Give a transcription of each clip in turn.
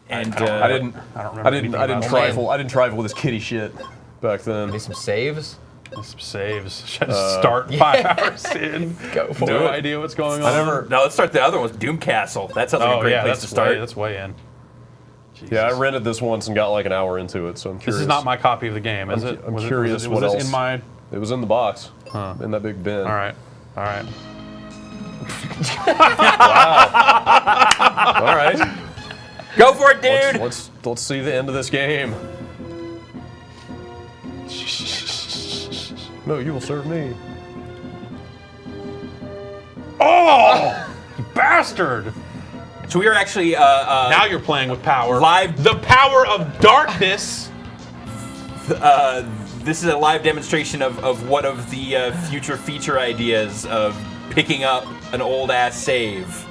And I didn't trifle. I didn't trifle with this kitty shit back then. Maybe some saves. Some saves. Should I just start 5 hours in? Go for No it. idea what's going on. No, let's start the other one. Doom Castle. That sounds like a great place to start. That's way in. Jesus. Yeah, I rented this once and got like an hour into it, so I'm curious. This is not my copy of the game, is it? I'm curious what was else. in my... It was in the box, in that big bin. All right. All right. Wow. All right. Go for it, dude. Let's see the end of this game. No, you will serve me. Oh, you bastard! So we are actually Now you're playing with power. Live. The power of darkness. This is a live demonstration of one of the future feature ideas of picking up an old ass save.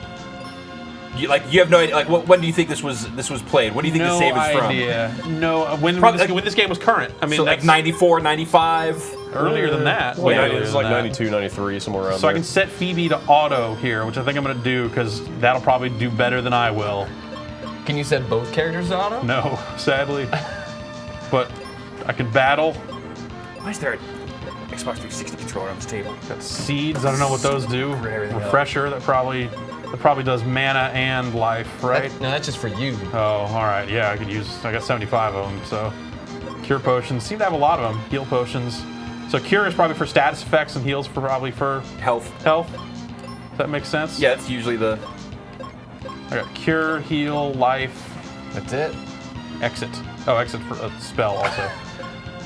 You have no idea. Like, when do you think this was played? When do you think the save is from? No idea. No. When this game was current. I mean, so like 94, 95. Earlier than that. Well, yeah, it was like 92, 93, somewhere around So there. I can set Phoebe to auto here, which I think I'm going to do because that'll probably do better than I will. Can you set both characters to auto? No, sadly. But I can battle. Why is there an Xbox 360 controller on this table? Got seeds. I don't know what those do. Everything Refresher. That probably does mana and life, right? No, that's just for you. Oh, all right. Yeah, I got 75 of them. So cure potions. Seem to have a lot of them. Heal potions. So cure is probably for status effects and heals probably for Health. Health. Does that make sense? Yeah, that's usually the. I got cure, heal, life. That's it. Exit. Oh, exit for a spell also.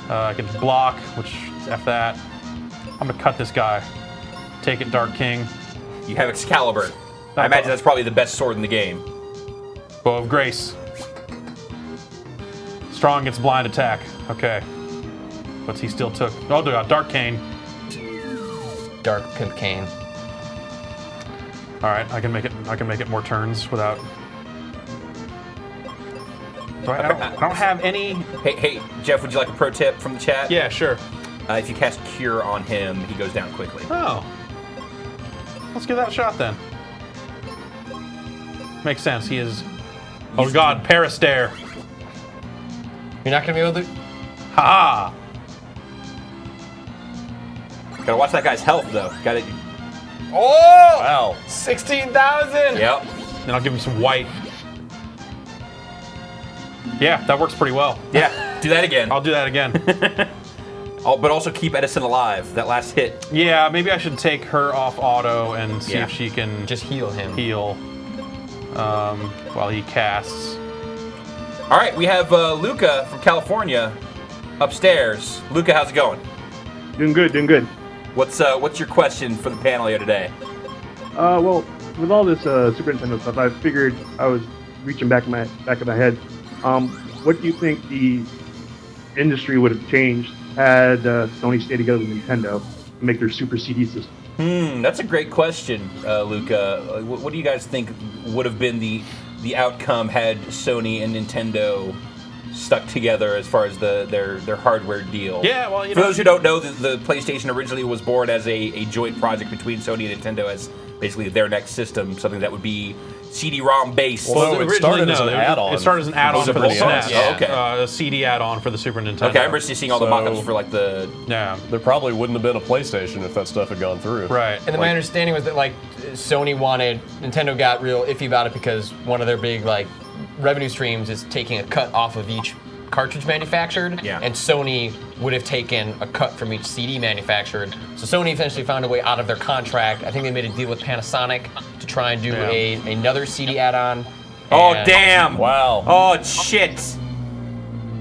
I can block, which F that. I'm gonna cut this guy. Take it, Dark King. You have Excalibur. I imagine that's probably the best sword in the game. Bow of Grace. Strong against blind attack. Okay. But he still took. Oh, Dark Cane. Dark Pimp Cane. All right, I can make it more turns without. I don't have any. Hey, Jeff, would you like a pro tip from the chat? Yeah, sure. If you cast Cure on him, he goes down quickly. Oh. Let's give that a shot then. Makes sense. He is. Oh God, Parastare. You're not gonna be able to. Ha! Gotta watch that guy's health though. Gotta. Oh! Wow. 16,000. Yep. Then I'll give him some white. Yeah, that works pretty well. Yeah. Do that again. I'll do that again. But also keep Edison alive. That last hit. Yeah, maybe I should take her off auto and see if she can just heal him. Heal while he casts. All right, we have Luca from California upstairs. Luca, how's it going? Doing good, doing good. What's your question for the panel here today? Well, with all this Super Nintendo stuff, I figured I was reaching back of my head. What do you think the industry would have changed had Sony stayed together with Nintendo to make their Super CD system? That's a great question, Luca. What do you guys think would have been the outcome had Sony and Nintendo stuck together as far as their hardware deal? Yeah, well, for those who don't know, the PlayStation originally was born as a joint project between Sony and Nintendo as basically their next system, something that would be CD-ROM based. Well, it started as an add-on. It started as an add-on for the SNES. Oh, okay. A CD add-on for the Super Nintendo. Okay, I remember seeing all the mock-ups for like the. Yeah. There probably wouldn't have been a PlayStation if that stuff had gone through. Right. And then my understanding was that like Sony wanted, Nintendo got real iffy about it because one of their big like revenue streams is taking a cut off of each cartridge manufactured, and Sony would have taken a cut from each CD manufactured. So Sony eventually found a way out of their contract. I think they made a deal with Panasonic to try and do another CD add-on. Oh damn! Wow. Oh shit!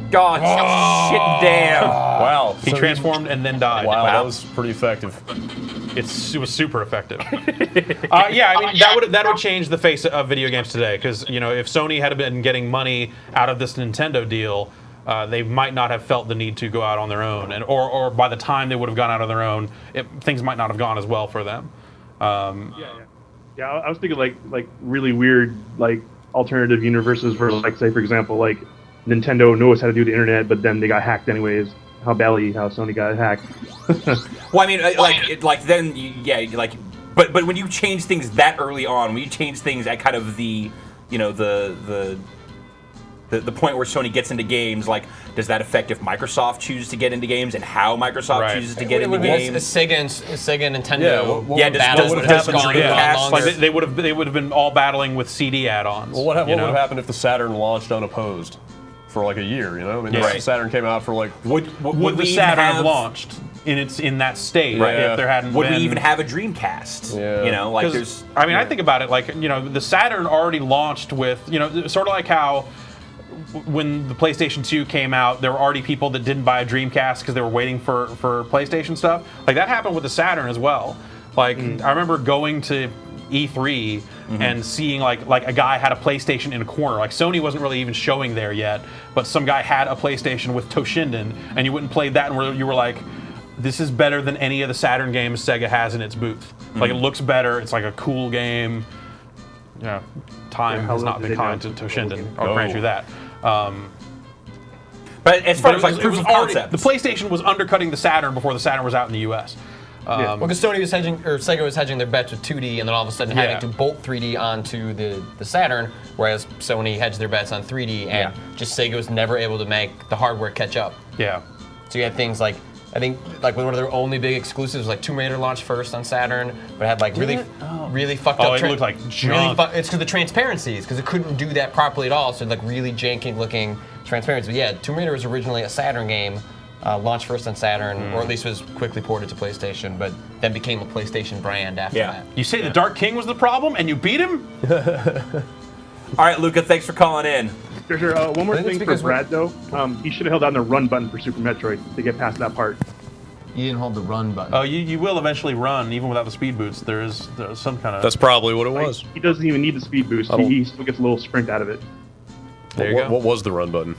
God, shit, damn! Wow. He transformed and then died. Wow, that was pretty effective. It was super effective. Yeah, I mean that would change the face of video games today because if Sony had been getting money out of this Nintendo deal, they might not have felt the need to go out on their own, or by the time they would have gone out on their own, things might not have gone as well for them. Yeah, I was thinking like really weird like alternative universes versus like say for example like Nintendo knows how to do the internet, but then they got hacked anyways. How Sony got hacked. Well, I mean, but when you change things that early on, when you change things at kind of the The point where Sony gets into games, like, does that affect if Microsoft chooses to get into games and how Microsoft chooses to get into games? Sega and Nintendo. Does Dreamcast? Like they would have been all battling with CD add-ons. Well, what would have happened if the Saturn launched unopposed for like a year? You know, I mean, the Saturn came out for like. Would the Saturn have launched in that state if there hadn't? Would we even have a Dreamcast? Yeah. You know, like there's. I mean, I think about it like the Saturn already launched with sort of like how. When the PlayStation 2 came out, there were already people that didn't buy a Dreamcast because they were waiting for PlayStation stuff. Like that happened with the Saturn as well. Like I remember going to E3 and seeing like a guy had a PlayStation in a corner. Like Sony wasn't really even showing there yet, but some guy had a PlayStation with Toshinden, and you went and played that, and you were like, "This is better than any of the Saturn games Sega has in its booth. Like it looks better. It's like a cool game." Yeah, time has not been kind to Toshinden. I'll grant you that. But as far as like proof of concept, the PlayStation was undercutting the Saturn before the Saturn was out in the U.S. Well, because Sony was hedging, or Sega was hedging their bets with 2D, and then all of a sudden having to bolt 3D onto the Saturn, whereas Sony hedged their bets on 3D, and just Sega was never able to make the hardware catch up. Yeah. So you had things like, I think, like one of their only big exclusives, like Tomb Raider launched first on Saturn, but it had like really fucked up. Oh, it looked like junk. It's because of the transparencies, because it couldn't do that properly at all. So like really janky looking transparency. But yeah, Tomb Raider was originally a Saturn game, launched first on Saturn, or at least was quickly ported to PlayStation, but then became a PlayStation brand after that. You say the Dark King was the problem, and you beat him? All right, Luca, thanks for calling in. Sure. One more thing for Brad, though. He should have held down the run button for Super Metroid to get past that part. You didn't hold the run button. Oh, you will eventually run, even without the speed boots. There's some kind of... That's probably what it was. He doesn't even need the speed boost. He still gets a little sprint out of it. There you go. What was the run button?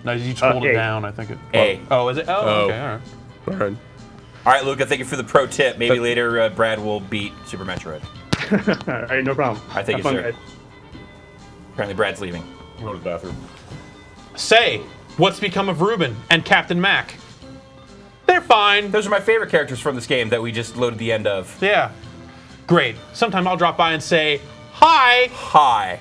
No, you just hold it down, I think. A. Oh, is it? Oh, okay, all right. All right. All right, Luca, thank you for the pro tip. Maybe later Brad will beat Super Metroid. All right, no problem. I think it's sir. Apparently Brad's leaving. I'm going to the bathroom. Say, what's become of Ruben and Captain Mac? They're fine. Those are my favorite characters from this game that we just loaded the end of. Yeah. Great. Sometime I'll drop by and say, hi. Hi.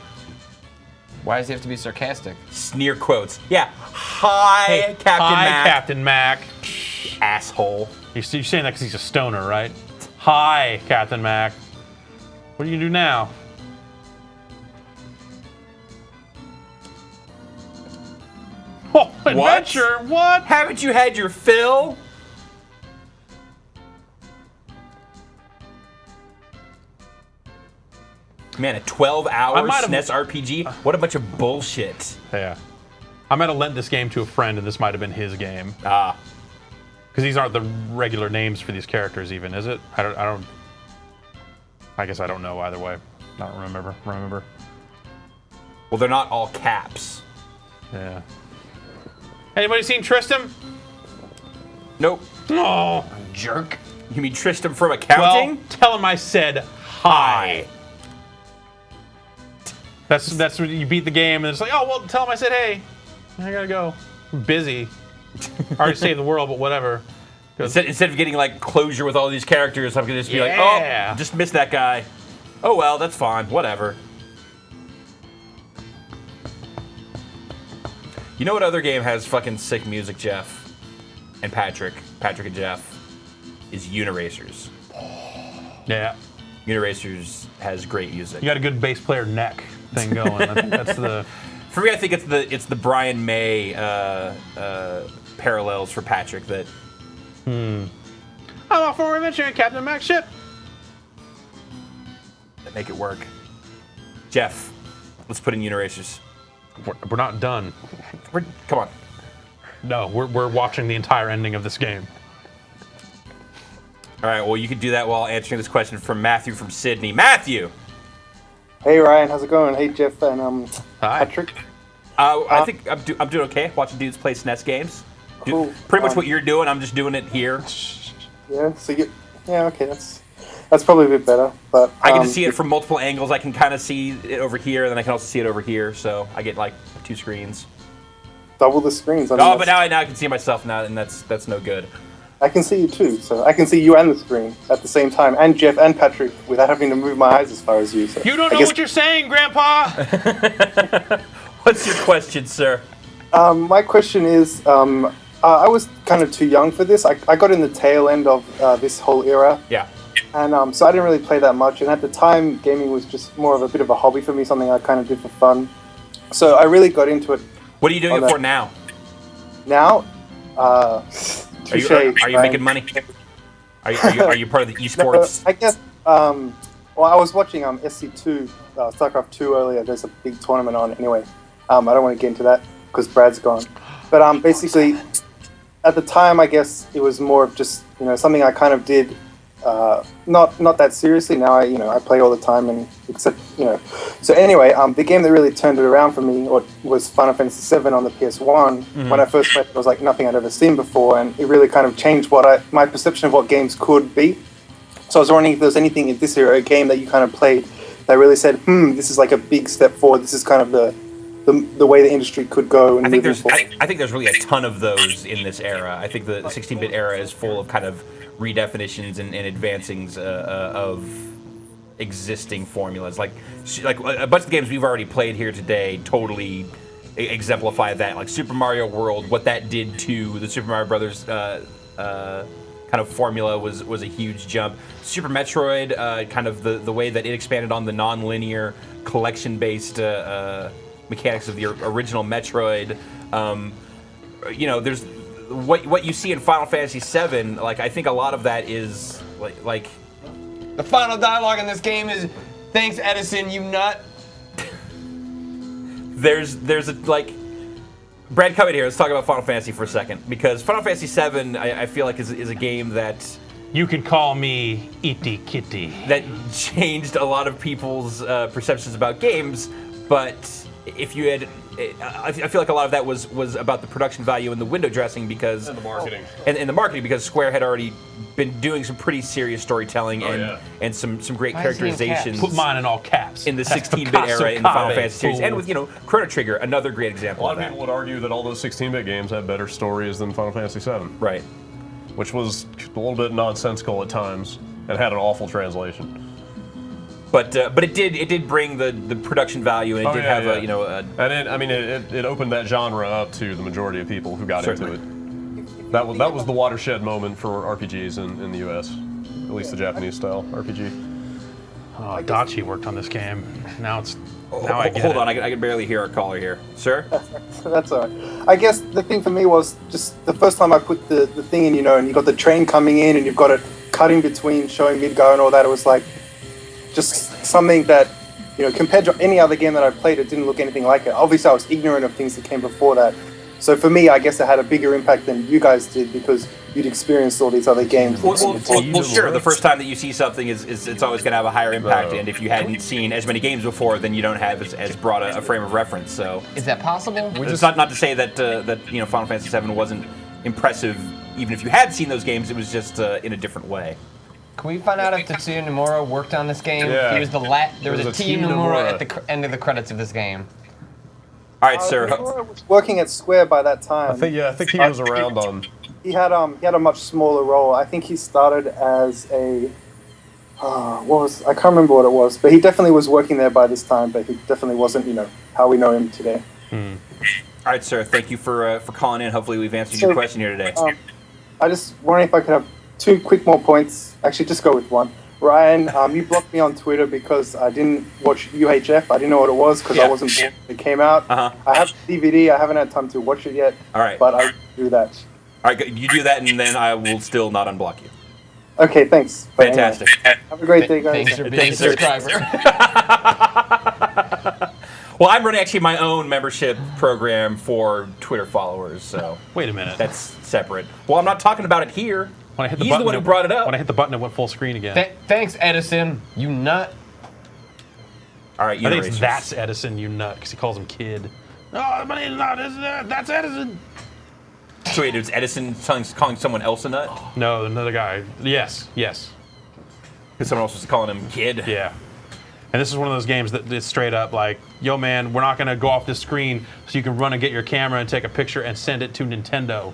Why does he have to be sarcastic? Sneer quotes. Yeah. Hi, Captain Mac. Hi, Captain Mac. Asshole. You're saying that because he's a stoner, right? Hi, Captain Mac. What are you going to do now? Oh, adventure! What? Haven't you had your fill? Man, a 12-hour SNES RPG? What a bunch of bullshit. Yeah. I might have lent this game to a friend, and this might have been his game. Ah. Because these aren't the regular names for these characters, even, is it? I guess I don't know either way. I don't remember. Well, they're not all caps. Yeah. Anybody seen Tristram? Nope. Oh, jerk. You mean Tristram from accounting? Well, tell him I said hi. That's when you beat the game, and it's like, oh, well, tell him I said hey. I gotta go. I'm busy. I already saved the world, but whatever. Instead of getting like closure with all these characters, I'm gonna just be like, oh, just missed that guy. Oh well, that's fine. Whatever. You know what other game has fucking sick music, Jeff? And Patrick and Jeff? Is Uniracers. Yeah. Uniracers has great music. You got a good bass player neck thing going. I think that's the... For me, I think it's the Brian May parallels for Patrick that... I'm off for an adventure in Captain Mac's ship. That make it work. Jeff, let's put in Uniracers. We're not done. Come on. No, we're watching the entire ending of this game. All right, well, you can do that while answering this question from Matthew from Sydney. Matthew! Hey, Ryan, how's it going? Hey, Jeff and Hi. Patrick. I think I'm doing okay, watching dudes play SNES games. Cool. Pretty much what you're doing, I'm just doing it here. Yeah, so okay, that's probably a bit better. But I get to see it from multiple angles. I can kind of see it over here, and then I can also see it over here, so I get like 2 screens. Double the screens. But now I can see myself now, and that's no good. I can see you too, so I can see you and the screen at the same time, and Jeff and Patrick without having to move my eyes as far as you. So you don't know what you're saying, Grandpa! What's your question, sir? My question is, I was kind of too young for this. I got in the tail end of this whole era. Yeah. And so I didn't really play that much. And at the time, gaming was just more of a bit of a hobby for me, something I kind of did for fun. So I really got into it. What are you doing it for now? Now? Are you making money? Are you part of the esports? I guess, well, I was watching SC2, StarCraft 2 earlier. There's a big tournament on anyway. I don't want to get into that because Brad's gone. But basically, at the time, I guess it was more of just, something I kind of did. Not that seriously. Now I play all the time, and So anyway, the game that really turned it around for me was Final Fantasy VII on the PS1. Mm-hmm. When I first played it, was like nothing I'd ever seen before, and it really kind of changed my perception of what games could be. So I was wondering if there was anything in this era, a game that you kind of played that really said, this is like a big step forward. This is kind of the way the industry could go. And I think there's really a ton of those in this era. I think the 16-bit era is full of kind of redefinitions and advancings of existing formulas. Like a bunch of the games we've already played here today totally exemplify that. Like Super Mario World, what that did to the Super Mario Brothers kind of formula was a huge jump. Super Metroid, kind of the way that it expanded on the non-linear collection-based mechanics of the original Metroid. There's what you see in Final Fantasy VII. Like, I think a lot of that is like the final dialogue in this game is, "Thanks, Edison, you nut." There's a Brad, come in here. Let's talk about Final Fantasy for a second, because Final Fantasy VII, I feel like is a game that you could call me Itty Kitty. That changed a lot of people's perceptions about games, but if you had, I feel like a lot of that was about the production value and the window dressing, because and the marketing and the marketing, because Square had already been doing some pretty serious storytelling and some great characterizations. Put mine in all caps. In the 16-bit era in the Final Fantasy series, and with Chrono Trigger, another great example. A lot of people would argue that all those 16-bit games had better stories than Final Fantasy VII. Right. Which was a little bit nonsensical at times and had an awful translation. But it did bring the production value, and it did have it opened that genre up to the majority of people who got into it. That was the watershed moment for RPGs in the U.S., at least the Japanese style RPG. Dachi worked on this game. Now I get it. Hold on, I can barely hear our caller here, sir. That's all right. I guess the thing for me was just the first time I put the thing in, and you got the train coming in, and you've got it cut in between, showing Midgar and all that. It was like just something that, compared to any other game that I played, it didn't look anything like it. Obviously, I was ignorant of things that came before that. So for me, I guess it had a bigger impact than you guys did, because you'd experienced all these other games. Well, sure. The first time that you see something is it's always going to have a higher impact, and if you hadn't seen as many games before, then you don't have as broad a frame of reference. So is that possible? It's not to say that Final Fantasy VII wasn't impressive, even if you had seen those games. It was just in a different way. Can we find out if Tetsuya Nomura worked on this game? Yeah. He was there was a T Nomura at the end of the credits of this game. All right, sir. Nomura was working at Square by that time. I think he was around on. He had a much smaller role. I think he started as a I can't remember what it was, but he definitely was working there by this time. But he definitely wasn't, how we know him today. All right, sir. Thank you for calling in. Hopefully, we've answered your question here today. I just wondering if I could have 2 quick more points. Actually, just go with one. Ryan, you blocked me on Twitter because I didn't watch UHF. I didn't know what it was because I wasn't born when it came out. Uh-huh. I have DVD. I haven't had time to watch it yet. All right. But I do that. All right, you do that, and then I will still not unblock you. Okay, thanks. Fantastic. Anyway, have a great day, guys. Thanks for being a subscriber. Well, I'm running actually my own membership program for Twitter followers, so wait a minute. That's separate. Well, I'm not talking about it here. When I hit He's the one who brought it up. When I hit the button, it went full screen again. Thanks, Edison. You nut. All right, I think that's Edison, you nut, because he calls him kid. No, my name's not Edison. That's Edison. So wait, it's Edison calling someone else a nut? No, another guy. Yes. Because someone else was calling him kid? Yeah. And this is one of those games that is straight up like, yo, man, we're not going to go off this screen so you can run and get your camera and take a picture and send it to Nintendo.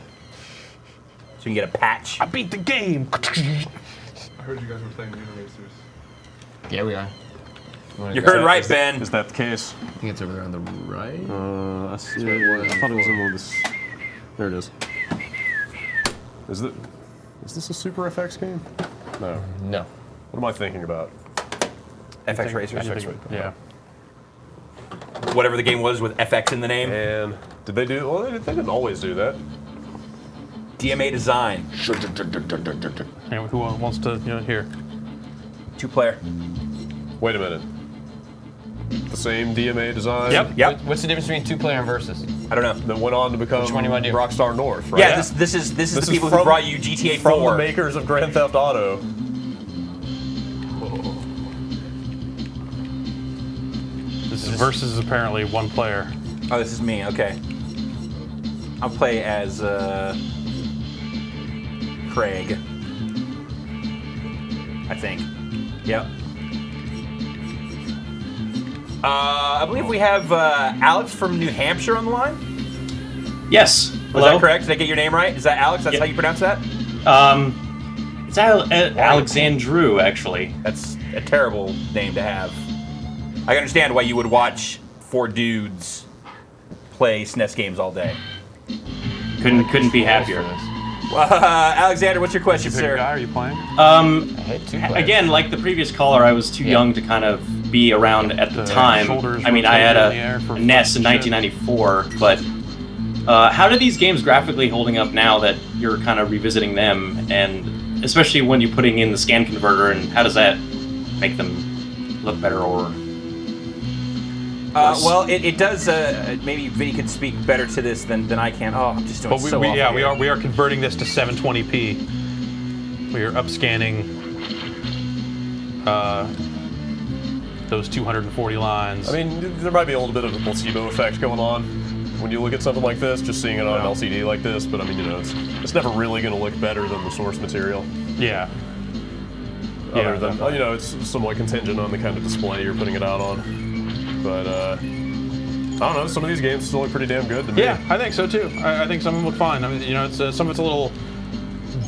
So you can get a patch. I beat the game. I heard you guys were playing Lunar Racers. Yeah, we are. You heard right, Ben. Is that the case? I think it's over there on the right. I see. I thought it was in one of this. There it is. Is this a Super FX game? No. No. What am I thinking about? FX Racers. Yeah. Whatever the game was with FX in the name. And did they do? Well, they didn't always do that. DMA design. And who wants to, here? 2-player. Wait a minute. The same DMA design. Yep. What's the difference between 2-player and versus? I don't know. That went on to become Which one do you wanna do? Rockstar North, right? Yeah, this is the people who brought you GTA 4. From the makers of Grand Theft Auto. This is versus apparently 1 player. Oh, this is me. Okay. I'll play as Craig. I think. Yep. I believe we have Alex from New Hampshire on the line. Yes. Was Hello? that correct? Did I get your name right? Is that Alex? That's Yep. how you pronounce that? It's Alexandru, actually. That's a terrible name to have. I can understand why you would watch 4 dudes play SNES games all day. Couldn't be happier. Alexander, what's your question, You pick a sir? guy, are you playing? Again, like the previous caller, I was too young to kind of be around at the time. shoulders I mean, I had rotated in the air a for NES in fun shit. 1994, but how do these games graphically holding up now that you're kind of revisiting them, and especially when you're putting in the scan converter, and how does that make them look better or? Well, it does. Maybe Vinny could speak better to this than I can. Oh, I'm just doing But so we are converting this to 720p. We are upscanning those 240 lines. I mean, there might be a little bit of a placebo effect going on when you look at something like this, just seeing it on an LCD like this. But I mean, it's never really going to look better than the source material. Yeah. Other than it's somewhat contingent on the kind of display you're putting it out on. But I don't know. Some of these games still look pretty damn good to me. Yeah, I think so too. I think some of them look fine. I mean, it's some of it's a little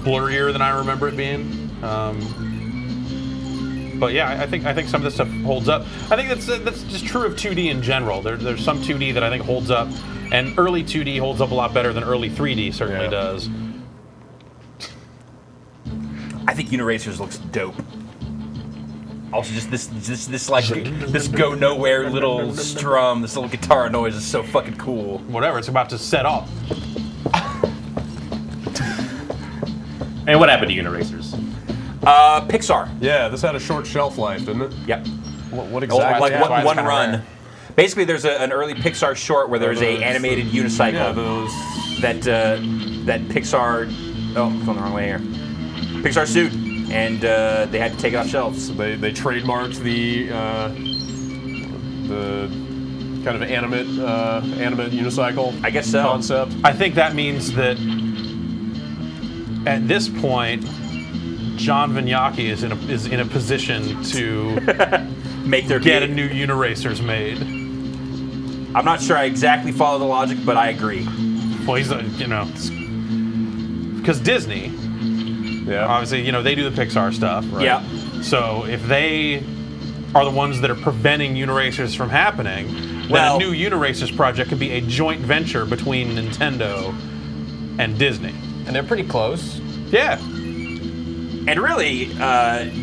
blurrier than I remember it being. But yeah, I think some of this stuff holds up. I think that's just true of 2D in general. There's some 2D that I think holds up, and early 2D holds up a lot better than early 3D certainly does. I think Uniracers looks dope. Also, just this go nowhere little strum, this little guitar noise is so fucking cool. Whatever, it's about to set off. Hey, what happened to Uniracers? Pixar. Yeah, this had a short shelf life, didn't it? Yep. What exactly? Like that's why it's one kinda run. rare. Basically, there's an early Pixar short where there's a animated unicycle Yeah, those. that Pixar. Oh, I'm going the wrong way here. Pixar sued, and they had to take it off shelves. They trademarked the kind of animate unicycle. I guess so. Concept. I think that means that at this point, John Vignacchi is in a position to Make their get a new Uniracers made. I'm not sure I exactly follow the logic, but I agree. Well, he's because Disney, Yeah. obviously, they do the Pixar stuff. Right? Yeah. So if they are the ones that are preventing Uniracers from happening, then Well- a new Uniracers project could be a joint venture between Nintendo and Disney. And they're pretty close. Yeah. And really,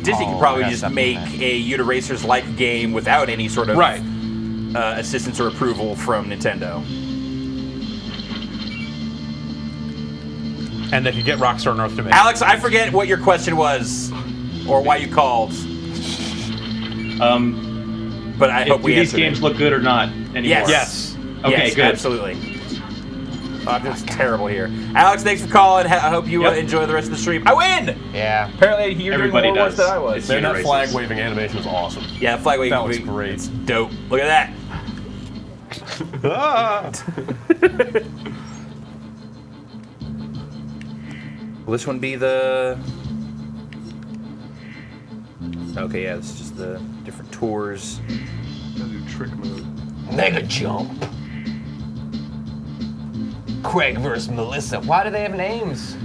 Disney could probably just make a Uniracers-like game without any sort of Right. assistance or approval from Nintendo. And they could get Rockstar North to make it. Alex, I forget what your question was, or why you called, but I hope Do we these answered games it. look good or not anymore? Yes. Okay, Yes, good. absolutely. Oh, that's terrible here. Alex, thanks for calling. I hope you Yep. enjoy the rest of the stream. I win! Yeah. Apparently, you're Everybody doing more work does. than I was. It's Man, that Uniracers. flag waving animation is awesome. Yeah, flag waving. That looks great. It's dope. Look at that. Ah. Will this one be the... Okay, yeah, this is just the different tours. Trick mode. Mega Jump. Craig versus Melissa. Why do they have names?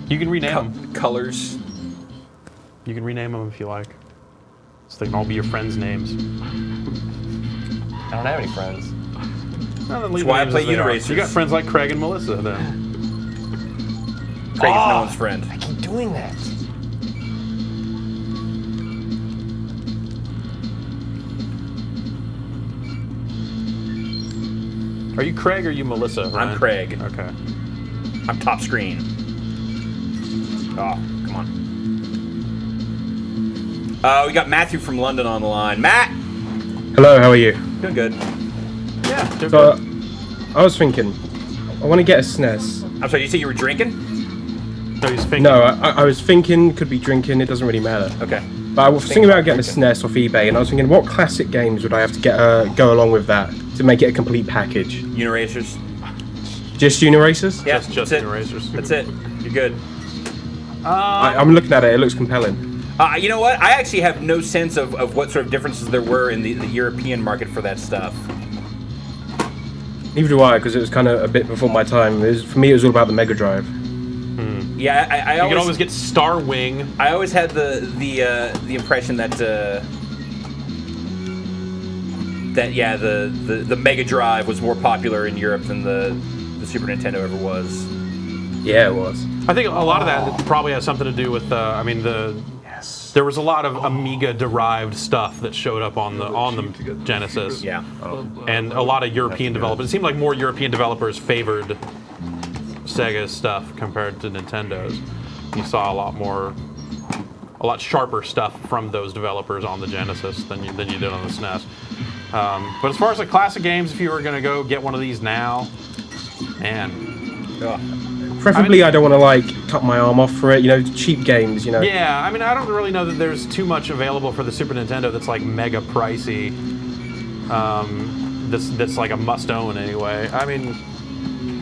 You can rename them. Colors. You can rename them if you like. So they can all be your friends' names. I don't have any friends. Well, then That's leave why I the names play as they are. Uniracers. You got friends like Craig and Melissa then. Craig is no one's friend. I keep doing that. Are you Craig or are you Melissa? Ryan? I'm Craig. Okay. I'm top screen. Oh, come on. We got Matthew from London on the line. Matt! Hello, how are you? Doing good. Yeah. they're So, good. I was thinking, I want to get a SNES. I'm sorry, you said you were drinking? No, he's thinking. No, I was thinking, could be drinking, it doesn't really matter. Okay. But I was thinking about getting a SNES off eBay, and I was thinking, what classic games would I have to get go along with that to make it a complete package? Uniracers. Just Uniracers? Yeah, Just that's it. Uniracers. That's it. You're good. I'm looking at it, it looks compelling. You know what? I actually have no sense of what sort of differences there were in the European market for that stuff. Neither do I, because it was kind of a bit before my time. For me, it was all about the Mega Drive. Yeah, I You can always get Star Wing. I always had the impression that the Mega Drive was more popular in Europe than the Super Nintendo ever was. Yeah, it was. I think a lot of that probably has something to do with. There was a lot of Amiga-derived stuff that showed up on the Genesis. Yeah. And a lot of European developers. It seemed like more European developers favored Sega's stuff compared to Nintendo's. You saw a lot sharper stuff from those developers on the Genesis than you did on the SNES. But as far as the classic games, if you were going to go get one of these now, man. Preferably, I don't want to like cut my arm off for it. You know, cheap games. You know. Yeah, I mean, I don't really know that there's too much available for the Super Nintendo that's like mega pricey. That's like a must-own anyway. I mean,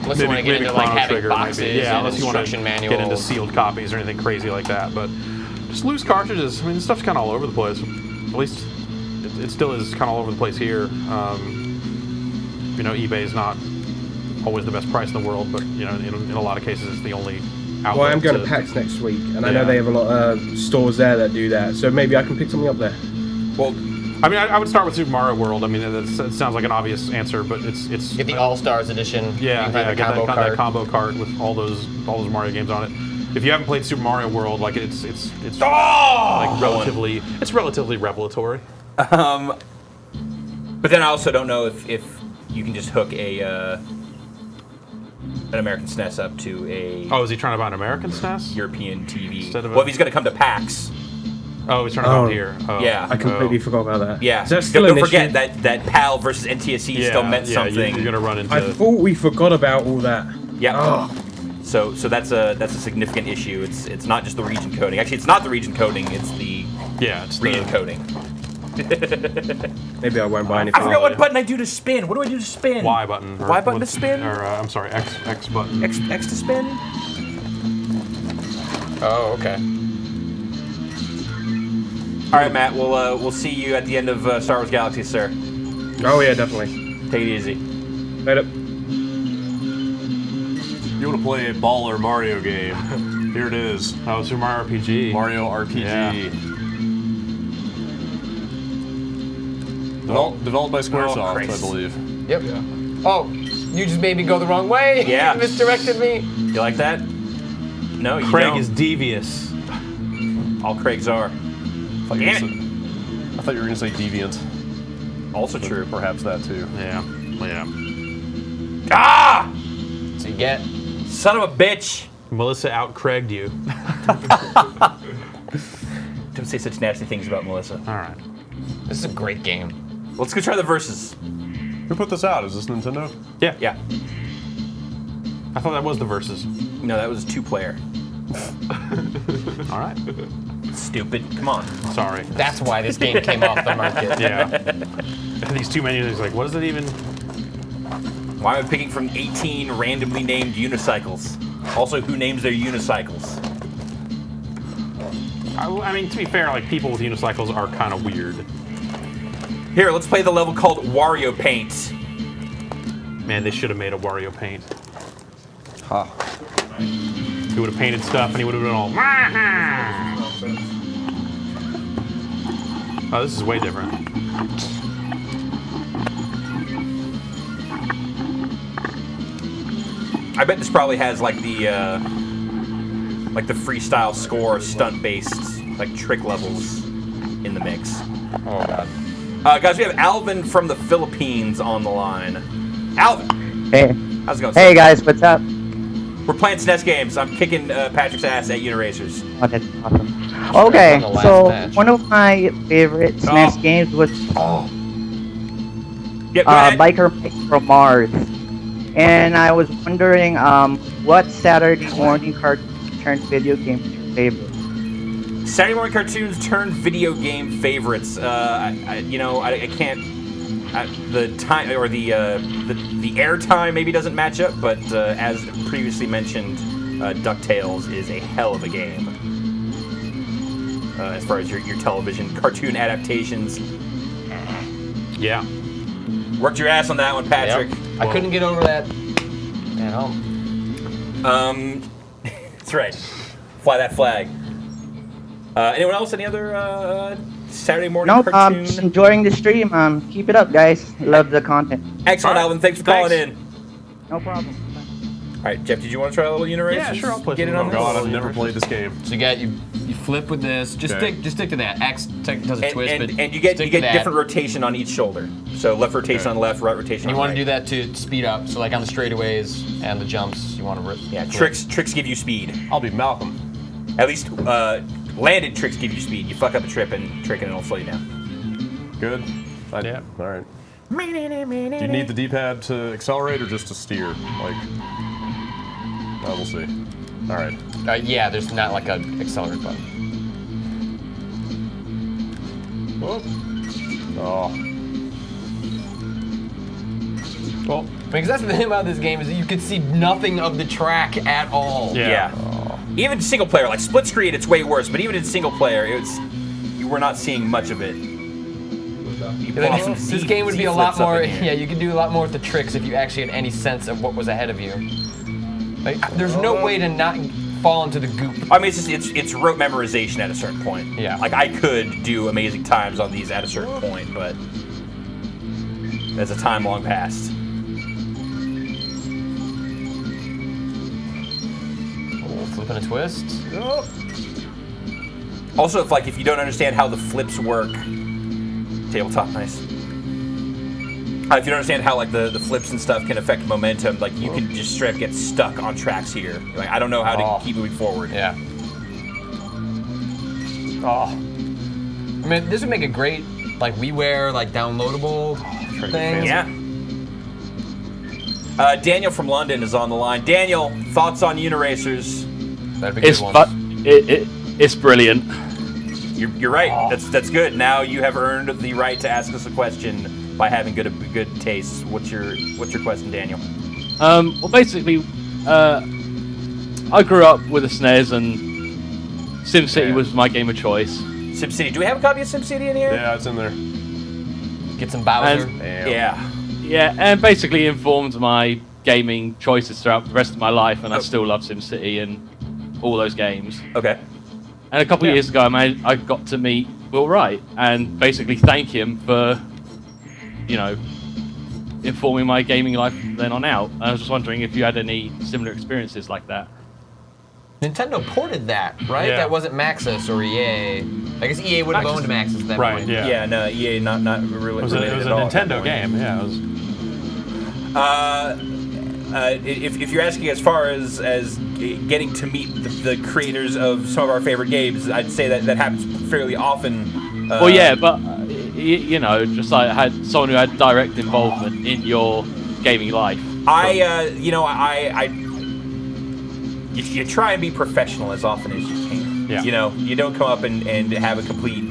Unless you want to get into like Chrono having Trigger boxes maybe. Yeah, and unless you want instruction to manuals. get into sealed copies or anything crazy like that. But just loose cartridges. I mean, this stuff's kind of all over the place. At least it still is kind of all over the place here. You know, eBay's not always the best price in the world, but you know, in a lot of cases, it's the only outlet. Well, I'm going to PAX next week, and I know they have a lot of stores there that do that. So maybe I can pick something up there. Well, I mean, I would start with Super Mario World. I mean, it sounds like an obvious answer, but it's Get the All Stars edition. yeah, You can get find the combo that card. combo cart with all those Mario games on it. If you haven't played Super Mario World, like it's like relatively revelatory. but then I also don't know if you can just hook an American SNES up to a Oh, is he trying to buy an American SNES? European TV. Instead of Well, if he's going to come to PAX. Oh, he's trying to buy it here. Oh. Yeah. I completely forgot about that. Yeah. Is that still Don't an forget issue? that PAL versus NTSC still meant something. You're gonna run into. I thought we forgot about all that. Yeah. Oh. So that's a significant issue. It's not just the region coding. Actually, it's not the region coding. It's the region coding. Maybe I won't buy anything. I forgot what button I do to spin. What do I do to spin? Y button. Y button to spin? Or I'm sorry, X button. X to spin? Oh, okay. All right, Matt. We'll see you at the end of Star Wars Galaxy, sir. Oh yeah, definitely. Take it easy. Later. You want to play a baller Mario game? Here it is. Oh, Super Mario RPG. Mario RPG. Yeah. Developed by Squaresoft, Christ. I believe. Yep. Oh, you just made me go the wrong way. Yeah. You misdirected me. You like that? No, you Craig don't. is devious. All Craigs are. I thought you Damn were going to say deviant. Also true. Perhaps that too. Yeah. Ah! So you get. Son of a bitch! Melissa out Craig'd you. Don't say such nasty things about Melissa. All right. This is a great game. Let's go try the verses. Who put this out? Is this Nintendo? Yeah. Yeah. I thought that was the verses. No, that was 2-player. All right. Stupid. Come on. Sorry. That's why this game came off the market. Yeah. These two menus, like, what is it even? Why am I picking from 18 randomly named unicycles? Also, who names their unicycles? I mean, to be fair, like, people with unicycles are kind of weird. Here, let's play the level called Wario Paint. Man, they should have made a Wario Paint. Ha. He would have painted stuff and he would have been all. Oh, this is way different. I bet this probably has like the freestyle score, stunt-based like trick levels in the mix. Oh god. Guys, we have Alvin from the Philippines on the line. Alvin, Hey, how's it going? hey guys, what's up? We're playing SNES games. I'm kicking Patrick's ass at Uniracers. Oh, that's awesome. Okay, won the last so match. one of my favorite SNES games was Yeah, go ahead. Biker Mike from Mars, and I was wondering, what Saturday morning cartoon turned video game is your favorite? Saturday morning cartoons turned video game favorites. I can't. The time or the air time maybe doesn't match up, but as previously mentioned, DuckTales is a hell of a game. As far as your television cartoon adaptations, Yeah. worked your ass on that one, Patrick. Yep. I couldn't get over that at home. That's right. Fly that flag. Anyone else? Any other Saturday morning Nope, cartoon? just enjoying the stream. Keep it up, guys. Love the content. Excellent, Alvin. Thanks for calling in. No problem. All right, Jeff, did you want to try a little Uniracers? Yeah, sure, I'll play Get some in on Oh this. god, I've never played this game. So you flip with this. Just Okay. stick to that. X does a twist, but And you get stick to that. different rotation on each shoulder. So left rotation Okay. on the left, right rotation And on you the want right. to do that to speed up. So like on the straightaways and the jumps, you want to. Yeah, tricks give you speed. I'll be Malcolm. At least landed tricks give you speed. You fuck up a trick and it'll slow you down. Good? Yeah. All right. Do you need the D-pad to accelerate or just to steer? Like, we'll see. All right. Yeah, there's not like a accelerate button. Oh. Oh. Well, because that's the thing about this game is that you can see nothing of the track at all. Yeah. Even single player, like split screen, it's way worse. But even in single player, you were not seeing much of it. This game would be a lot more. Yeah, you could do a lot more with the tricks if you actually had any sense of what was ahead of you. Like, there's no way to not fall into the goop. I mean, it's rote memorization at a certain point. Yeah. Like I could do amazing times on these at a certain point, but there's a time long past. Flip and a twist. Also, if you don't understand how the flips work, tabletop, nice. If you don't understand how like the flips and stuff can affect momentum, like you can just straight up get stuck on tracks here. Like I don't know how to keep moving forward. Yeah. Oh. I mean, this would make a great like WiiWare like downloadable thing. Yeah. Daniel from London is on the line. Daniel, thoughts on Uniracers? That'd be a good one. It's brilliant. You're right. That's good. Now you have earned the right to ask us a question by having good taste. What's your question, Daniel? Well, basically, I grew up with a SNES, and SimCity was my game of choice. SimCity. Do we have a copy of SimCity in here? Yeah, it's in there. Get some Bowser. Yeah. Yeah, and basically informed my gaming choices throughout the rest of my life, and I still love SimCity and all those games. Okay. And a couple of years ago, I got to meet Will Wright and basically thank him for, informing my gaming life from then on out. And I was just wondering if you had any similar experiences like that. Nintendo ported that, right? Yeah. That wasn't Maxis or EA. I guess EA would have owned Maxis at that Right, point. yeah. Yeah, no, EA not really. It was a related at all at that Nintendo point. game. Yeah. It was, If you're asking as far as getting to meet the creators of some of our favorite games, I'd say that happens fairly often. Well, yeah, but just like had someone who had direct involvement in your gaming life. You try and be professional as often as you can. Yeah. You don't come up and have a complete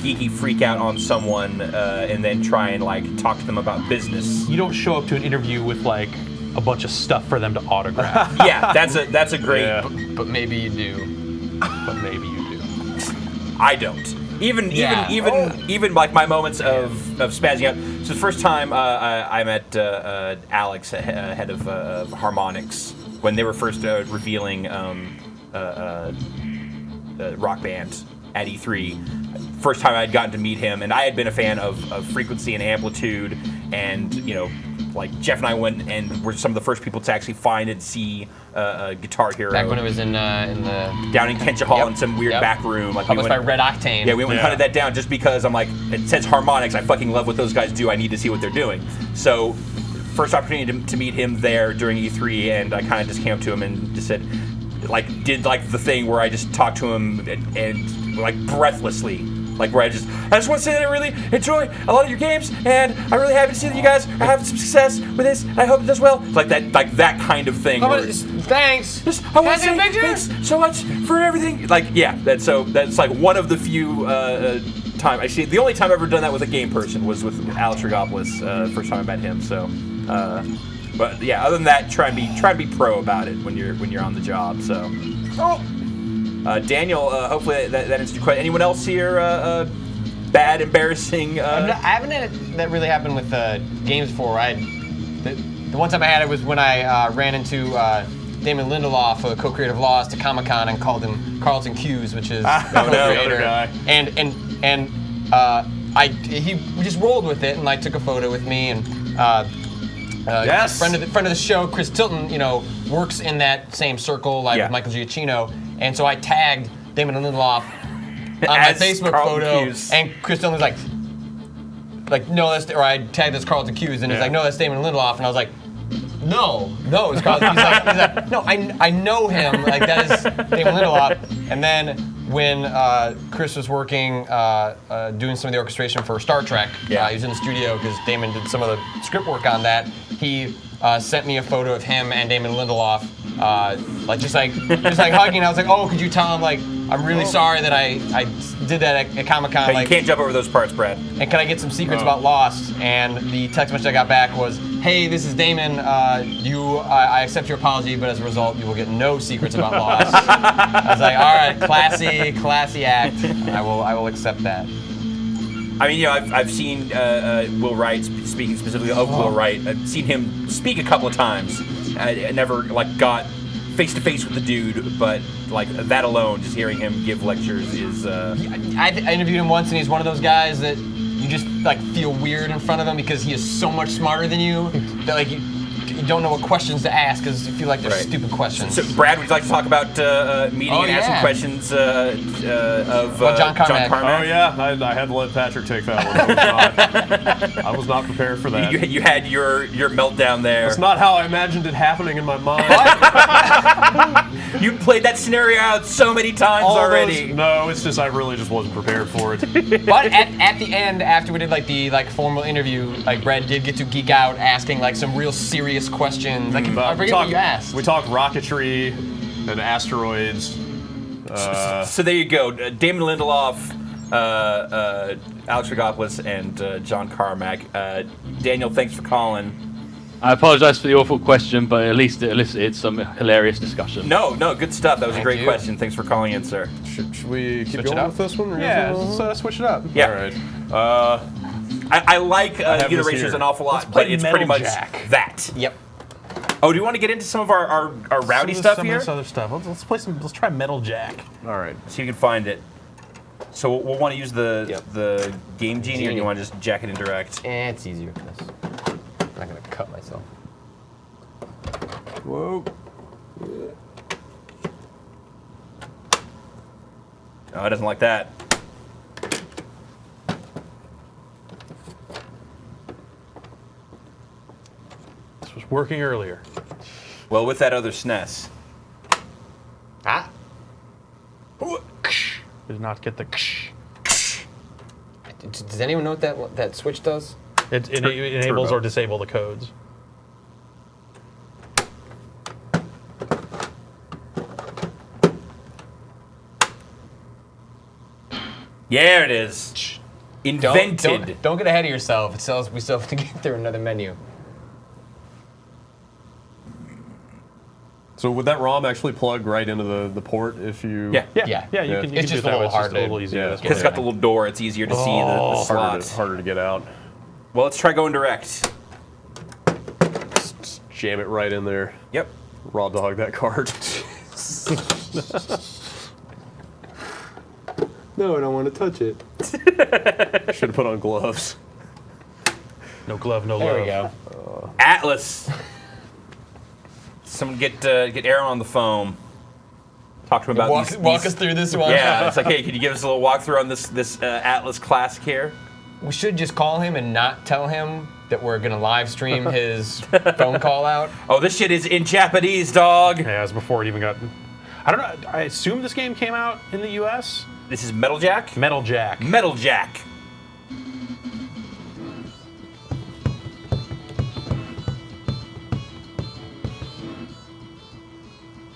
geeky freak out on someone and then try and like talk to them about business. you don't show up to an interview with like a bunch of stuff for them to autograph. Yeah, that's a great. Yeah. But maybe you do. But maybe you do. I don't. Even like my moments of spazzing out. So the first time I met Alex, head of Harmonix, when they were first revealing Rock Band at E3. first time I'd gotten to meet him, and I had been a fan of Frequency and Amplitude, and like Jeff and I went and were some of the first people to actually find and see Guitar Hero. Back when it was in the down in Kensha Hall in some weird back room. Like published by Red Octane. Yeah, we went and hunted that down just because I'm like, it says Harmonix. I fucking love what those guys do. I need to see what they're doing. So, first opportunity to meet him there during E3, and I kind of just came up to him and just said, did the thing where I just talked to him and like breathlessly. Like where I just want to say that I really enjoy a lot of your games, and I'm really happy to see that you guys are having some success with this. And I hope it does well. Like that kind of thing. Thanks. I want to say thanks so much for everything. Like that's like one of the few time I see. The only time I've ever done that with a game person was with Alex Rigopoulos. First time I met him. So, but yeah, other than that, try and be pro about it when you're on the job. So. Daniel, hopefully that answered your question. Anyone else here? Bad, embarrassing? I haven't had that really happened with games before. The one time I had it was when I ran into Damon Lindelof, a co-creator of Lost, at Comic-Con, and called him Carlton Cuse, which is the co-creator. Guy. And we just rolled with it and like took a photo with me and. Yes. Friend of the show, Chris Tilton, works in that same circle, with Michael Giacchino, and so I tagged Damon Lindelof on my Facebook photo, and Chris Tilton was like, no, or I tagged as Carlton Cuse, and he's like, no, that's Damon Lindelof, and I was like, no, it's Carlton. He's like, no, I know him, like that is Damon Lindelof, and then when Chris was working, doing some of the orchestration for Star Trek, he was in the studio because Damon did some of the script work on that. He sent me a photo of him and Damon Lindelof, just hugging. I was like, oh, could you tell him I'm really sorry that I did that at Comic-Con. You can't jump over those parts, Brad. And can I get some secrets about Lost? And the text message I got back was, hey, this is Damon. I accept your apology, but as a result, you will get no secrets about Lost. I was like, all right, classy act. I will accept that. I mean, I've seen Will Wright, speaking specifically of Will Wright. I've seen him speak a couple of times. I never got face to face with the dude, but that alone, just hearing him give lectures is. I interviewed him once, and he's one of those guys that you just feel weird in front of him because he is so much smarter than you that you don't know what questions to ask because you feel like they're stupid questions. So, Brad, would you like to talk about meeting and asking questions of John Carmack? Oh yeah, I had to let Patrick take that one. I was not prepared for that. You had your meltdown there. That's not how I imagined it happening in my mind. You played that scenario out so many times already. No, it's just I really just wasn't prepared for it. But at the end, after we did the formal interview, Brad did get to geek out, asking some real serious questions. I forget what you asked. We talked rocketry and asteroids. So there you go. Damon Lindelof, Alex Rigopoulos, and John Carmack. Daniel, thanks for calling. I apologize for the awful question, but at least it elicited some hilarious discussion. No, good stuff. That was a great question. Thanks for calling in, sir. Should we keep going with this one? Yeah, let's switch it up. Yeah. All right. I like iterations an awful lot, but it's pretty much that. Yep. Oh, do you want to get into some of our rowdy stuff here? Some of this other stuff. Let's play some. Let's try Metal Jack. All right. See if you can find it. So we'll want to use the Game Genie, or you want to just jack it in direct? It's easier for this. I'm not gonna cut myself. Whoa. Oh, it doesn't like that. This was working earlier. Well, with that other SNES. Ah. Did not get the. Does anyone know what that switch does? It enables or disables the codes. Yeah, it is. Invented. Don't get ahead of yourself. We still have to get through another menu. So would that ROM actually plug right into the port if you? Yeah. You can. It's just a little hard. A little easier. Yeah. Because it's got the little door. It's easier to see the slots. Harder to get out. Well, let's try going direct. Just jam it right in there. Yep. Raw dog that card. No, I don't want to touch it. Should have put on gloves. No glove, no There love. we go. Atlas. Someone get Aaron on the phone. Talk to him about Walk us through this one. Yeah, it's like, hey, could you give us a little walkthrough on this Atlas classic here? We should just call him and not tell him that we're gonna live stream his phone call out. Oh, this shit is in Japanese, dog. Yeah, it was before it even got. I don't know. I assume this game came out in the U.S. This is Metal Jack? Metal Jack. Metal Jack.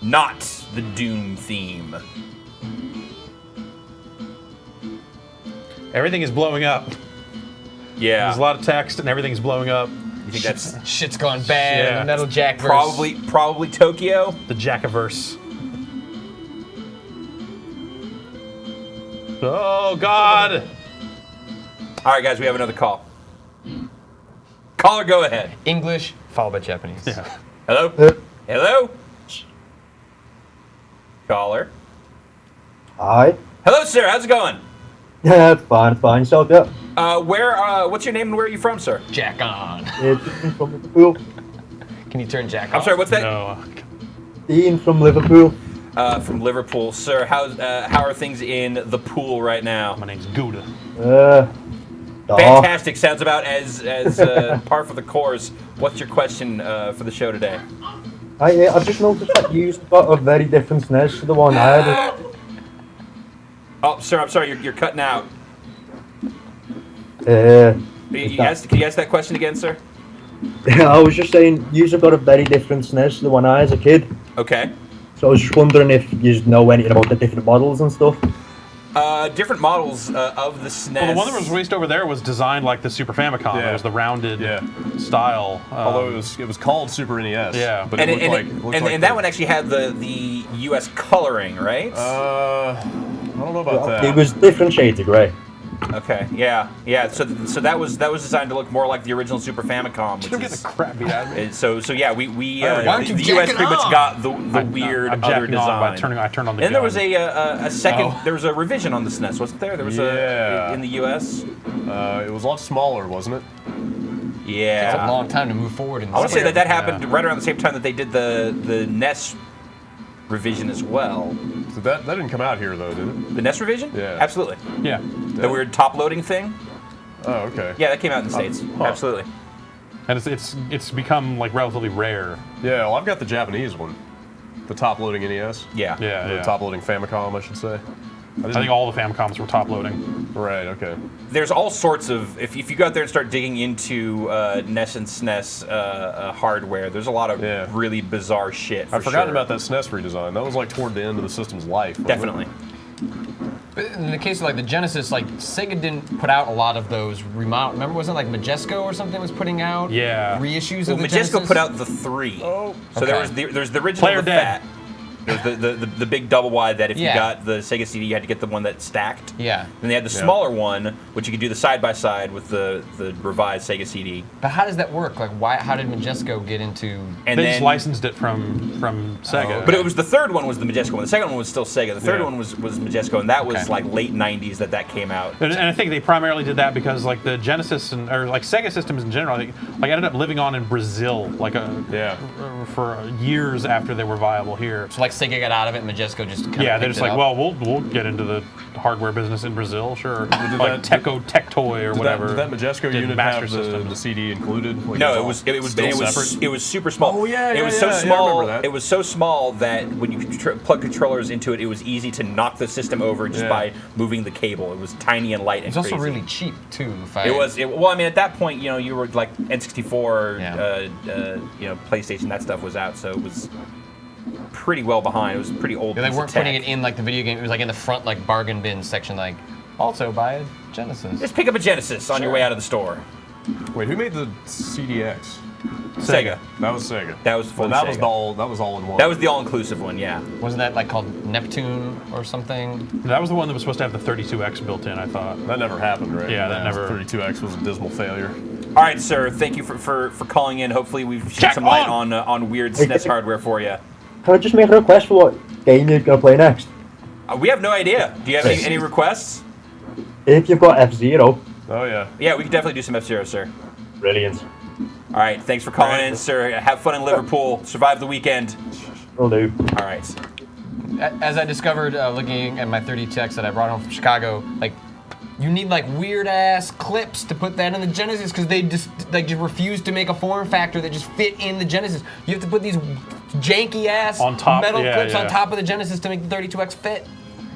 Not the Doom theme. Everything is blowing up. Yeah. There's a lot of text and everything's blowing up. You think that's Shit's gone bad in the Metal Jack verse. probably Tokyo? The Jackaverse. Oh, God. All right, guys, we have another call. Caller, go ahead. English followed by Japanese. Yeah. Hello? Hello? Caller. Hi. Hello, sir. How's it going? Yeah, fine. So, yeah. What's your name and where are you from, sir? Jack on. It's from Liverpool. Can you turn Jack I'm off? sorry, what's that? No. Ian from Liverpool. From Liverpool. Sir, how are things in the pool right now? My name's Gouda. Fantastic. Sounds about as par for the course. What's your question for the show today? I've just noticed that you've got a very different SNES to the one I had. Oh, sir, I'm sorry, you're cutting out. Can Can you ask that question again, sir? I was just saying, you've got a very different SNES to the one I had as a kid. Okay. So I was just wondering if you know anything about the different models and stuff. Different models of the SNES. Well, the one that was released over there was designed like the Super Famicom. Yeah. It was the rounded style. Although it was called Super NES. Yeah. But it looked like that one actually had the U.S. coloring, right? I don't know about that. It was different shades of grey. Okay, yeah. So that was designed to look more like the original Super Famicom. Which Get the crap beat out of me. So yeah, we Why don't you the jack U.S. it pretty much on? got the weird I'm other jacking on by design. I turned on the And there gun. was a second. There was a revision on the SNES, wasn't there? There was a in the U.S. It was a lot smaller, wasn't it? Yeah. It's a long time to move forward. In I want to say this that happened right around the same time that they did the NES revision as well. So that didn't come out here though, did it? The NES revision? Yeah. Absolutely. Yeah. The weird top loading thing? Oh, okay. Yeah, that came out in the States. Absolutely. And it's become like relatively rare. Yeah, well, I've got the Japanese one. The top-loading NES. Yeah. The top-loading Famicom, I should say. I think all the Famicoms were top loading. Right, okay. There's all sorts of, if you go out there and start digging into NES and SNES hardware, there's a lot of really bizarre shit. I've forgotten about that SNES redesign. That was like toward the end of the system's life. wasn't it? Definitely. But in the case of like the Genesis, like Sega didn't put out a lot of those remodel. Remember, wasn't it like Majesco or something was putting out reissues of the Majesco Genesis? put out the 3. Oh, so there's the original, Player the Dead. fat. There's the big double wide that if you Yeah. got the Sega CD, you had to get the one that stacked. Yeah. Then they had the smaller one, which you could do the side by side with the revised Sega CD. But how does that work? Like, why? How did Majesco get into? And they then just licensed it from Sega. But it was the third one was the Majesco one. The second one was still Sega. The third Yeah. one was Majesco, and that was like late '90s that came out. And I think they primarily did that because like the Genesis or like Sega systems in general, like ended up living on in Brazil, like for years after they were viable here. So like Sega got out of it, and Majesco just kind Yeah, of they're just like, well, we'll get into the hardware business in Brazil, sure. Like Tech Toy or whatever. Did that Majesco did unit Master have System. the CD included? Like No, it was super small. Oh, yeah, it was yeah, so yeah, I small. remember that. It was so small that when you plug controllers into it, it was easy to knock the system over just by moving the cable. It was tiny and light and It's also crazy. really cheap too. Well, I mean, at that point, you were like N64, PlayStation. That stuff was out, so it was pretty well behind. It was pretty old. Yeah, they piece weren't of tech. putting it in like the video game. It was like in the front like bargain bin section. Like, also buy a Genesis. Just pick up a Genesis on your way out of the store. Wait, who made the CDX? Sega. That was Sega. That was fully that Sega. was all in one. That was the all-inclusive one, yeah. Wasn't that like called Neptune or something? That was the one that was supposed to have the 32X built in, I thought. That never happened, right? Yeah, that never. 32X was a dismal failure. All right, sir. Thank you for calling in. Hopefully, we've shed some light on weird SNES hardware for you. Can I just make a request for what game you're going to play next? We have no idea. Do you have any requests? If you've got F-Zero. Oh, yeah. Yeah, we can definitely do some F-Zero, sir. Brilliant. All right, thanks for calling in, sir. Have fun in Liverpool. Survive the weekend. Will do. All right. As I discovered looking at my 30TX that I brought home from Chicago, like, you need like weird ass clips to put that in the Genesis because they just refuse to make a form factor that just fit in the Genesis. You have to put these janky ass metal clips on top of the Genesis to make the 32X fit.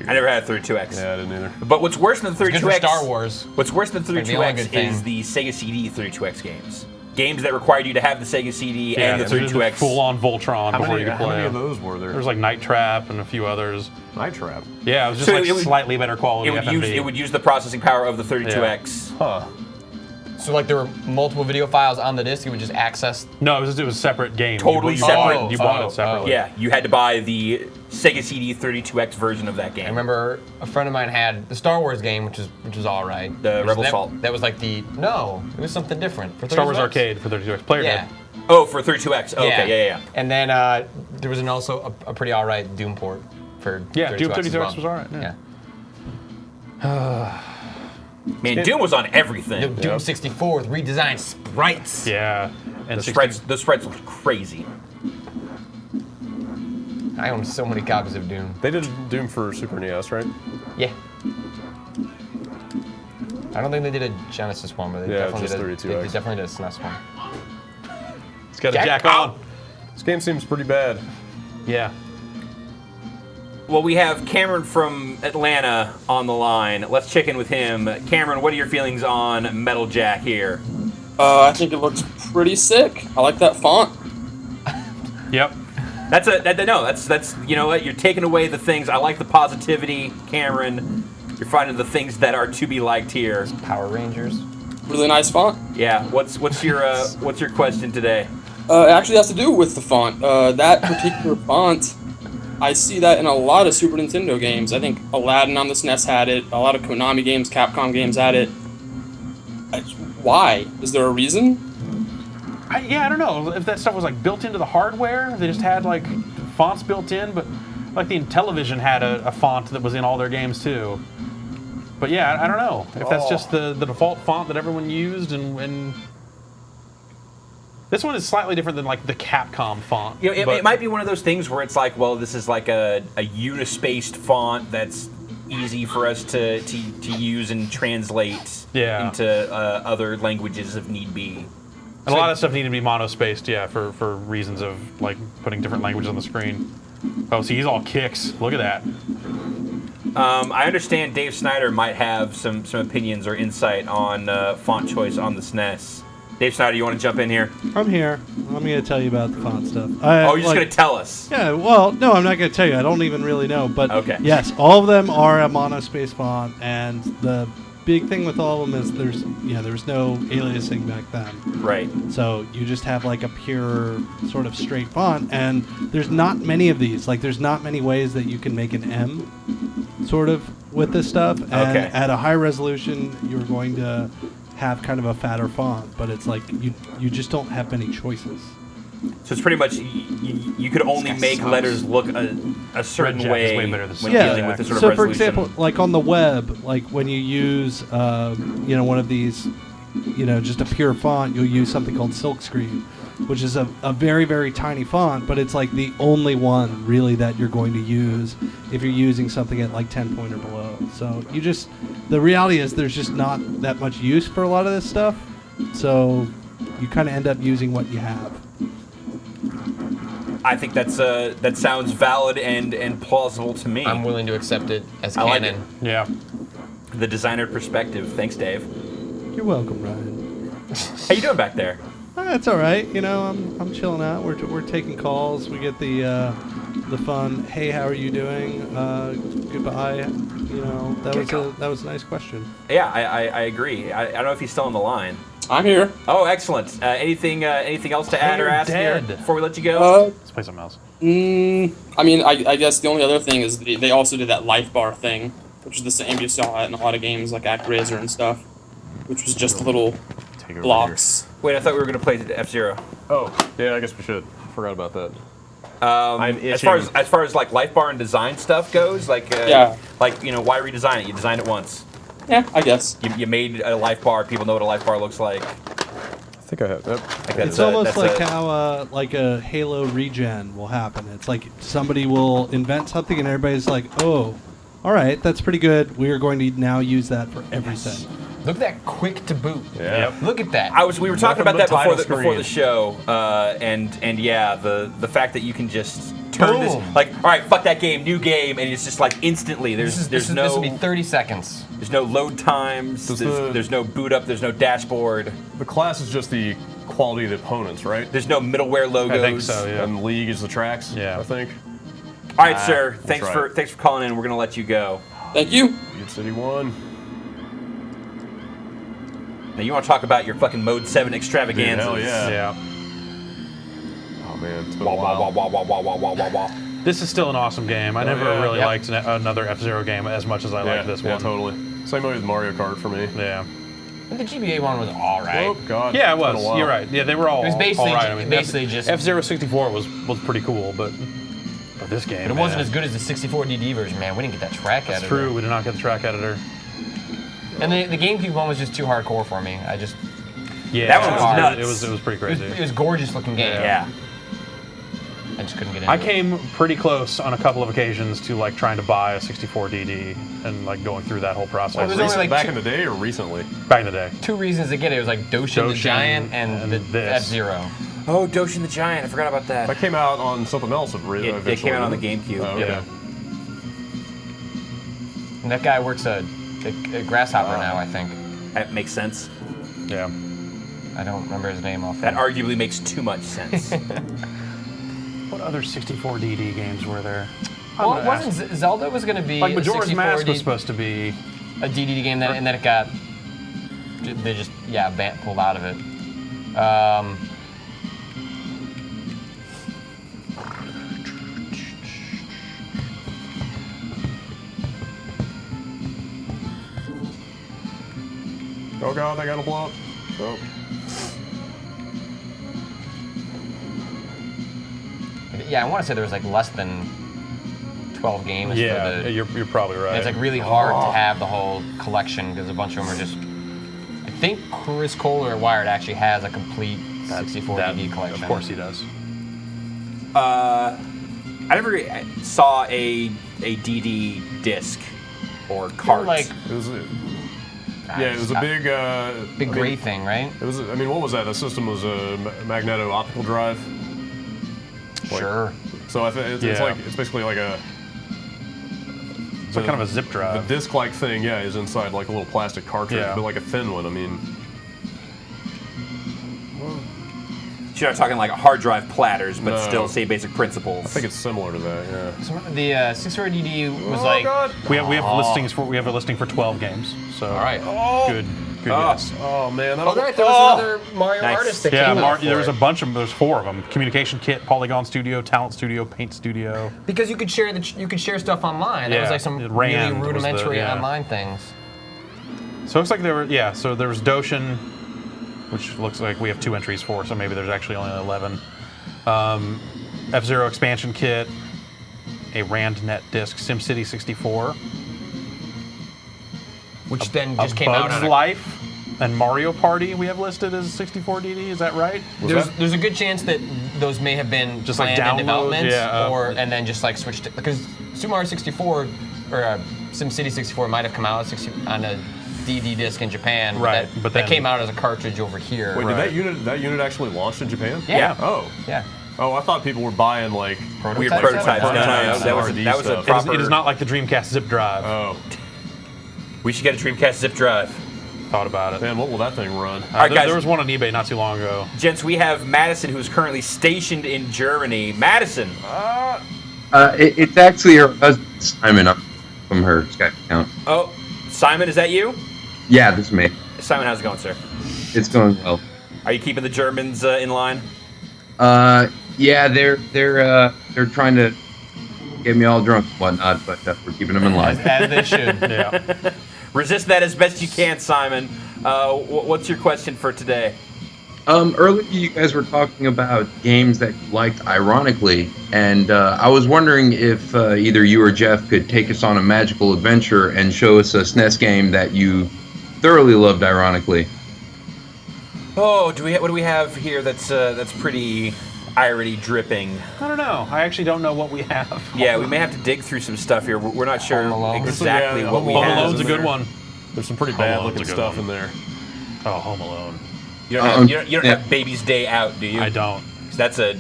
I never had a 32X. Yeah, I didn't either. But what's worse than the 32X? It's good for Star Wars. What's worse than the 32X is the Sega CD 32X games. Games that required you to have the Sega CD and the 32X. Full-on Voltron before you could play. How many of them. those were there? There was like Night Trap and a few others. Night Trap? Yeah, it was just slightly better quality FMV. It would use the processing power of the 32X. Yeah. Huh. So like there were multiple video files on the disc, you would just access? No, it was separate games. Totally separate. You bought it separately. Yeah, you had to buy the Sega CD 32X version of that game. I remember a friend of mine had the Star Wars game, which was all right. The Rebel Assault. That was like it was something different. For Star Wars Arcade for 32X. Player Yeah. Oh, for 32X. Oh, okay, yeah. And then there was also a pretty all right Doom port for 32X Doom 32X as well. was all right. Yeah. Man, Doom was on everything. Doom 64 with redesigned sprites. Yeah. And the sprites look crazy. I own so many copies of Doom. They did Doom for Super NES, right? Yeah. I don't think they did a Genesis one, but they definitely just did. 32X. They definitely did a SNES one. It's got a jack on. This game seems pretty bad. Yeah. Well, we have Cameron from Atlanta on the line. Let's check in with him. Cameron, what are your feelings on Metal Jack here? I think it looks pretty sick. I like that font. Yep. That's you know what, you're taking away the things. I like the positivity, Cameron. You're finding the things that are to be liked here. Power Rangers. Really nice font. Yeah. What's your question today? It actually has to do with the font. That particular font, I see that in a lot of Super Nintendo games. I think Aladdin on the SNES had it. A lot of Konami games, Capcom games had it. Why? Is there a reason? I don't know if that stuff was like built into the hardware. They just had like fonts built in, but like the Intellivision had a font that was in all their games too. But yeah, I don't know if that's just the default font that everyone used, and this one is slightly different than like the Capcom font. You know, it might be one of those things where it's like, well, this is like a unispaced font that's easy for us to use and translate into other languages if need be. And a lot of stuff needed to be monospaced, for reasons of like putting different languages on the screen. Oh, see, he's all kicks. Look at that. I understand Dave Snyder might have some opinions or insight on font choice on the SNES. Dave Snyder, you want to jump in here? I'm here. I'm going to tell you about the font stuff. You're just going to tell us? Yeah, well, no, I'm not going to tell you. I don't even really know. But yes, all of them are a monospace font, and the big thing with all of them is there's no aliasing back then. Right. So you just have like a pure sort of straight font, and there's not many of these. Like there's not many ways that you can make an M sort of with this stuff. And at a high resolution, you're going to have kind of a fatter font, but it's like you just don't have many choices. So it's pretty much you could only make letters look a certain way when dealing with this sort of resolution. So for example, like on the web, like when you use one of these, just a pure font, you'll use something called Silkscreen, which is a very, very tiny font, but it's like the only one really that you're going to use if you're using something at like 10 point or below. So the reality is there's just not that much use for a lot of this stuff. So you kind of end up using what you have. I think that sounds valid and plausible to me. I'm willing to accept it as canon. Like it. Yeah. The designer perspective. Thanks, Dave. You're welcome, Ryan. How you doing back there? That's all right. I'm chilling out. We're taking calls. We get the fun. Hey, how are you doing? Goodbye. That was a nice question. Yeah, I agree. I don't know if he's still on the line. I'm here. Oh, excellent. Anything else to add or ask here before we let you go? Let's play something else. I guess the only other thing is they also did that life bar thing, which is the same you saw in a lot of games like ActRaiser and stuff, which was just little blocks. Wait, I thought we were going to play F-Zero. Oh, yeah, I guess we should. Forgot about that. As far as like life bar and design stuff goes, like why redesign it? You designed it once. Yeah, I guess. You made a life bar. People know what a life bar looks like. I think I have that. It's almost like how like a Halo regen will happen. It's like somebody will invent something and everybody's like, oh, all right, that's pretty good. We are going to now use that for everything. Look at that quick to boot. Yeah. Yep. Look at that. We were talking about that before the show, and yeah, the fact that you can just turn this all right, fuck that game, new game, and it's just like instantly. This will be 30 seconds. There's no load times. There's no boot up. There's no dashboard. The class is just the quality of the opponents, right? There's no middleware logos. I think so. Yeah. And league is the tracks. Yeah, I think. All right, sir. Thanks for calling in. We're gonna let you go. Thank you. Good City 1. Now you want to talk about your fucking Mode 7 extravaganzas? Hell yeah. Yeah. Oh man, it's been a while. This is still an awesome game. I never really liked another F-Zero game as much as I liked this one. Yeah, totally. Same way with Mario Kart for me. Yeah. And the GBA one was all right. Oh god. Yeah, it was. You're right. Yeah, they were all. It was basically all right. I mean, basically just F-Zero 64 was pretty cool, but this game. But it wasn't as good as the 64DD version, man. We didn't get that track editor. That's true. We did not get the track editor. And the GameCube one was just too hardcore for me. That one was nuts. It was pretty crazy. It was a gorgeous looking game. Yeah. I just couldn't get into it. I came pretty close on a couple of occasions to like trying to buy a 64DD and like going through that whole process. Well, it was only, like, back in the day or recently? Back in the day. Two reasons to get it. It was like Doshin the Giant and the F-Zero. Oh, Doshin the Giant. I forgot about that. That came out on something else. It came out on the GameCube. Oh, okay. Yeah. And that guy works a Grasshopper now, I think. That makes sense. Yeah. I don't remember his name offhand. That arguably makes too much sense. What other 64DD games were there? Well, it wasn't Zelda was going to be like Majora's a Mask was supposed to be a DD game, and then it got they just pulled out of it. Oh god, I gotta blow up. Oh. Yeah, I want to say there was like less than 12 games. Yeah, for the, you're probably right. And it's like really hard to have the whole collection because a bunch of them are just. I think Chris Kohler at Wired actually has a complete 64DD collection. Of course he does. I never saw a DD disc or cart. Like, it was a big gray thing, right? It was. I mean, what was that? The system was a magneto optical drive. Sure. So I think it's basically like a. It's kind of a zip drive. The disc-like thing, is inside like a little plastic cartridge, but like a thin one. I mean. So you're not talking like hard drive platters, but still same basic principles. I think it's similar to that. Yeah. So the 64DD was we have listings for a listing for 12 games. So all right. Good guess. Oh man. There was another Mario artist that came out. There was a bunch of them. There's 4 of them: Communication Kit, Polygon Studio, Talent Studio, Paint Studio. Because you could share stuff online. There was like some really rudimentary online things. So it looks like there were So there was Doshin, which looks like we have 2 entries for. So maybe there's actually only 11. F-Zero expansion kit, a RandNet disc, SimCity 64. Which then just came out on Life and Mario Party we have listed as 64DD. Is that right? There's a good chance that those may have been just planned like in development, and then just like switched it because Super Mario 64 or SimCity 64 might have come out on a DD disc in Japan, right? But that came out as a cartridge over here. Wait, did that unit actually launched in Japan? Yeah. Oh. Yeah. Oh, I thought people were buying like weird prototypes. No, that was a proper. It is not like the Dreamcast zip drive. Oh. We should get a Dreamcast zip drive. Thought about it. Man, what will that thing run? All right, guys. There was one on eBay not too long ago. Gents, we have Madison, who is currently stationed in Germany. Madison. It's actually her husband, Simon, from her Skype account. Oh, Simon, is that you? Yeah, this is me. Simon, how's it going, sir? It's going well. Are you keeping the Germans in line? Yeah, they're trying to get me all drunk and whatnot, but we're keeping them in line. As they should. Yeah. Resist that as best you can, Simon. What's your question for today? Earlier you guys were talking about games that you liked ironically, and I was wondering if either you or Jeff could take us on a magical adventure and show us a SNES game that you thoroughly loved ironically. Oh, what do we have here that's pretty irony dripping? I don't know. I actually don't know what we have. Yeah, we may have to dig through some stuff here. We're not sure exactly Yeah, what we Home have. Alone's a good one. There's some pretty Home bad Alone's looking a good stuff one. in there. Oh, Home Alone. You don't have Baby's Day Out, do you? I don't. 'Cause that's a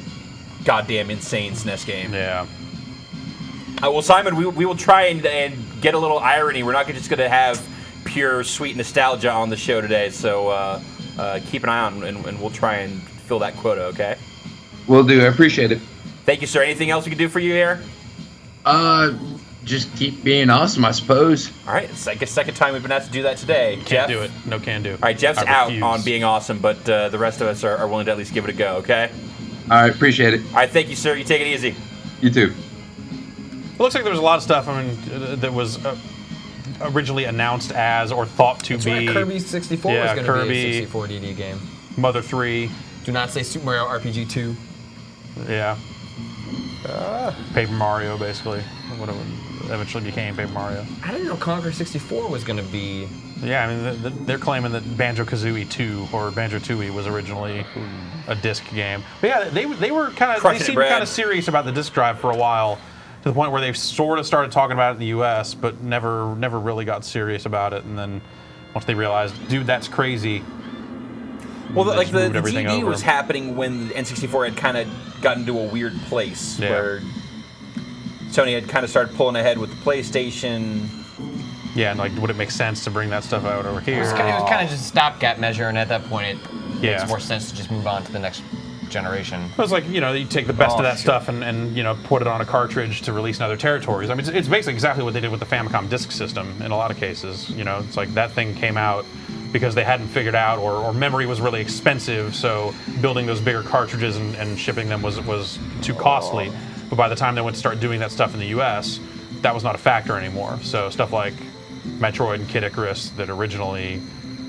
goddamn insane SNES game. Yeah. Well, Simon, we will try and get a little irony. We're not just going to have pure sweet nostalgia on the show today, so keep an eye on and we'll try and fill that quota, okay? Will do. I appreciate it. Thank you, sir. Anything else we can do for you here? Just keep being awesome, I suppose. All right, it's like a second time we've been asked to do that today. Can't Jeff? do it. No can do. All right, Jeff's I out refuse. on being awesome, but the rest of us are willing to at least give it a go, okay? All right, appreciate it. All right, thank you, sir. You take it easy. You too. It looks like there was a lot of stuff. I mean, that was originally announced as or thought to That's be. right, Kirby 64 was Yeah, going to be Kirby, a 64 DD game. Mother 3. Do not say Super Mario RPG 2. Yeah. Paper Mario, basically. Whatever eventually became Paper Mario. I didn't know Conquer 64 was going to be. Yeah, I mean, they're claiming that Banjo-Kazooie 2 or Banjo-Tooie was originally a disc game. But yeah, they were kind of they seemed kind of serious about the disc drive for a while, to the point where they sort of started talking about it in the U.S., but never really got serious about it. And then once they realized, dude, that's crazy. Well, they like just moved the everything GD over. was happening when the N64 had kind of gotten to a weird place where Sony had kind of started pulling ahead with the PlayStation. Yeah, and like, would it make sense to bring that stuff out over here? It was kind of just a stopgap measure, and at that point, it Yeah. makes more sense to just move on to the next generation. It was like, you know, you take the best of that stuff and you know, put it on a cartridge to release in other territories. I mean, it's basically exactly what they did with the Famicom disk system in a lot of cases. You know, it's like that thing came out because they hadn't figured out, or memory was really expensive, so building those bigger cartridges and shipping them was too costly. But by the time they went to start doing that stuff in the US, that was not a factor anymore. So stuff like Metroid and Kid Icarus that originally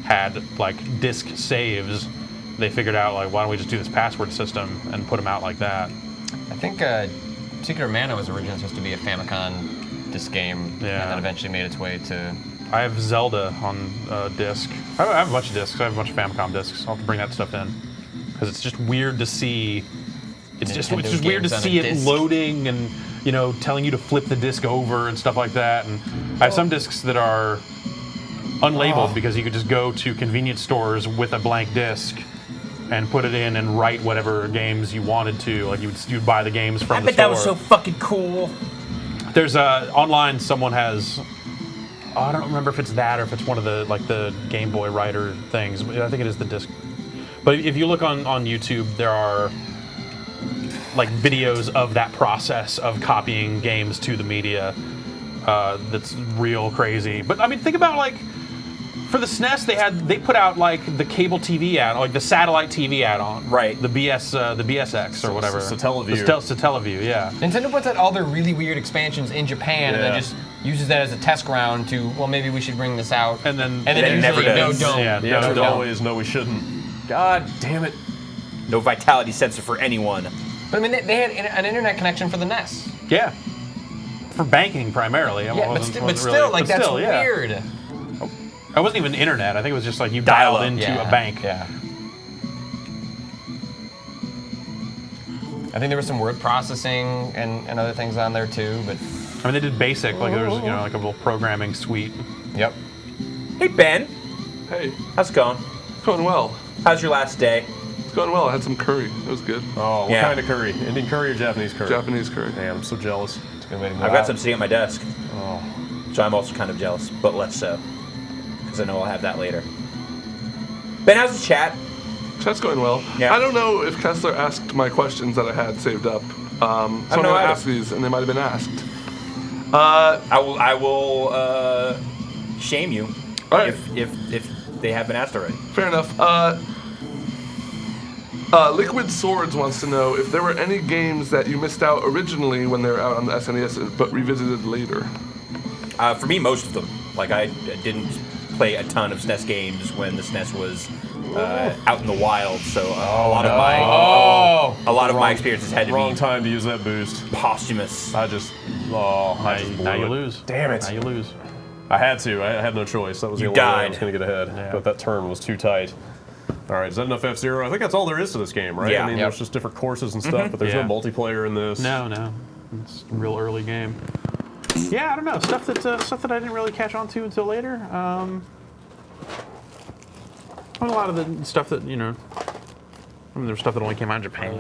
had like disk saves, they figured out like, why don't we just do this password system and put them out like that. I think Secret of Mana was originally supposed to be a Famicom disc game, and then eventually made its way to. I have Zelda on disc. I have a bunch of discs. I have a bunch of Famicom discs. I'll have to bring that stuff in because it's just weird to see. It's just weird to see it loading and, you know, telling you to flip the disc over and stuff like that. And I have some discs that are unlabeled because you could just go to convenience stores with a blank disc and put it in and write whatever games you wanted to. Like you'd buy the games from the store. That was so fucking cool. There's online someone has. Oh, I don't remember if it's that or if it's one of the like the Game Boy Writer things. I think it is the disc. But if you look on YouTube, there are like videos of that process of copying games to the media. That's real crazy. But I mean, think about like for the SNES, they put out like the cable TV ad, like the satellite TV add-on, right? The BSX or whatever. Satellaview. The Satellaview, yeah. Nintendo puts out all their really weird expansions in Japan, and then just uses that as a test ground to, well, maybe we should bring this out. And then it never does. No, don't. Yeah, no, always, no, we shouldn't. God damn it. No vitality sensor for anyone. But I mean, they had an internet connection for the NES. Yeah. For banking primarily. Yeah, but still, like, that's weird. It wasn't even internet. I think it was just like you dialed into a bank. Yeah. I think there was some word processing and other things on there too, but I mean, they did basic, like there was, you know, like a little programming suite. Yep. Hey, Ben. Hey. How's it going? Going well. How's your last day? It's going well. I had some curry. It was good. Oh, what kind of curry? Indian curry or Japanese curry? Japanese curry. Damn, I'm so jealous. It's a good way to I've got some sitting at my desk. Oh. So I'm also kind of jealous, but less so. Because I know I'll have that later. Ben, how's the chat? Chat's going well. Yeah. I don't know if Kessler asked my questions that I had saved up. So I'm going to ask these, and they might have been asked. I will shame you if they have been asked already. Fair enough. Liquid Swords wants to know if there were any games that you missed out originally when they were out on the SNES, but revisited later. For me, most of them. Like, I didn't play a ton of SNES games when the SNES was out in the wild. So a lot of my experiences had to be wrong time to use that boost. Posthumous. I just blew now you it. lose. Damn it! Now you lose. I had to. I had no choice. That was the You only way I died. was going to get ahead. Yeah. But that turn was too tight. All right, is that enough F-Zero? I think that's all there is to this game, right? Yeah. I mean, there's just different courses and stuff, but there's no multiplayer in this. No. It's a real early game. Yeah, I don't know. Stuff that I didn't really catch on to until later. A lot of the stuff that, there's stuff that only came out in Japan.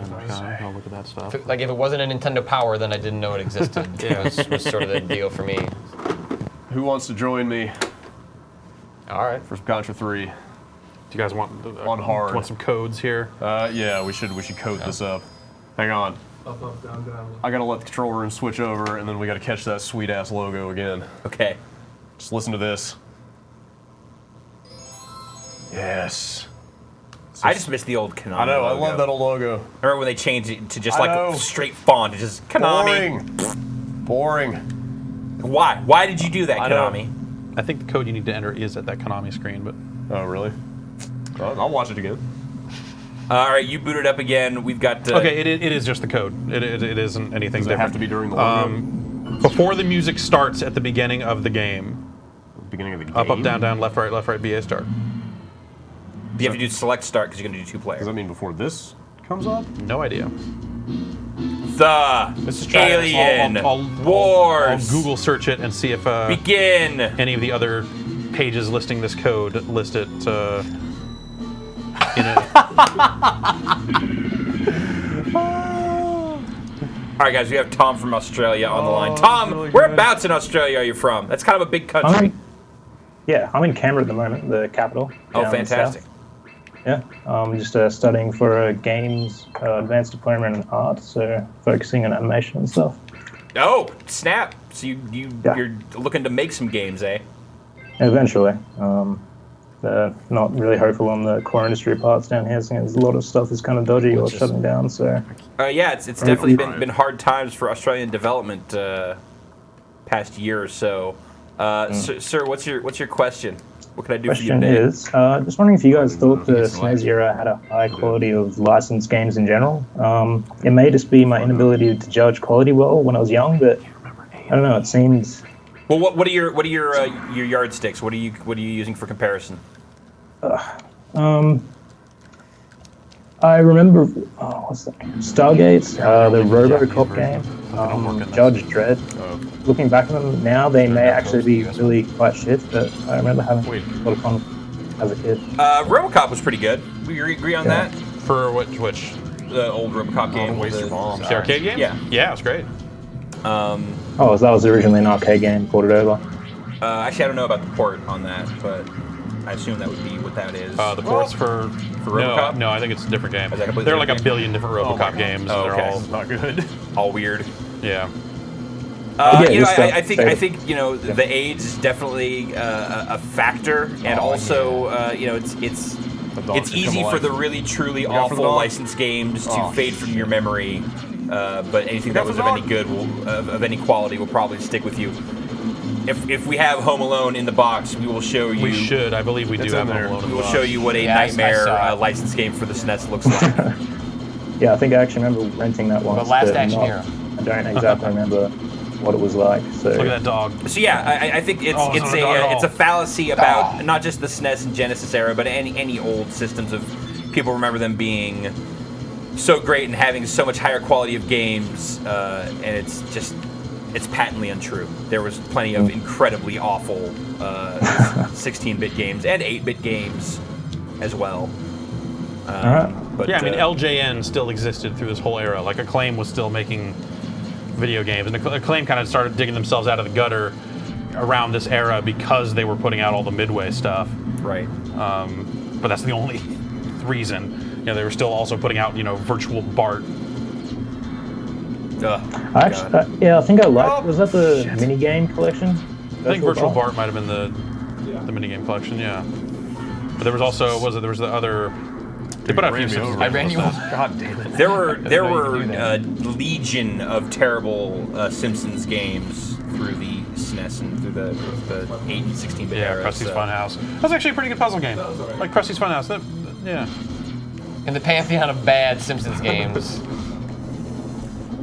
I'll look at that stuff. If it wasn't a Nintendo Power, then I didn't know it existed. was sort of the deal for me. Who wants to join me? All right. For Contra 3. Do you guys want on hard? Want some codes here? Yeah, we should code this up. Hang on. Up, down, down. I gotta let the control room switch over, and then we gotta catch that sweet ass logo again. Okay. Just listen to this. Yes. I just miss the old Konami. I know. logo. I love that old logo. Remember when they changed it to just like a straight font? It's just Konami. Boring. Why? Why did you do that, Konami? I think the code you need to enter is at that Konami screen, but. Oh, really? I'll watch it again. All right, you boot it up again. We've got. Okay, it is just the code. It isn't anything Does it different. have to be during the logo? Before the music starts at the beginning of the game. Beginning of the game? Up, down, down, left, right, BA start. You have to do select start because you're going to do 2-player. Does that mean before this comes up? No idea. The Alien Wars. I'll Google search it and see if begin. Any of the other pages listing this code list it in a. All right, guys, we have Tom from Australia on the line. Tom, really whereabouts in Australia are you from? That's kind of a big country. I'm in Canberra at the moment, the capital. Oh, fantastic. Yeah, I'm just studying for a games advanced diploma in art, so focusing on animation and stuff. Oh, snap! So you're looking to make some games, eh? Eventually. Not really hopeful on the core industry parts down here, since a lot of stuff is kind of dodgy or shutting down. So. Yeah, it's definitely been hard times for Australian development past year or so. Sir, what's your question? What can I do for you Question today? is, just wondering if you guys thought the SNES era had a high quality of licensed games in general. It may just be my inability to judge quality well when I was young, but I don't know. It seems. Well, what are your yardsticks? What are you using for comparison? I remember, what's that? Stargate, the RoboCop game, Judge Dredd. Looking back on them now, they may actually be really quite shit, but I remember having a lot of fun as a kid. RoboCop was pretty good. We agree on that? For which? The old RoboCop game. Waste Your Bombs. The arcade game? Yeah. Yeah, it was great. So that was originally an arcade game, ported over. Actually, I don't know about the port on that, but I assume that would be what that is. The ports for RoboCop? No, I think it's a different game. Is that completely There are like a different billion different RoboCop games, Oh, and okay. they're all not good. All weird. Yeah. I think the age is definitely a factor, and also it's easy for the really truly awful licensed games to fade from your memory. But anything that was of any good, of any quality, will probably stick with you. If we have Home Alone in the box, we will show you. We should. I believe we do have Home Alone in We the will box. show you what a nightmare licensed game for the SNES looks like. Yeah, I think I actually remember renting that once. The Last but Action not- Hero. I don't exactly remember what it was like. So. Look at that dog. So yeah, I think it's not a dog at it's a all. fallacy about not just the SNES and Genesis era, but any old systems of people remember them being so great and having so much higher quality of games, and it's patently untrue. There was plenty of incredibly awful 16-bit games and 8-bit games as well. But, yeah, I mean, LJN still existed through this whole era. Like, Acclaim was still making video games, and Acclaim kind of started digging themselves out of the gutter around this era because they were putting out all the Midway stuff. Right. But that's the only reason. They were still also putting out, Virtual Bart. I think I liked. Was that the minigame collection? I think Virtual Bart might have been the minigame collection, yeah. But there was also, there was the other. They put out a few Simpsons. I ran you over. God damn it. There were legion of terrible Simpsons games through the SNES and through the 8 and 16-bit Yeah, era. Krusty's Funhouse. That was actually a pretty good puzzle game. Like Krusty's Funhouse. Yeah. In the pantheon of bad Simpsons games.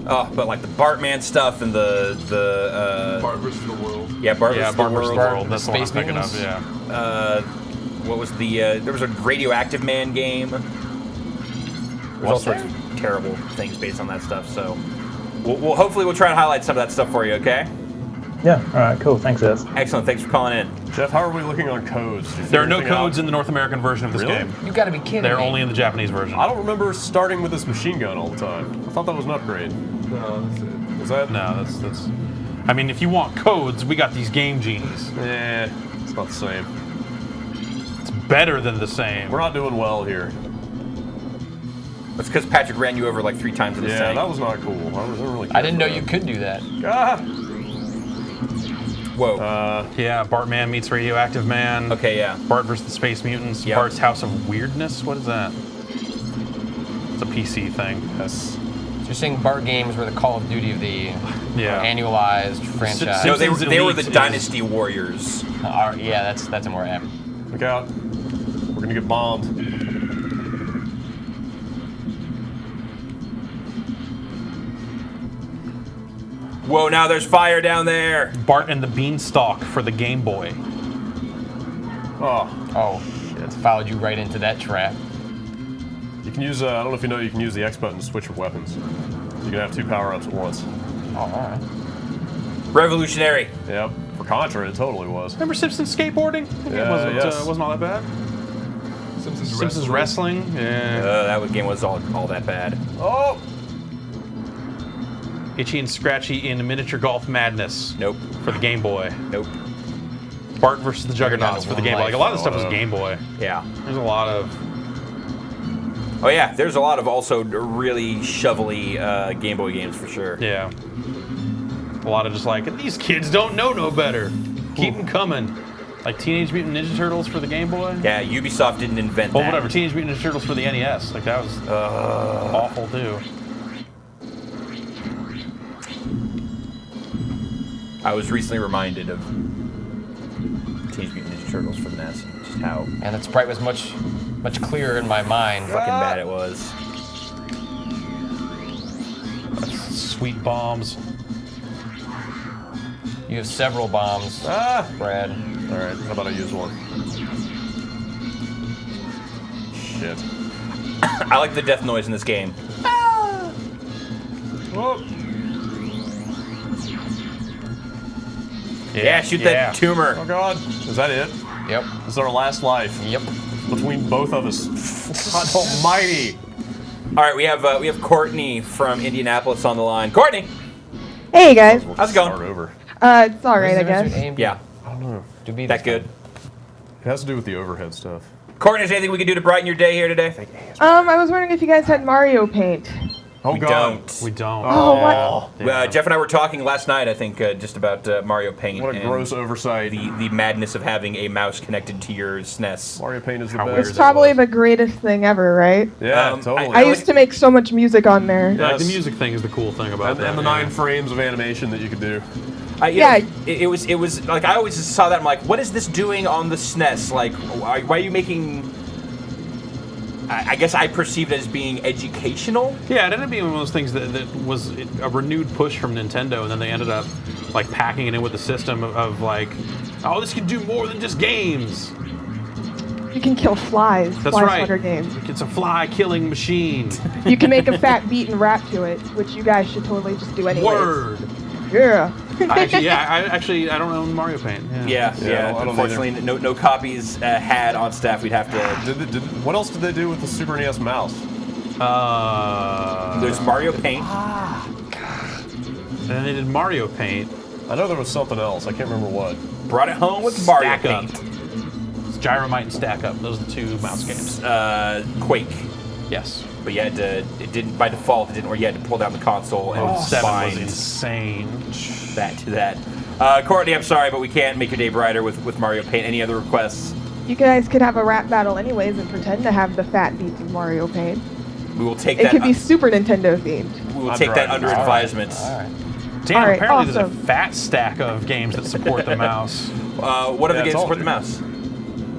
Oh, but like the Bartman stuff and the Bart versus the World. Yeah, Bart versus the versus World. the World. That's the one I'm Space thinking of. Mutants? Yeah. What was the? There was a Radioactive Man game. There's all sorts of terrible things based on that stuff. So, we'll hopefully we'll try and highlight some of that stuff for you. Okay. Yeah. All right. Cool. Thanks, guys. Excellent. Thanks for calling in. Jeff, how are we looking on codes? Do you There are no figure anything codes out? in the North American version of this Really? game. You gotta be kidding They're me. only in the Japanese version. I don't remember starting with this machine gun all the time. I thought that was an upgrade. No, that's it. Was that? No, that's. I mean, if you want codes, we got these Game Genies. Eh, it's not the same. It's better than the same. We're not doing well here. That's because Patrick ran you over like 3 times in the Yeah, tank. that was not cool. I didn't know you could do that. Ah. Whoa. Yeah, Bartman meets Radioactive Man. Okay, yeah. Bart versus the Space Mutants. Yep. Bart's House of Weirdness. What is that? It's a PC thing. So you're saying Bart games were the Call of Duty of the annualized franchise? No, they were the Dynasty Warriors. Yeah, that's a more apt. Look out. We're gonna get bombed. Whoa, now there's fire down there. Bart and the Beanstalk for the Game Boy. Oh, shit. Followed you right into that trap. You can use, I don't know if you know, you can use the X button to switch your weapons. You can have 2 power-ups at once. Oh, alright. Revolutionary. Yep. For Contra, it totally was. Remember Simpsons skateboarding? It wasn't all that bad. Simpsons Wrestling? Yeah. That game was all that bad. Oh! Itchy and Scratchy in Miniature Golf Madness. Nope. For the Game Boy. Nope. Bart versus the Juggernauts for the Game Boy. Like, a lot of the stuff was Game Boy. Yeah. There's a lot of... Oh yeah, there's a lot of also really shovelly Game Boy games for sure. Yeah. A lot of just like, these kids don't know no better. Keep them coming. Like Teenage Mutant Ninja Turtles for the Game Boy. Yeah, Ubisoft didn't invent Well, that. whatever. Teenage Mutant Ninja Turtles for the NES. Like, that was awful, too. I was recently reminded of Teenage Mutant Ninja Turtles for the NES. Just how And that sprite was much clearer in my mind. fucking bad it was. Sweet bombs. You have several bombs, Brad. All right, how about I use one? Shit. I like the death noise in this game. Oh. Yeah, shoot that tumor. Oh god. Is that it? Yep. This is our last life. Yep. Between both of us. God almighty. All right, we have Courtney from Indianapolis on the line. Courtney, Hey guys. how's it going? Start over. It's alright, I guess. Yeah, I don't know. that good. It has to do with the overhead stuff. Courtney, is there anything we can do to brighten your day here today? I was wondering if you guys had Mario Paint. Oh we god. don't. We don't. Oh, what? Jeff and I were talking last night, I think, just about Mario Paint. What a and gross oversight. The madness of having a mouse connected to your SNES. Mario Paint is the How best. weird It's probably the greatest thing ever, right? Yeah, totally. I used to make so much music on there. Like, the music thing is the cool thing about that. And the 9 frames of animation that you could do. You know, it was like I always just saw that. I'm like, what is this doing on the SNES? Like, why are you making? I guess I perceived it as being educational. Yeah, it ended up being one of those things that was a renewed push from Nintendo, and then they ended up like packing it in with the system of like, oh, this can do more than just games. You can kill flies. That's fly right. swatter game. It's a fly-killing machine. You can make a fat beat and rap to it, which you guys should totally just do anyway. Word. Yeah. I don't own Mario Paint. Yeah. I don't Unfortunately, no copies had on staff. We'd have to. What else did they do with the Super NES mouse? There's Mario Paint. And then they did Mario Paint. I know there was something else. I can't remember what. Brought it home with Mario Stack Up. Paint. It's Gyromite and Stack Up. Those are the 2 mouse games. Quake. Yes. But you had to. It didn't by default. It didn't. Or you had to pull down the console and 7 was find insane. that to that. Courtney, I'm sorry, but we can't make your day brighter with Mario Paint. Any other requests? You guys could have a rap battle anyways and pretend to have the fat beats of Mario Paint. We will take It that. could be Super Nintendo themed. We will take that under advisement. Damn, All right, apparently there's awesome. a fat stack of games that support the mouse. What are the games that support the mouse?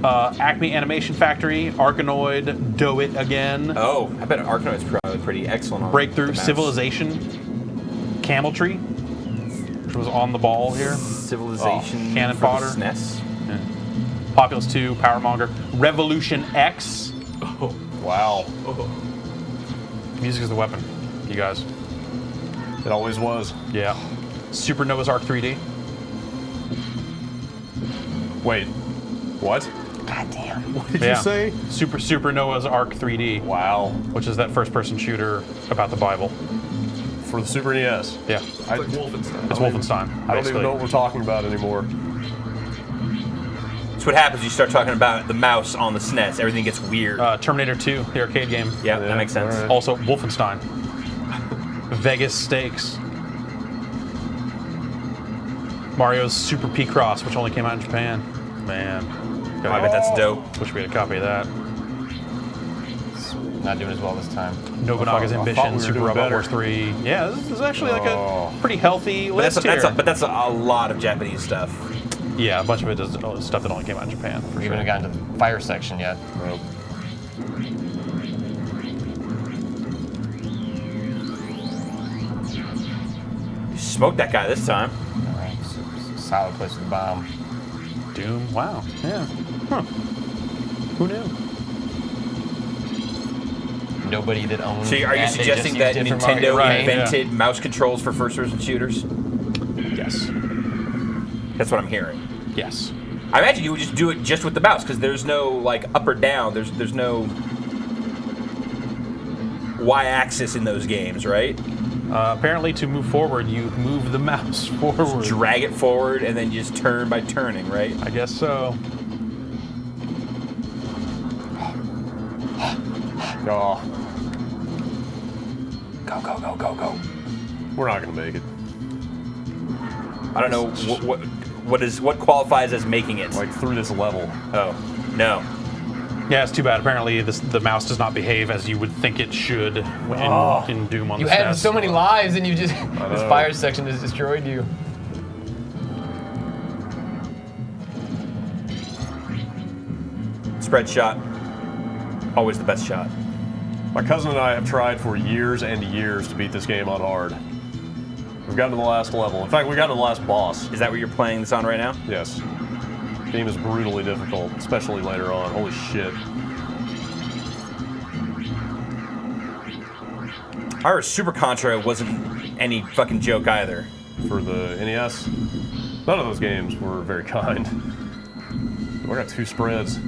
Acme Animation Factory, Arkanoid, Do It Again. Oh, I bet Arkanoid's probably pretty excellent on Breakthrough, the mouse. Civilization, Camel Tree, which was on the ball here. Civilization, Cannon for Fodder. the SNES. Yeah. Populous 2, Power Monger, Revolution X. Oh. Wow. Oh. Music is the weapon, you guys. It always was. Yeah. Supernova's Arc 3D. Wait, what? God damn. What did you say? Supernova's Arc 3D. Wow. Which is that first-person shooter about the Bible. For the Super NES. Yeah. It's like Wolfenstein. It's Wolfenstein. I don't even know what we're talking about anymore. That's what happens when you start talking about the mouse on the SNES. Everything gets weird. Terminator 2, the arcade game. Yeah, that makes sense. Right. Also, Wolfenstein. Vegas Stakes. Mario's Super P-Cross, which only came out in Japan. Man. I bet that's dope. Wish we had a copy of that. Not doing as well this time. Nobunaga's I thought Ambition, we were Super doing Robot better. Wars 3. Yeah, this is actually like a pretty healthy But list here. that's a lot of Japanese stuff. Yeah, a bunch of it is stuff that only came out in Japan. We haven't gotten to the fire section yet. Nope. You smoked that guy this time. Alright, solid place with the bomb. Doom, wow. Yeah. Huh. Who knew? Nobody that owns. So are you that, they suggesting just that use different Nintendo Mario games? invented mouse controls for first-person shooters? Yes. That's what I'm hearing. Yes. I imagine you would just do it just with the mouse because there's no like up or down. There's no y-axis in those games, right? Apparently, to move forward, you move the mouse forward. Just drag it forward and then you just turn by turning, right? I guess so. Oh, Go, go, go, go, go. we're not gonna make it. I don't know what qualifies as making it. Like through this level. Oh, no. Yeah, it's too bad. Apparently, the mouse does not behave as you would think it should in Doom on You the had SNES. so many lives and you just. This know. fire section has destroyed you. Spread shot. Always the best shot. My cousin and I have tried for years and years to beat this game on hard. We've gotten to the last level. In fact, we got to the last boss. Is that what you're playing this on right now? Yes. The game is brutally difficult, especially later on. Holy shit. Our Super Contra wasn't any fucking joke either. For the NES, none of those games were very kind. We got 2 spreads.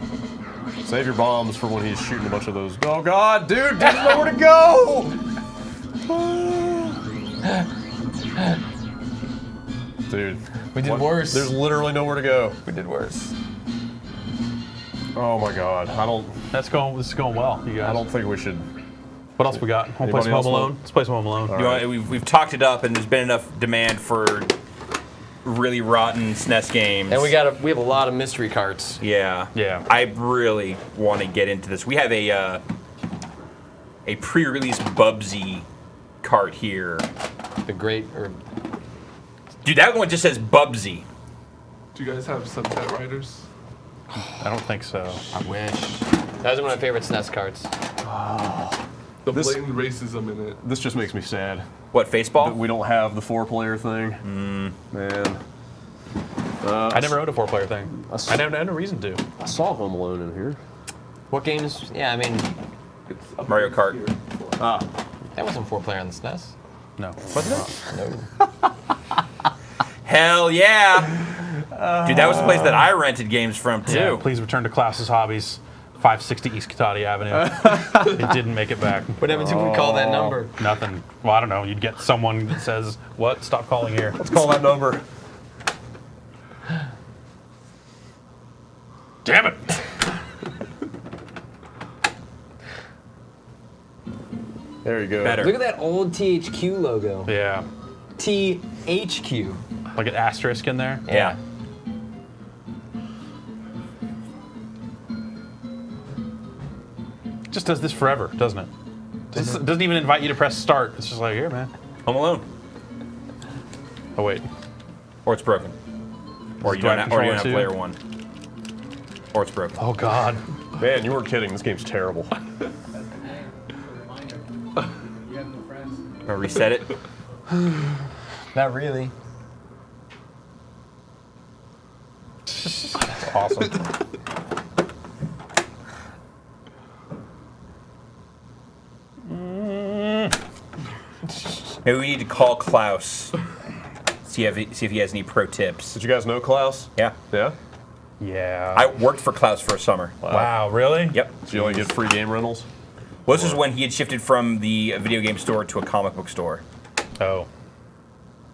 Save your bombs for when he's shooting a bunch of those. Oh god, dude, there's nowhere to go! Dude. We did worse. There's literally nowhere to go. We did worse. Oh my god, This is going well, you guys. I don't think we should. What else we got? Want to play some Home Alone? Let's play some Home Alone. We've talked it up, and there's been enough demand for really rotten SNES games. And we have a lot of mystery carts. Yeah. Yeah. I really want to get into this. We have a pre-release Bubsy cart here. The great Dude, that one just says Bubsy. Do you guys have Sunset Riders? I don't think so. I wish. That was one of my favorite SNES cards. The blatant racism in it. This just makes me sad. What, Faceball? That we don't have the 4-player thing. Man. I never owned a 4-player thing. I never had no reason to. I saw Home Alone in here. What games? Yeah, I mean, Mario Kart. that wasn't 4-player on the SNES. No. Wasn't it? No. Hell yeah! Dude, that was the place that I rented games from, too. Yeah, please return to Class's Hobbies, 560 East Katati Avenue. It didn't make it back. What happens if we call that number? Nothing. Well, I don't know. You'd get someone that says, what? Stop calling here. Let's call that number. Damn it! There you go. Better. Look at that old THQ logo. Yeah. THQ. Like an asterisk in there? Yeah. Just does this forever, doesn't it? Doesn't even invite you to press start. It's just like, here, man. Home Alone. Oh, wait. Or it's broken. Or you don't have player one. Or it's broken. Oh God, man, you weren't kidding. This game's terrible. Or reset it. Not really. Awesome. Maybe we need to call Klaus. See if he has any pro tips. Did you guys know Klaus? Yeah. Yeah? Yeah. I worked for Klaus for a summer. Wow, really? Yep. So you only get free game rentals? Well, this is when he had shifted from the video game store to a comic book store. Oh.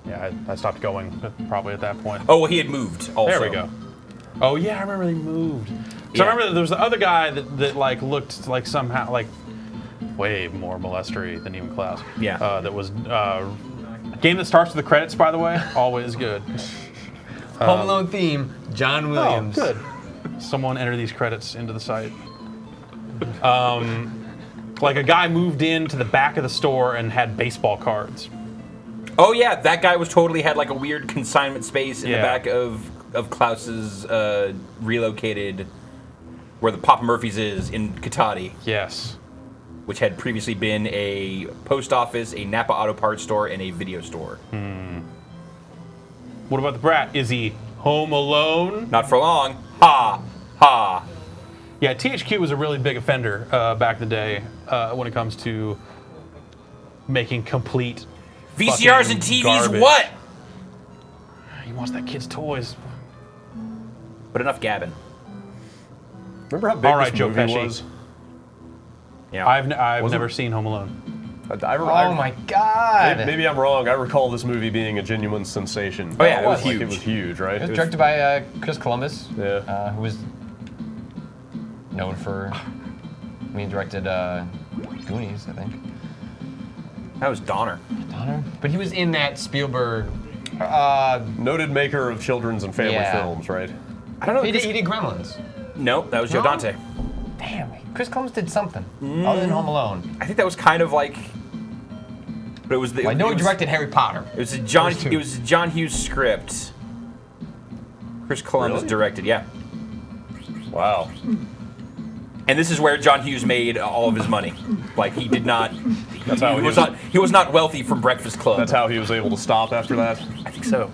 Yeah, I stopped going probably at that point. Oh, well, he had moved also. There we go. Oh, yeah, I remember they moved. So I remember that there was the other guy that like looked like somehow like way more molestery than even Klaus. Yeah. That was a game that starts with the credits, by the way. Always good. Home Alone theme, John Williams. Oh, good. Someone enter these credits into the site. Like a guy moved into the back of the store and had baseball cards. Oh yeah, that guy was totally had like a weird consignment space in the Yeah. back of Klaus's relocated where the Papa Murphy's is in Katati. Yes. Which had previously been a post office, a Napa Auto Parts store, and a video store. What about the brat? Is he home alone? Not for long. Ha! Ha! Yeah, THQ was a really big offender back in the day when it comes to making complete VCRs fucking and TVs, garbage. what? He wants that kid's toys. But enough gabbing. Remember how big All right, this Joe movie Pesci. was? Yeah. I've Was never it? seen Home Alone. Oh my God! Maybe I'm wrong. I recall this movie being a genuine sensation. Oh, yeah, it was Like, huge. It was huge, right? It was directed by Chris Columbus, Yeah. who was known for. I mean, directed Goonies, I think. That was Donner. Donner? But he was in that Spielberg. Noted maker of children's and family Yeah. films, right? I don't know. He did Gremlins. Nope, that was Joe No? Dante. Damn, Chris Columbus did something other than Home Alone. I think that was kind of like. But it was the. Well, I know it he was- directed Harry Potter. It was a John. Those two. It was a John Hughes script. Chris Columbus Really? directed. Yeah. Wow. And this is where John Hughes made all of his money. Like he did not. That's how he was- not. He was not wealthy from Breakfast Club. That's how he was able to stop after that? I think so.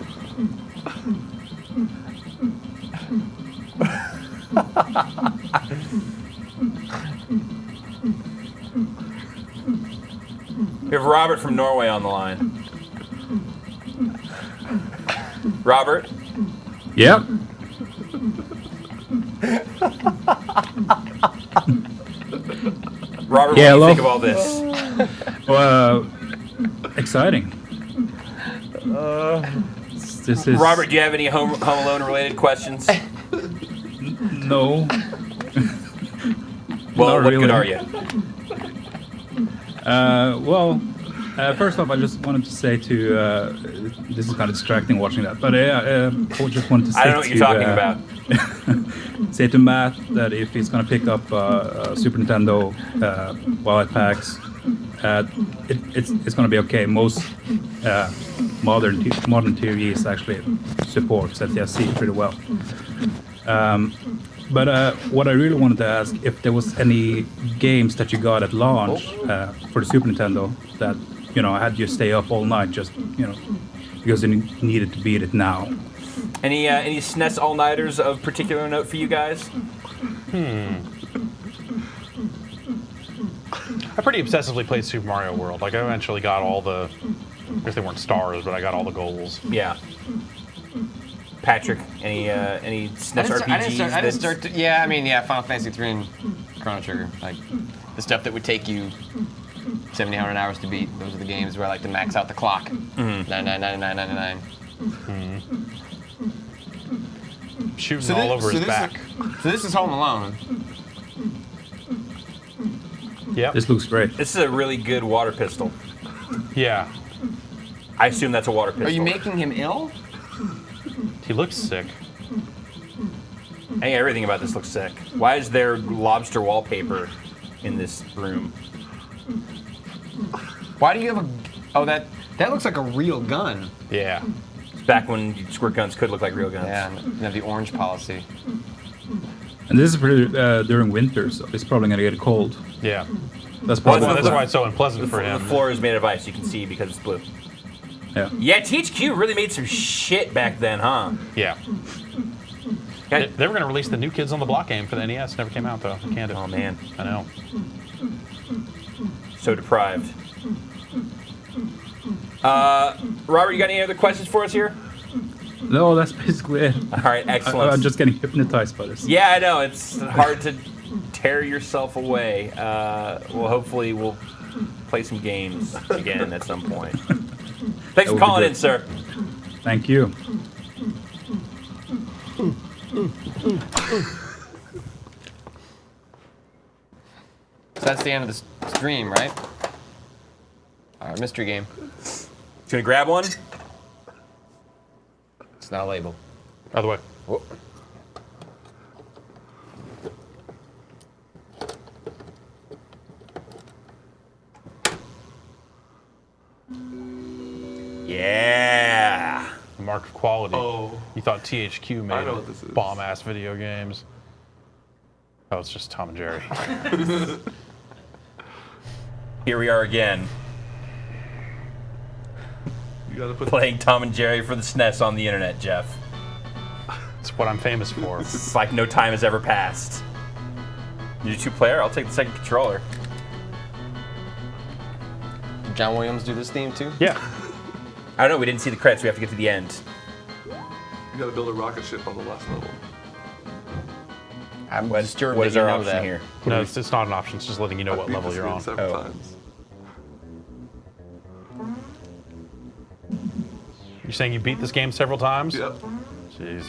We have Robert from Norway on the line. Robert? Yep. Robert, Yeah, what do you hello. think of all this? Well, exciting. This is Robert, do you have any Home Alone related questions? no. Well, Not what really. good are you? Well, first off, I just wanted to say this is kind of distracting watching that, but I just wanted to say I don't know what you're talking about. say to Matt that if he's going to pick up Super Nintendo while it packs, it's going to be okay. Most modern TVs actually support ZTSC pretty well. But what I really wanted to ask, if there was any games that you got at launch for the Super Nintendo that had you stay up all night just because you needed to beat it now. Any SNES all-nighters of particular note for you guys? I pretty obsessively played Super Mario World. Like I eventually got all the. I guess they weren't stars, but I got all the goals. Yeah. Patrick, any SNES RPGs? I didn't start. Yeah, I mean, Final Fantasy 3 and Chrono Trigger, like the stuff that would take you 70, 100 hours to beat. Those are the games where I like to max out the clock. 999999. Shooting all over his back. So this is Home Alone. Yep. This looks great. This is a really good water pistol. Yeah. I assume that's a water pistol. Are you making him ill? He looks sick. I think everything about this looks sick. Why is there lobster wallpaper in this room? Why do you have a? Oh, that looks like a real gun. Yeah. Back when squirt guns could look like real guns. Yeah, and the orange policy. And this is pretty, during winter, so it's probably gonna get cold. Yeah. That's probably that's why it's so unpleasant for him. The floor is made of ice. You can see because it's blue. Yeah. Yeah, THQ really made some shit back then, huh? Yeah. They were going to release the New Kids on the Block game for the NES. Never came out though. I can't. Oh man, I know. So deprived. Robert, you got any other questions for us here? No, that's basically it. All right, excellent. I'm just getting hypnotized by this. Yeah, I know. It's hard to tear yourself away. Well, hopefully we'll play some games again at some point. Thanks for calling in, sir. Thank you. So that's the end of the stream, right? Our mystery game. Gonna grab one? It's not labeled. Other way. Whoa. Yeah. Mark of quality. Oh. You thought THQ I know made what this is. bomb-ass video games. Oh, it's just Tom and Jerry. Here we are again. You gotta put playing Tom and Jerry for the SNES on the internet, Jeff. It's what I'm famous for. It's like no time has ever passed. You do 2-player? I'll take the second controller. Did John Williams do this theme too? Yeah. I don't know. We didn't see the credits. We have to get to the end. You gotta build a rocket ship on the last level. I'm disturbed What that is you our know option that. here? No, it's not an option. It's just letting you know what level you're on. Several times. You're saying you beat this game several times? Yep. Jeez.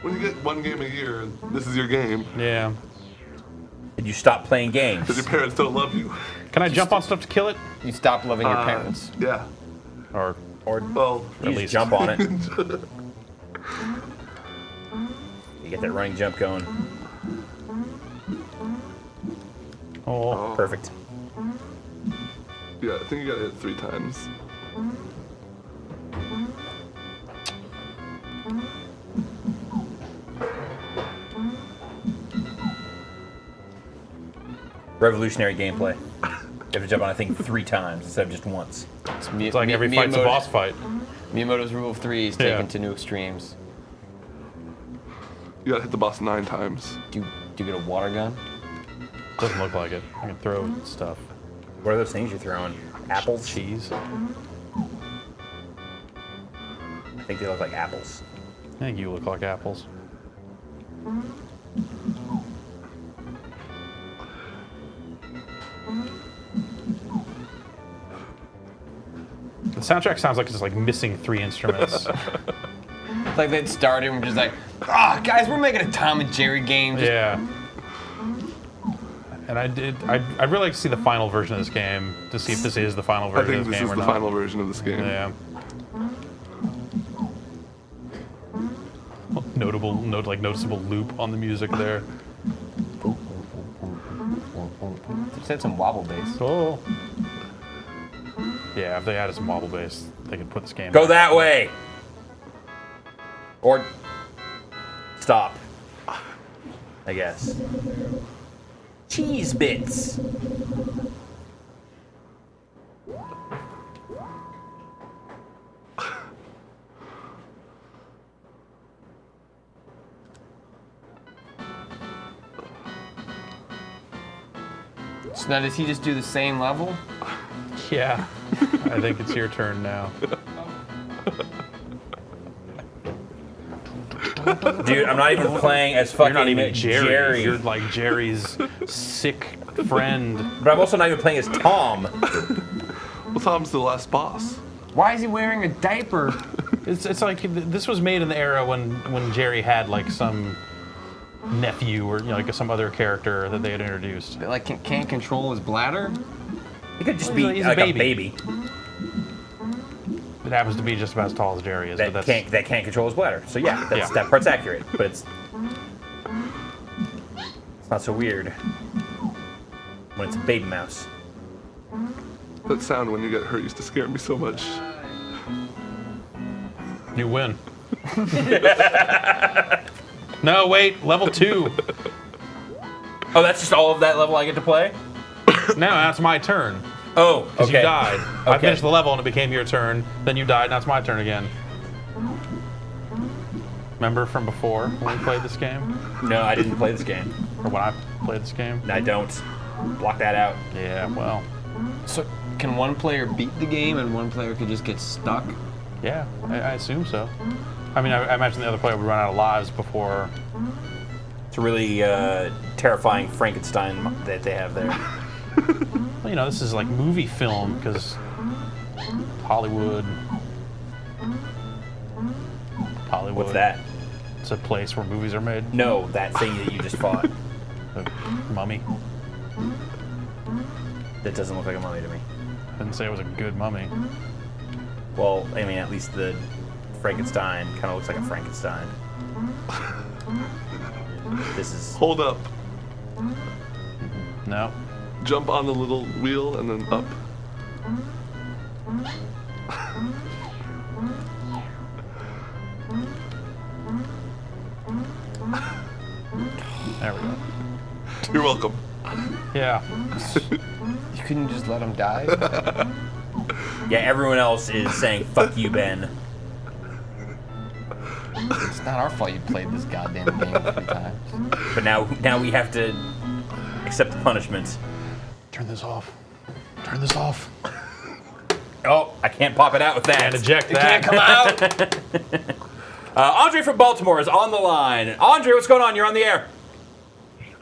When you get one game a year, this is your game. Yeah. Did you stop playing games? Because your parents don't love you. Can I jump on stuff to kill it? You stop loving your parents. Yeah. Or well, you at just least jump on it. You get that running jump going. Oh, perfect. Yeah, I think you gotta hit it 3 times. Revolutionary gameplay. You have to jump on, I think, 3 times instead of just once. It's like every fight's a boss fight. Miyamoto's rule of 3 is Yeah. taken to new extremes. You gotta hit the boss 9 times. Do you get a water gun? Doesn't look like it. I can throw stuff. What are those things you're throwing? Apples? Cheese. I think they look like apples. I think you look like apples. The soundtrack sounds like it's like missing 3 instruments. It's like they'd started and we're just like, guys, we're making a Tom and Jerry game. Just Yeah. And I'd really like to see the final version of this game to see if this is the final I version think of this this game is or the not. final version of this game. Yeah. Noticeable loop on the music there. Just had some wobble bass. Oh. Yeah, if they added some wobble bass, they could put this game. Go back. that way! Or stop. I guess. Cheese bits. So now does he just do the same level? Yeah. I think it's your turn now. Dude, I'm not even playing as fucking You're not even Jerry. You're like Jerry's sick friend. But I'm also not even playing as Tom. Well, Tom's the last boss. Why is he wearing a diaper? It's like this was made in the era when Jerry had like some nephew or like some other character that they had introduced. That like can't control his bladder? He could just Well, be he's like a a baby. It happens to be just about as tall as Jerry is, That but that's can't control his bladder. So yeah, Yeah. that part's accurate. But it's not so weird when it's a baby mouse. That sound when you get hurt used to scare me so much. you win. No, wait, level 2. Oh, that's just all of that level I get to play? No, that's my turn. Oh, Because okay. you died. I Okay. finished the level and it became your turn. Then you died, now it's my turn again. Remember from before when we played this game? No, I didn't play this game. Or when I played this game? I don't. Block that out. Yeah, well. So, can one player beat the game and one player could just get stuck? Yeah, I assume so. I mean, I imagine the other player would run out of lives before. It's a really terrifying Frankenstein that they have there. Well, you know, this is like movie film because Hollywood. What's that? It's a place where movies are made. No, that thing that you just fought. The mummy. That doesn't look like a mummy to me. I didn't say it was a good mummy. Well, I mean, at least the Frankenstein kind of looks like a Frankenstein. This is... Hold up. No. Jump on the little wheel and then up. There we go. You're welcome. Yeah. You couldn't just let him die? Yeah, everyone else is saying, fuck you, Ben. It's not our fault you played this goddamn game 3 times. But now we have to accept the punishment. Turn this off. Turn this off. Oh, I can't pop it out with that. And eject It that. can't come out. Andre from Baltimore is on the line. Andre, what's going on? You're on the air.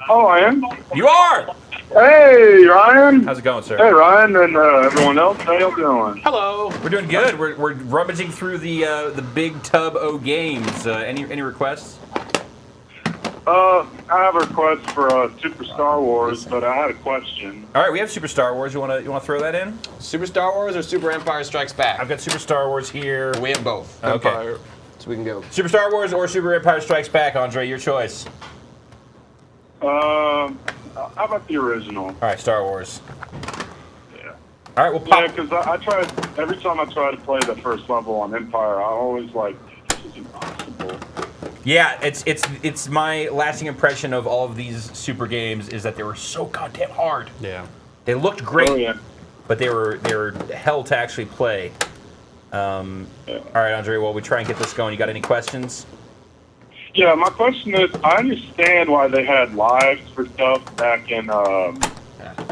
Oh, I am? You are! Hey, Ryan. How's it going, sir? Hey, Ryan, and everyone else. How y'all doing? Hello. We're doing good. We're rummaging through the big tub o' games. Any requests? I have a request for Super Star Wars, but I had a question. All right, we have Super Star Wars. You wanna throw that in? Super Star Wars or Super Empire Strikes Back? I've got Super Star Wars here. We have both. Okay. Empire. So we can go. Super Star Wars or Super Empire Strikes Back, Andre, your choice. How about the original? All right, Star Wars. Yeah. All right, well, pop. Yeah, because I tried, every time I try to play the first level on Empire, I always like, this is impossible. Yeah, it's my lasting impression of all of these super games is that they were so goddamn hard. Yeah. They looked great, Oh, yeah. but they were hell to actually play. All right, Andre. Well, we try and get this going. You got any questions? Yeah, my question is, I understand why they had lives for stuff back in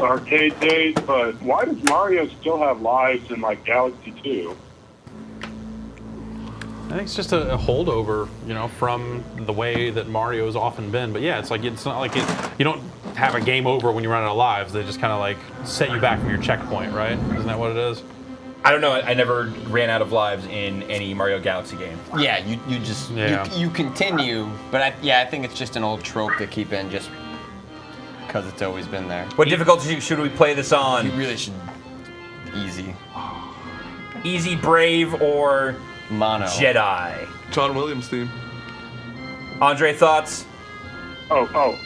arcade days, but why does Mario still have lives in like Galaxy 2? I think it's just a holdover, you know, from the way that Mario's often been. But yeah, it's not like you don't have a game over when you run out of lives. They just kind of like set you back from your checkpoint, right? Isn't that what it is? I don't know. I never ran out of lives in any Mario Galaxy game. Yeah, you just you continue, but I think it's just an old trope to keep in just because it's always been there. What difficulty should we play this on? You really should easy. Easy, brave, or mono Jedi. John Williams theme. Andre, thoughts? Oh,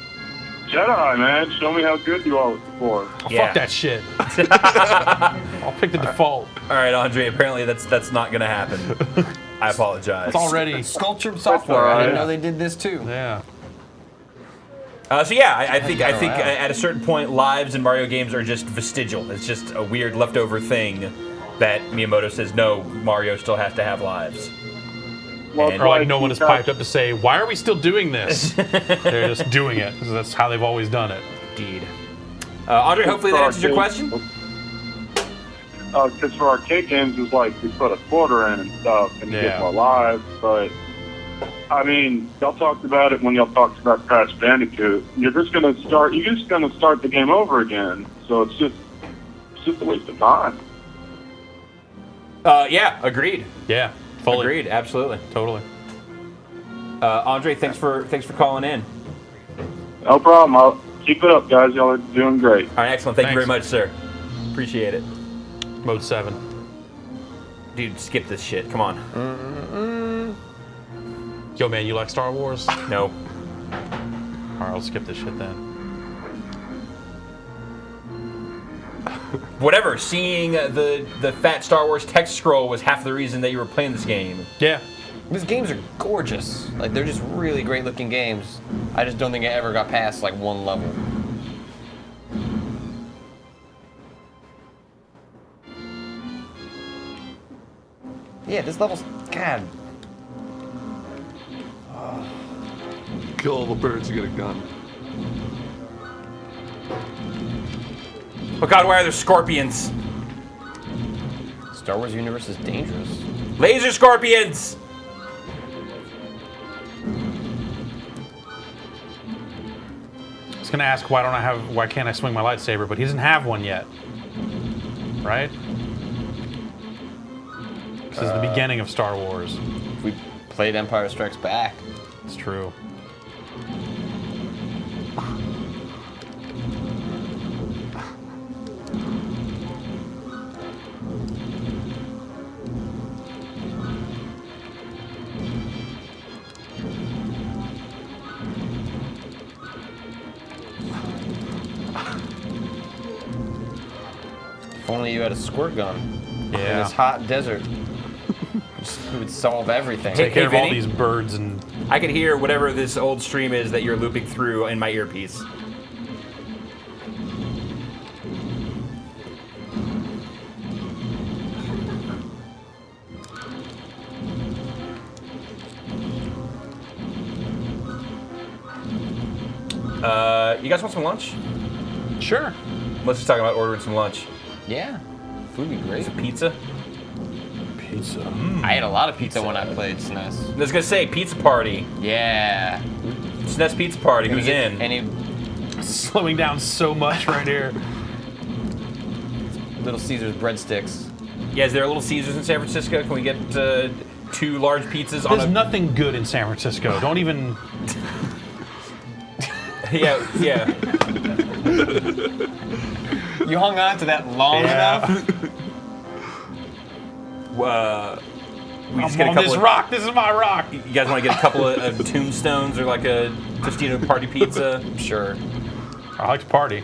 Jedi, man. Show me how good you are with the Force. Oh, fuck that shit. I'll pick the default. All right, Andre. Apparently, that's not gonna happen. I apologize. It's already sculptured software. I didn't know they did this too. Yeah. So yeah, I think at a certain point, lives in Mario games are just vestigial. It's just a weird leftover thing that Miyamoto says no, Mario still has to have lives. Well, Or like no one has piped up to say, why are we still doing this? They're just doing it because that's how they've always done it. Indeed. Andre, hopefully that answers your question. Because for arcade games, it's like you put a quarter in and stuff, and you get Yeah. more lives. But I mean, y'all talked about it when y'all talked about Crash Bandicoot. You're just gonna start the game over again. So it's just a waste of time. Yeah, agreed. Yeah, fully. Agreed, absolutely. Totally. Andre, thanks for calling in. No problem. I'll keep it up, guys. Y'all are doing great. All right, excellent. Thank you very Thanks. much, sir. Appreciate it. Mode 7. Dude, skip this shit. Come on. Yo, man, you like Star Wars? No. All right, I'll skip this shit then. Whatever. Seeing the fat Star Wars text scroll was half the reason that you were playing this game. Yeah. These games are gorgeous. Like, they're just really great looking games. I just don't think I ever got past, like, one level. Yeah, this level's... God. Kill all the birds, you get a gun. Oh god, why are there scorpions? Star Wars universe is dangerous. Laser scorpions! I was gonna ask why can't I swing my lightsaber, but he doesn't have one yet. Right? This is the beginning of Star Wars. We played Empire Strikes Back. It's true. If only you had a squirt gun. Yeah. In this hot desert. It would solve everything. Hey, Take care of all Vinny. these birds and... I can hear whatever this old stream is that you're looping through in my earpiece. You guys want some lunch? Sure. Let's just talk about ordering some lunch. Yeah. Food would be great. Some pizza? Pizza. I ate a lot of pizza when I played SNES. I was gonna say, pizza party. Yeah. SNES pizza party, who's in? Any slowing down so much right here. Little Caesars breadsticks. Yeah, is there a Little Caesars in San Francisco? Can we get 2 large pizzas on There's a... nothing good in San Francisco. Don't even... Yeah. You hung on to that long enough? We just I'm get a on couple this of, rock. This is my rock. You guys want to get a couple of tombstones or like a Tostino party pizza? Sure. I like to party.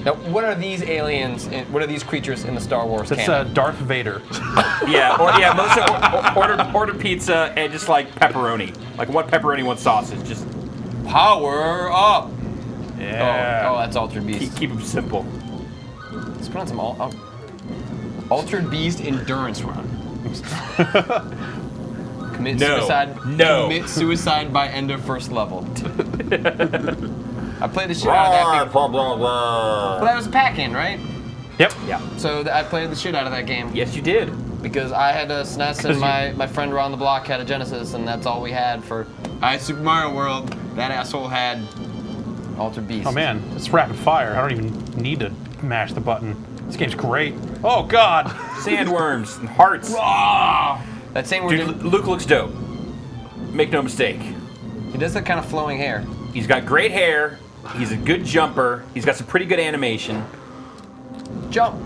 Now, what are these aliens? What are these creatures in the Star Wars That's canon? Darth Vader. Melissa order pizza and just like pepperoni. Like one pepperoni, one sausage. Just power up. Yeah. Oh, that's Altered Beast. Keep them simple. Let's put on some Altered Beast endurance run. Commit suicide. No. Commit suicide by end of first level. I played the shit out of that game. Well, that was a pack-in, right? Yep. Yeah. So I played the shit out of that game. Yes, you did. Because I had a SNES and my friend around the block had a Genesis, and that's all we had for Super Mario World. That asshole had Altered Beast. Oh man, it's rapid fire. I don't even need to mash the button. This game's great. Oh god. Sandworms and hearts. That same Dude, Luke looks dope. Make no mistake. He does that kind of flowing hair. He's got great hair. He's a good jumper. He's got some pretty good animation. Jump.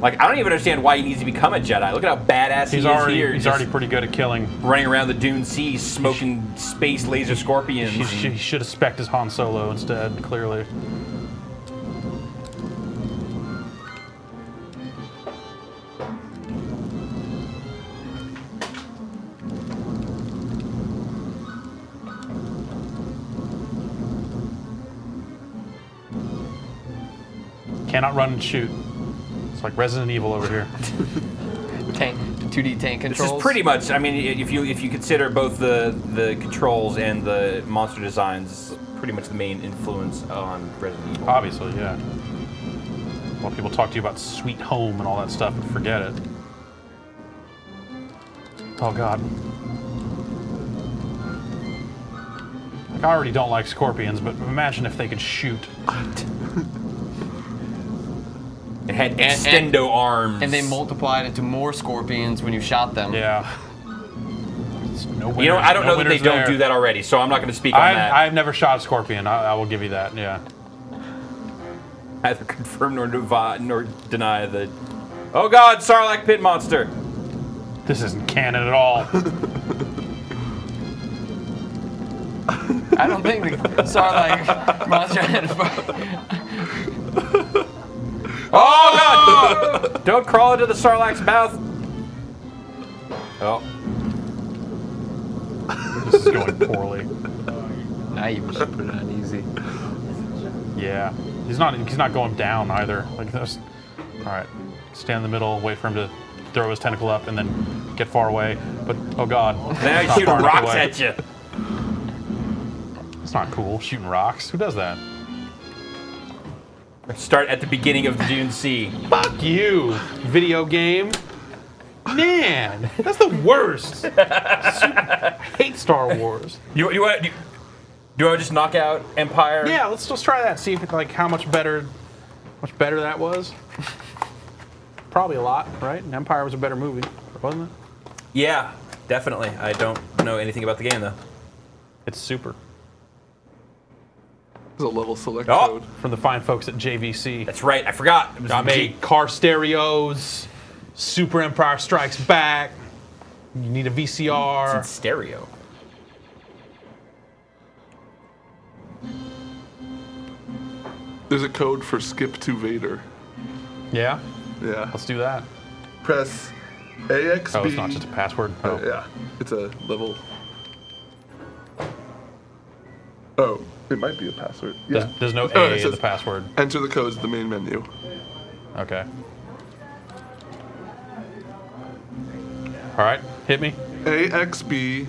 Like, I don't even understand why he needs to become a Jedi. Look at how badass he is here. He's already pretty good at killing. Running around the Dune Sea, smoking space laser scorpions. He should have spec'd his Han Solo instead, clearly. Cannot run and shoot. It's like Resident Evil over here. Tank, 2D tank controls. This is pretty much. I mean, if you consider both the controls and the monster designs, pretty much the main influence on Resident Evil. Obviously, yeah. A lot of people talk to you about Sweet Home and all that stuff, but forget it. Oh god. Like, I already don't like scorpions, but imagine if they could shoot. It had extendo arms. And they multiplied into more scorpions when you shot them. Yeah. You know, I don't know that they don't do that already, so I'm not going to speak on that. I've never shot a scorpion. I will give you that, yeah. Neither confirm nor deny the... Oh god, Sarlacc pit monster! This isn't canon at all. I don't think the Sarlacc monster had Oh god! Don't crawl into the Sarlacc's mouth. Oh. This is going poorly. Now you should put it on easy. Yeah. He's not going down either. Like this. All right. Stand in the middle, wait for him to throw his tentacle up, and then get far away. But oh god. Now he's shooting rocks at you. It's not cool, shooting rocks. Who does that? Start at the beginning of the Dune Sea. Fuck you, video game. Man, that's the worst. I hate Star Wars. Do you want to just knock out Empire? Yeah, let's try that. See if how much better that was. Probably a lot, right? Empire was a better movie, wasn't it? Yeah, definitely. I don't know anything about the game though. It's super. There's a level select Oh. code. From the fine folks at JVC. That's right. I forgot. It was Got made car stereos. Super Empire Strikes Back. You need a VCR. It's in stereo. There's a code for skip to Vader. Yeah? Yeah. Let's do that. Press AXB. Oh, it's not just a password? Oh. Yeah. It's a level. Oh, it might be a password. Yeah. There's no Oh, A it in says the password. Enter the codes in the main menu. Okay. All right, hit me. AXB,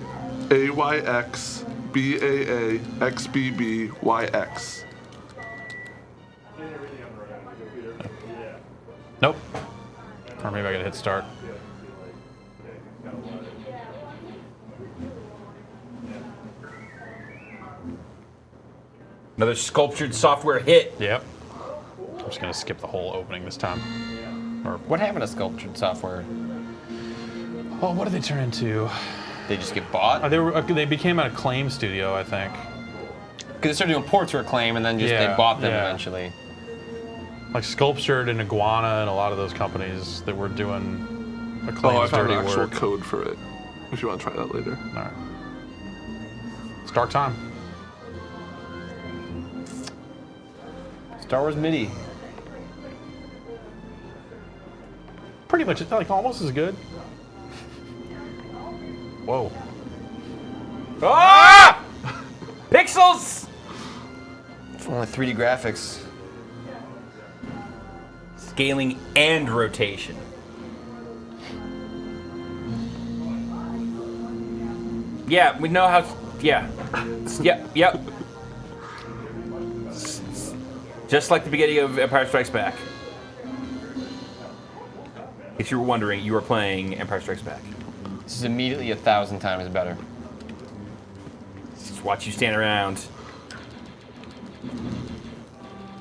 AYX, BAA, XBB, YX. Nope. Or maybe I gotta hit start. Another sculptured software hit. Yep. I'm just gonna skip the whole opening this time. Or What happened to sculptured software? oh, what did they turn into? They just get bought? They became an Acclaim studio, I think. Because they started doing ports for Acclaim and then just they bought them eventually. Like Sculptured and Iguana and a lot of those companies that were doing Oh, I Acclaim's found dirty an actual work. code for it. If you want to try that later. All right. Start time. Star Wars MIDI. Pretty much, like almost as good. Whoa. Ah! Pixels! It's only 3D graphics. Scaling and rotation. Yeah, we know how. Yeah. Yep. Just like the beginning of Empire Strikes Back. If you were wondering, you were playing Empire Strikes Back. This is immediately 1,000 times better. Just watch you stand around.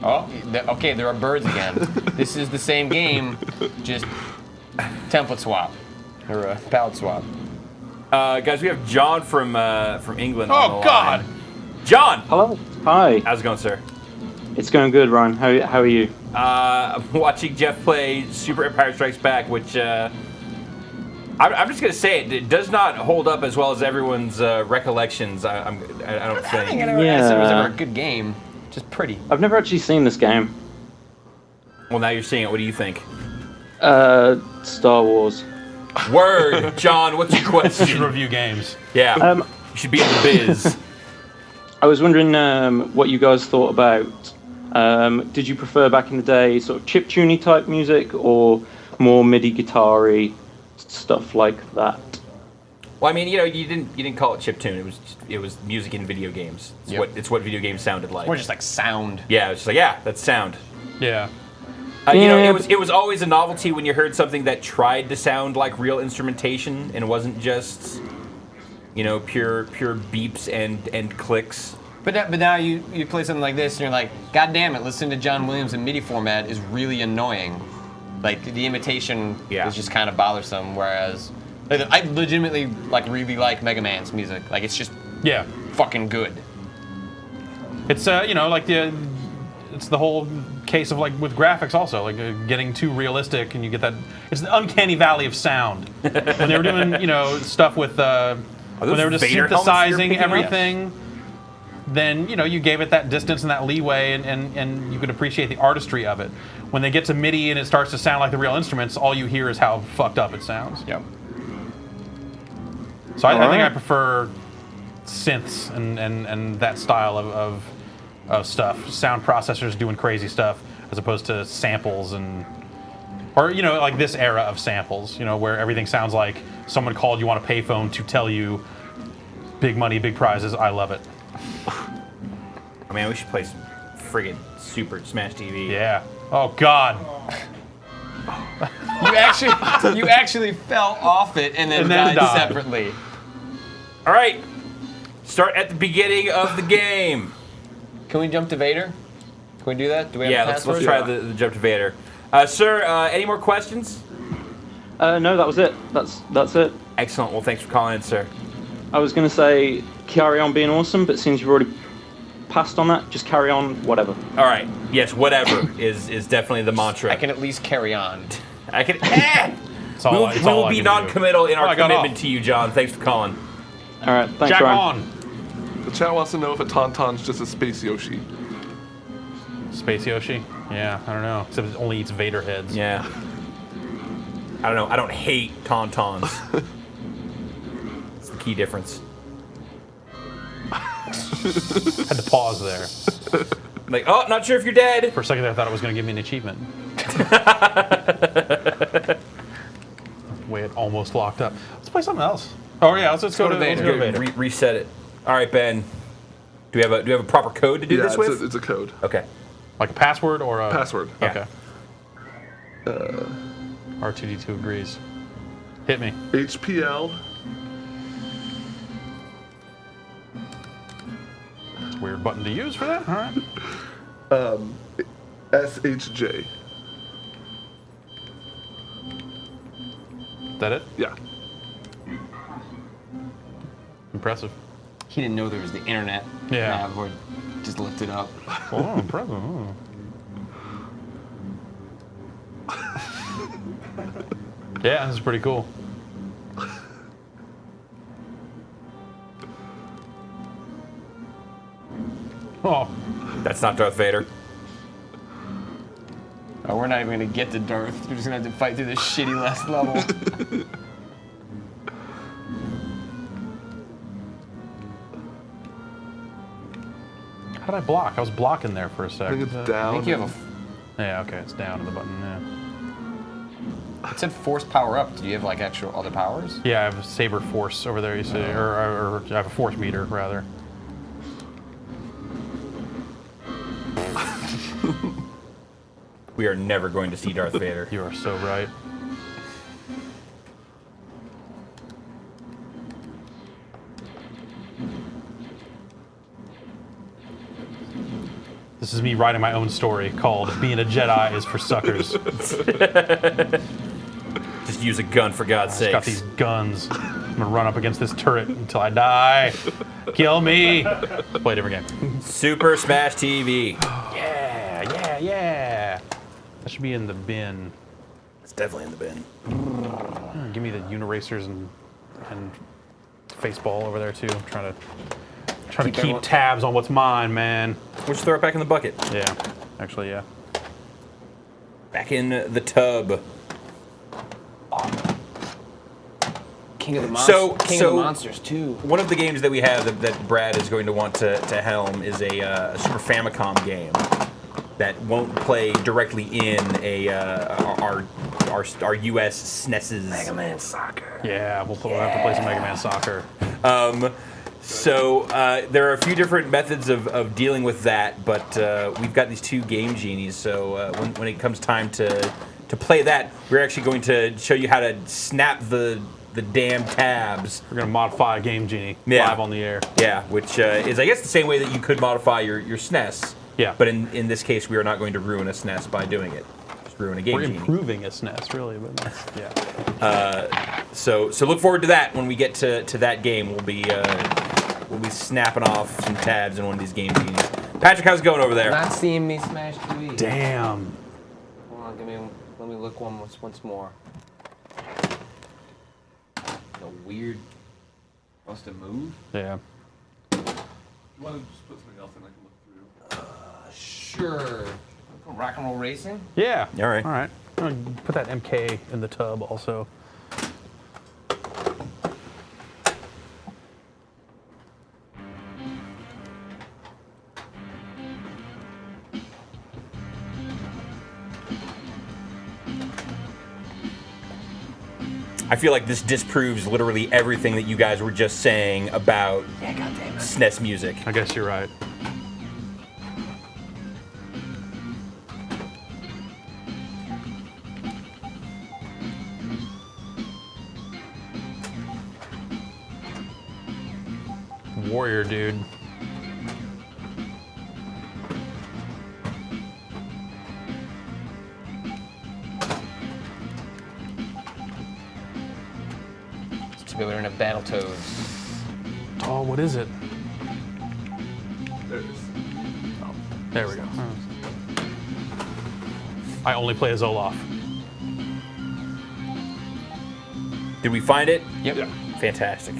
Oh, okay, there are birds again. This is the same game, just template swap. Or a palette swap. Guys, we have John from England. Oh, on the God! line. John! Hello. Hi. How's it going, sir? It's going good, Ryan. How are you? I'm watching Jeff play Super Empire Strikes Back, which I'm just gonna say it does not hold up as well as everyone's recollections. I don't think. I think it was ever a good game. Just pretty. I've never actually seen this game. Well, now you're seeing it. What do you think? Star Wars. Word, John. What's your question? You should review games. Yeah. You should be in the biz. I was wondering what you guys thought about. Did you prefer back in the day sort of chiptune type music or more MIDI guitar-y stuff like that? Well, I mean, you didn't call it chiptune. It was music in video games. It's what video games sounded like. Or just like sound. Yeah, it's just like that's sound. Yeah. It was always a novelty when you heard something that tried to sound like real instrumentation and wasn't just, pure beeps and clicks. But now you play something like this and you're like, God damn it, listening to John Williams in MIDI format is really annoying. Like the imitation is just kind of bothersome. Whereas I legitimately really like Mega Man's music. Like it's just fucking good. It's it's the whole case of with graphics also, getting too realistic and you get that. It's the uncanny valley of sound. When they were doing stuff with when they were just Vader helmets synthesizing you're picking up? everything. Then you gave it that distance and that leeway, and you could appreciate the artistry of it. When they get to MIDI and it starts to sound like the real instruments, all you hear is how fucked up it sounds. Yep. So I think I Alright. prefer synths and that style of stuff. Sound processors doing crazy stuff as opposed to samples or like this era of samples, where everything sounds like someone called you on a payphone to tell you big money, big prizes. I love it. I mean, we should play some friggin' Super Smash TV. Yeah. Oh God. You actually fell off it and then died separately. All right. Start at the beginning of the game. Can we jump to Vader? Can we do that? Do we have a let's password? try the jump to Vader. Sir, any more questions? No, that was it. That's it. Excellent. Well, thanks for calling in, sir. I was going to say carry on being awesome, but since you've already passed on that, just carry on, whatever. All right. Yes, whatever is definitely the mantra. I can at least carry on. I can. It's we all will I be can non-committal in Oh, our I got commitment off. to you, John. Thanks for calling. All right. Thanks, Jack Ryan. on. The chat wants to know if a Tauntaun's just a space Yoshi. Space Yoshi? Yeah, I don't know. Except it only eats Vader heads. Yeah. I don't know. I don't hate Tauntauns. It's the key difference. Had to pause there. Like, oh, not sure if you're dead. For a second there, I thought it was going to give me an achievement. The way it almost locked up. Let's play something else. Oh yeah, let's go to Vader. Reset it. All right, Ben. Do we have a proper code to do this with? It's a code. Okay. Like a password or a Password. Okay. R2D2 agrees. Hit me. HPL. It's a weird button to use for that. All right. SHJ. Is that it? Yeah. Impressive. He didn't know there was the internet. Yeah. Before just looked it up. Oh, impressive. Yeah, this is pretty cool. Oh, that's not Darth Vader. Oh, we're not even gonna get to Darth. We're just gonna have to fight through this shitty last level. How did I block? I was blocking there for a second. I think it's down. I think you have Yeah, okay, it's down to the button, yeah. It said force power up. Do you have like actual other powers? Yeah, I have a saber force over there, you see, or I have a force meter, rather. We are never going to see Darth Vader. You are so right. This is me writing my own story called "Being a Jedi is for Suckers." Just use a gun for God's sake. Got these guns. I'm gonna run up against this turret until I die. Kill me. Play a different game. Super Smash TV. Yeah. That should be in the bin. It's definitely in the bin. Give me the Uniracers and Faceball over there too. I'm trying to keep tabs on what's mine, man. We'll just throw it back in the bucket. Yeah, actually, yeah. Back in the tub. King of the Monsters. King of the Monsters too. One of the games that we have that Brad is going to want to helm is a Super Famicom game that won't play directly in our US SNES's Mega Man Soccer. Yeah, we'll have to play some Mega Man Soccer. So there are a few different methods of dealing with that, but we've got these two game genies. So when it comes time to play that, we're actually going to show you how to snap the damn tabs. We're going to modify a Game Genie live on the air. Yeah, which is, I guess, the same way that you could modify your SNES. Yeah. But in this case, we are not going to ruin a SNES by doing it. Just ruin a Game We're Genie. improving a SNES, really, but that's, yeah. So look forward to that when we get to that game. We'll be snapping off some tabs in one of these Game Genies. Patrick, how's it going over there? Not seeing me smash TV. Damn. Hold on, let me look once more. The weird. Supposed to move? Yeah. You want to just put something else in I can look through? Sure. Rock and roll racing? Yeah. All right. All right. I'm gonna put that MK in the tub also. I feel like this disproves literally everything that you guys were just saying about SNES music. I guess you're right. Warrior dude. It's too bad we don't have Battletoads. Oh, what is it? Oh, there we go. I only play as Olaf. Did we find it? Yep. Yeah. Fantastic.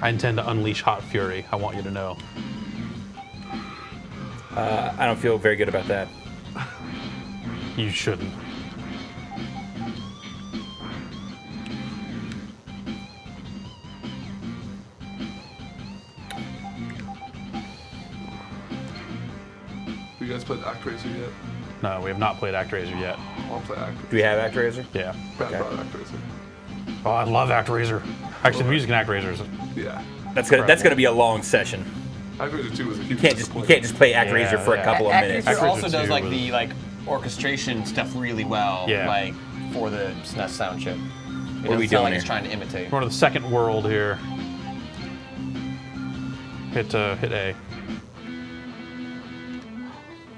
I intend to unleash hot fury. I want you to know. I don't feel very good about that. You shouldn't. You guys played ActRaiser yet? No, we have not played ActRaiser yet. I'll play ActRaiser. Do we have ActRaiser? Yeah. Brad brought ActRaiser. Oh, I love ActRaiser. Actually, the music in ActRaiser is Yeah. That's gonna be a long session. ActRaiser 2 was a You huge can't just play ActRaiser for a couple of minutes. It also does like the orchestration stuff really well, like for the SNES sound chip. It What are we doesn't sound doing like here? it's trying to imitate. We're on the second world here. Hit A.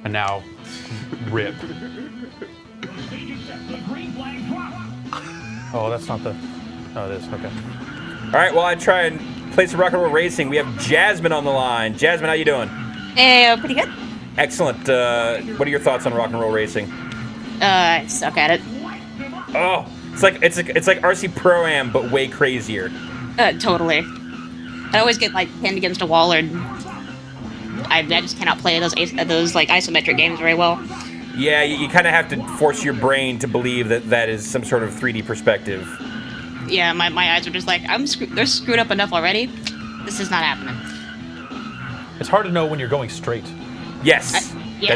And now, rip. Oh, that's not the. Oh, it is. Okay. All right, well, I try and play some Rock and Roll Racing. We have Jasmine on the line. Jasmine, how you doing? Pretty good. Excellent. What are your thoughts on Rock and Roll Racing? I suck at it. Oh, it's like RC Pro-Am, but way crazier. Totally. I always get like pinned against a wall, or I just cannot play those like isometric games very well. Yeah, you kind of have to force your brain to believe that is some sort of 3D perspective. Yeah, my eyes are just like they're screwed up enough already. This is not happening. It's hard to know when you're going straight. Yes. Yeah.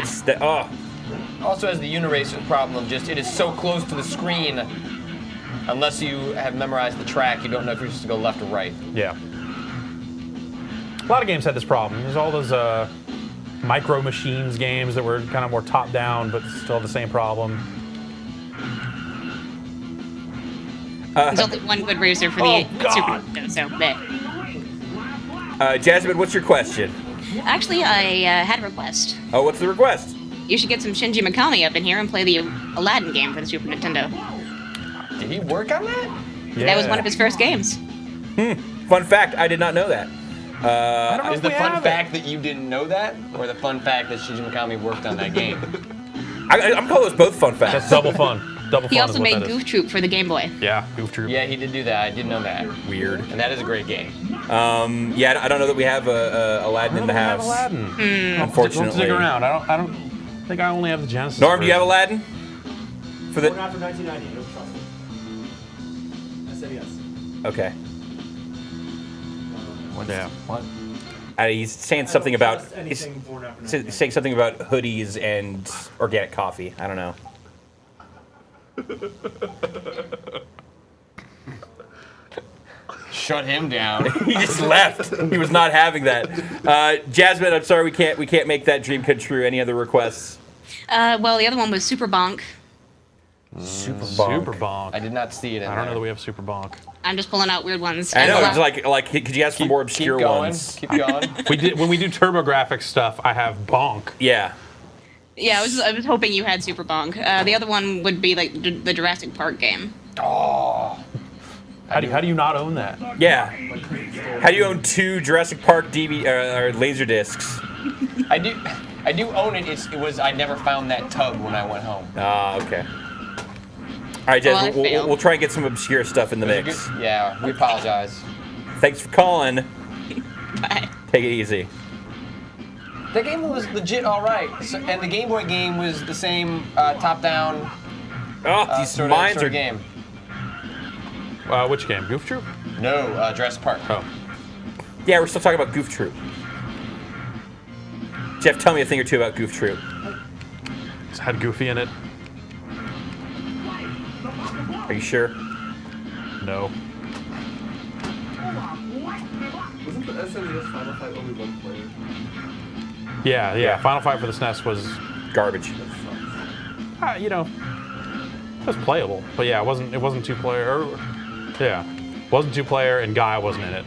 Also has the Uniracer problem, just it is so close to the screen, unless you have memorized the track, you don't know if you're supposed to go left or right. Yeah. A lot of games had this problem. There's all those Micro Machines games that were kind of more top-down, but still the same problem. There's only one good racer for the Super Nintendo, so bleh. Jasmine, what's your question? Actually, I had a request. Oh, what's the request? You should get some Shinji Mikami up in here and play the Aladdin game for the Super Nintendo. Did he work on that? That was one of his first games. Fun fact, I did not know that. Is the fun fact that you didn't know that, or the fun fact that Shinji Mikami worked on that game? I'm calling those both fun facts. That's double fun. Double He fun also is what made that is. Goof Troop for the Game Boy. Yeah, Goof Troop. Yeah, he did do that. I did know that. Weird. And that is a great game. Yeah, I don't know that we have Aladdin in the house. Aladdin. Unfortunately. Don't stick around. I don't think I only have the Genesis. Norm, do you have Aladdin? For the Born after 1990, I don't trust it. I said yes. Okay. Yeah. What? He's saying something about anything born after he's saying something about hoodies and organic coffee. I don't know. Shut him down. He just left. He was not having that. Jasmine, I'm sorry we can't make that dream come true. Any other requests? Well, the other one was Super Bonk. Super Bonk. Super Bonk. I did not see it in I don't know there. that we have Super Bonk. I'm just pulling out weird ones. I know. And It's like could you ask for more obscure Keep going. ones? Keep going. When we do TurboGrafx stuff, I have Bonk. Yeah. Yeah, I was hoping you had Super Bonk. The other one would be like the Jurassic Park game. Oh. How do you not own that? Yeah. How do you own 2 Jurassic Park or laser discs? I do own it. I never found that tub when I went home. Ah, okay. All right, Jess, Well, I we'll failed. try and get some obscure stuff in the Was it mix. good? Yeah, we apologize. Thanks for calling. Bye. Take it easy. The game was legit all right, and the Game Boy game was the same top-down. These sort mines of are game. Which game? Goof Troop? No, Jurassic Park. Oh. Yeah, we're still talking about Goof Troop. Jeff, tell me a thing or two about Goof Troop. It's had Goofy in it. Are you sure? No. Wasn't the SNES Final Fight only one player? Yeah. Final Fight for the SNES was garbage. You know, it was playable, but yeah, it wasn't two player. Wasn't two player, and Guy wasn't in it.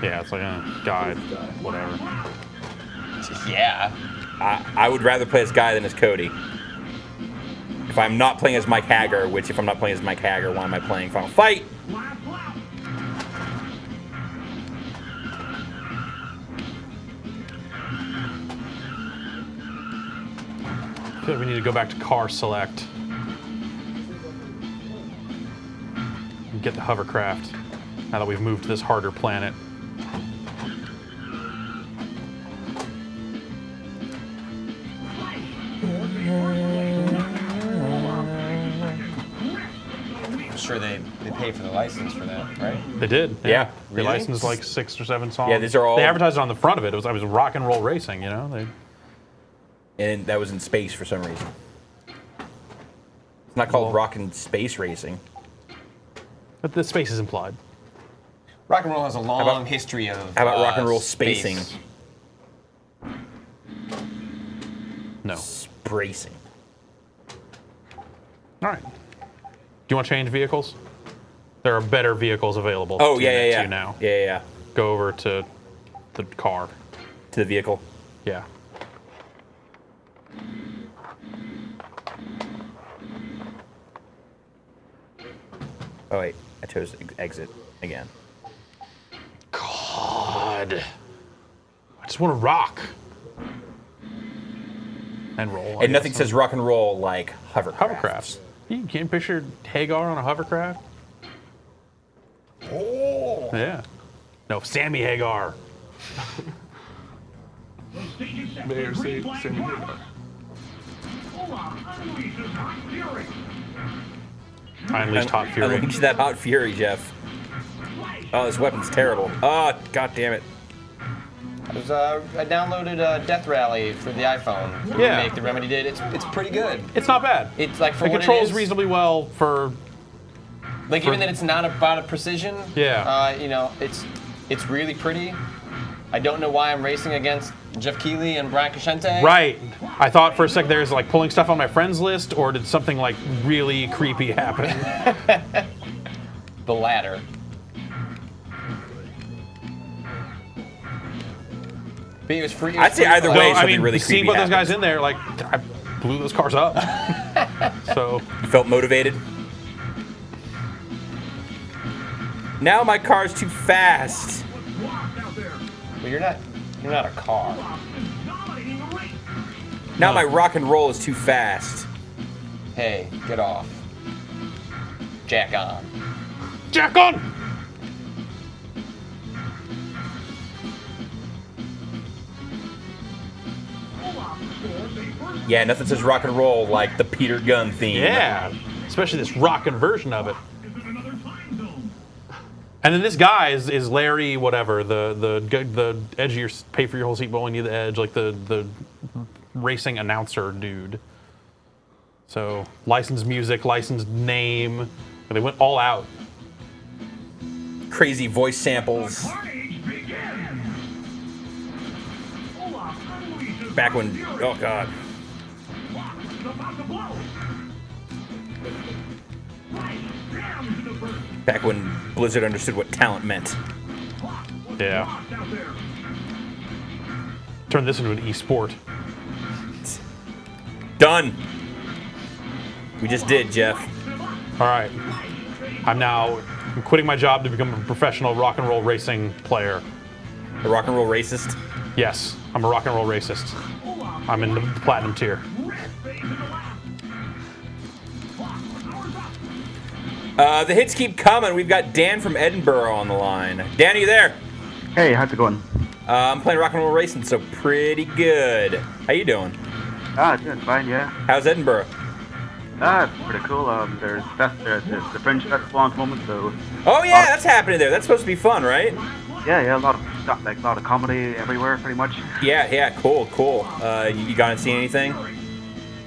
Yeah, it's like Guy, whatever. Yeah. I would rather play as Guy than as Cody. If I'm not playing as Mike Hagger, which if I'm not playing as Mike Hagger, why am I playing Final Fight? I feel like we need to go back to car select. And get the hovercraft. Now that we've moved to this harder planet. I'm sure they paid for the license for that, right? They did. Yeah. They licensed like 6 or 7 songs. Yeah, these are all- They advertised it on the front of it. It was rock and roll racing, you know? And that was in space for some reason. It's not called Rock and Space Racing. But the space is implied. Rock and roll has a long history of. How about rock and roll spacing? No. Spracing. All right. Do you want to change vehicles? There are better vehicles available. Oh, to yeah. you now. Yeah. Go over to the car. To the vehicle? Yeah. Oh, wait. I chose exit again. God. I just want to rock. And roll. And nothing says rock and roll like hovercrafts. You can't picture Hagar on a hovercraft? Oh. Yeah. No, Sammy Hagar. Mayor Sammy Hagar. I unleashed Hot Fury. Unleash that Hot Fury, Jeff. Oh, this weapon's terrible. Oh, god damn it. I downloaded Death Rally for the iPhone. The Yeah. remake the Remedy did. It's pretty good. It's not bad. It's like for It what controls it is, reasonably well for. Like even that it's not about a precision. Yeah. You know, it's really pretty. I don't know why I'm racing against Jeff Keighley and Brian Crescente. Right. I thought for a sec there's like pulling stuff on my friends list, or did something like really creepy happen? The latter. But it was free. I'd say either way, I mean, really seeing creepy both those guys happens. in there, like I blew those cars up. So you felt motivated. Now my car's too fast. But you're not a car. Now my rock and roll is too fast. Hey, get off. Jack on. Jack on. Yeah, nothing says rock and roll like the Peter Gunn theme. yeah, especially this rockin' version of it. And then this guy is Larry, whatever, the edge of your pay for your whole seat bowling you the edge, like the racing announcer dude. So licensed music, licensed name, they went all out. Crazy voice samples. Back when, oh god. Back when Blizzard understood what talent meant. Yeah. Turn this into an e-sport. Done. We just did, Jeff. All right. I'm quitting my job to become a professional rock and roll racing player. A rock and roll racist? Yes, I'm a rock and roll racist. I'm in the platinum tier. The hits keep coming. We've got Dan from Edinburgh on the line. Dan, are you there? Hey, how's it going? I'm playing Rock and Roll Racing, so pretty good. How you doing? Doing fine, yeah. How's Edinburgh? It's pretty cool. There's the Fringe Festival at the moment, so. Oh yeah, that's happening there. That's supposed to be fun, right? Yeah, a lot of comedy everywhere, pretty much. Yeah, cool. You gone and seen anything?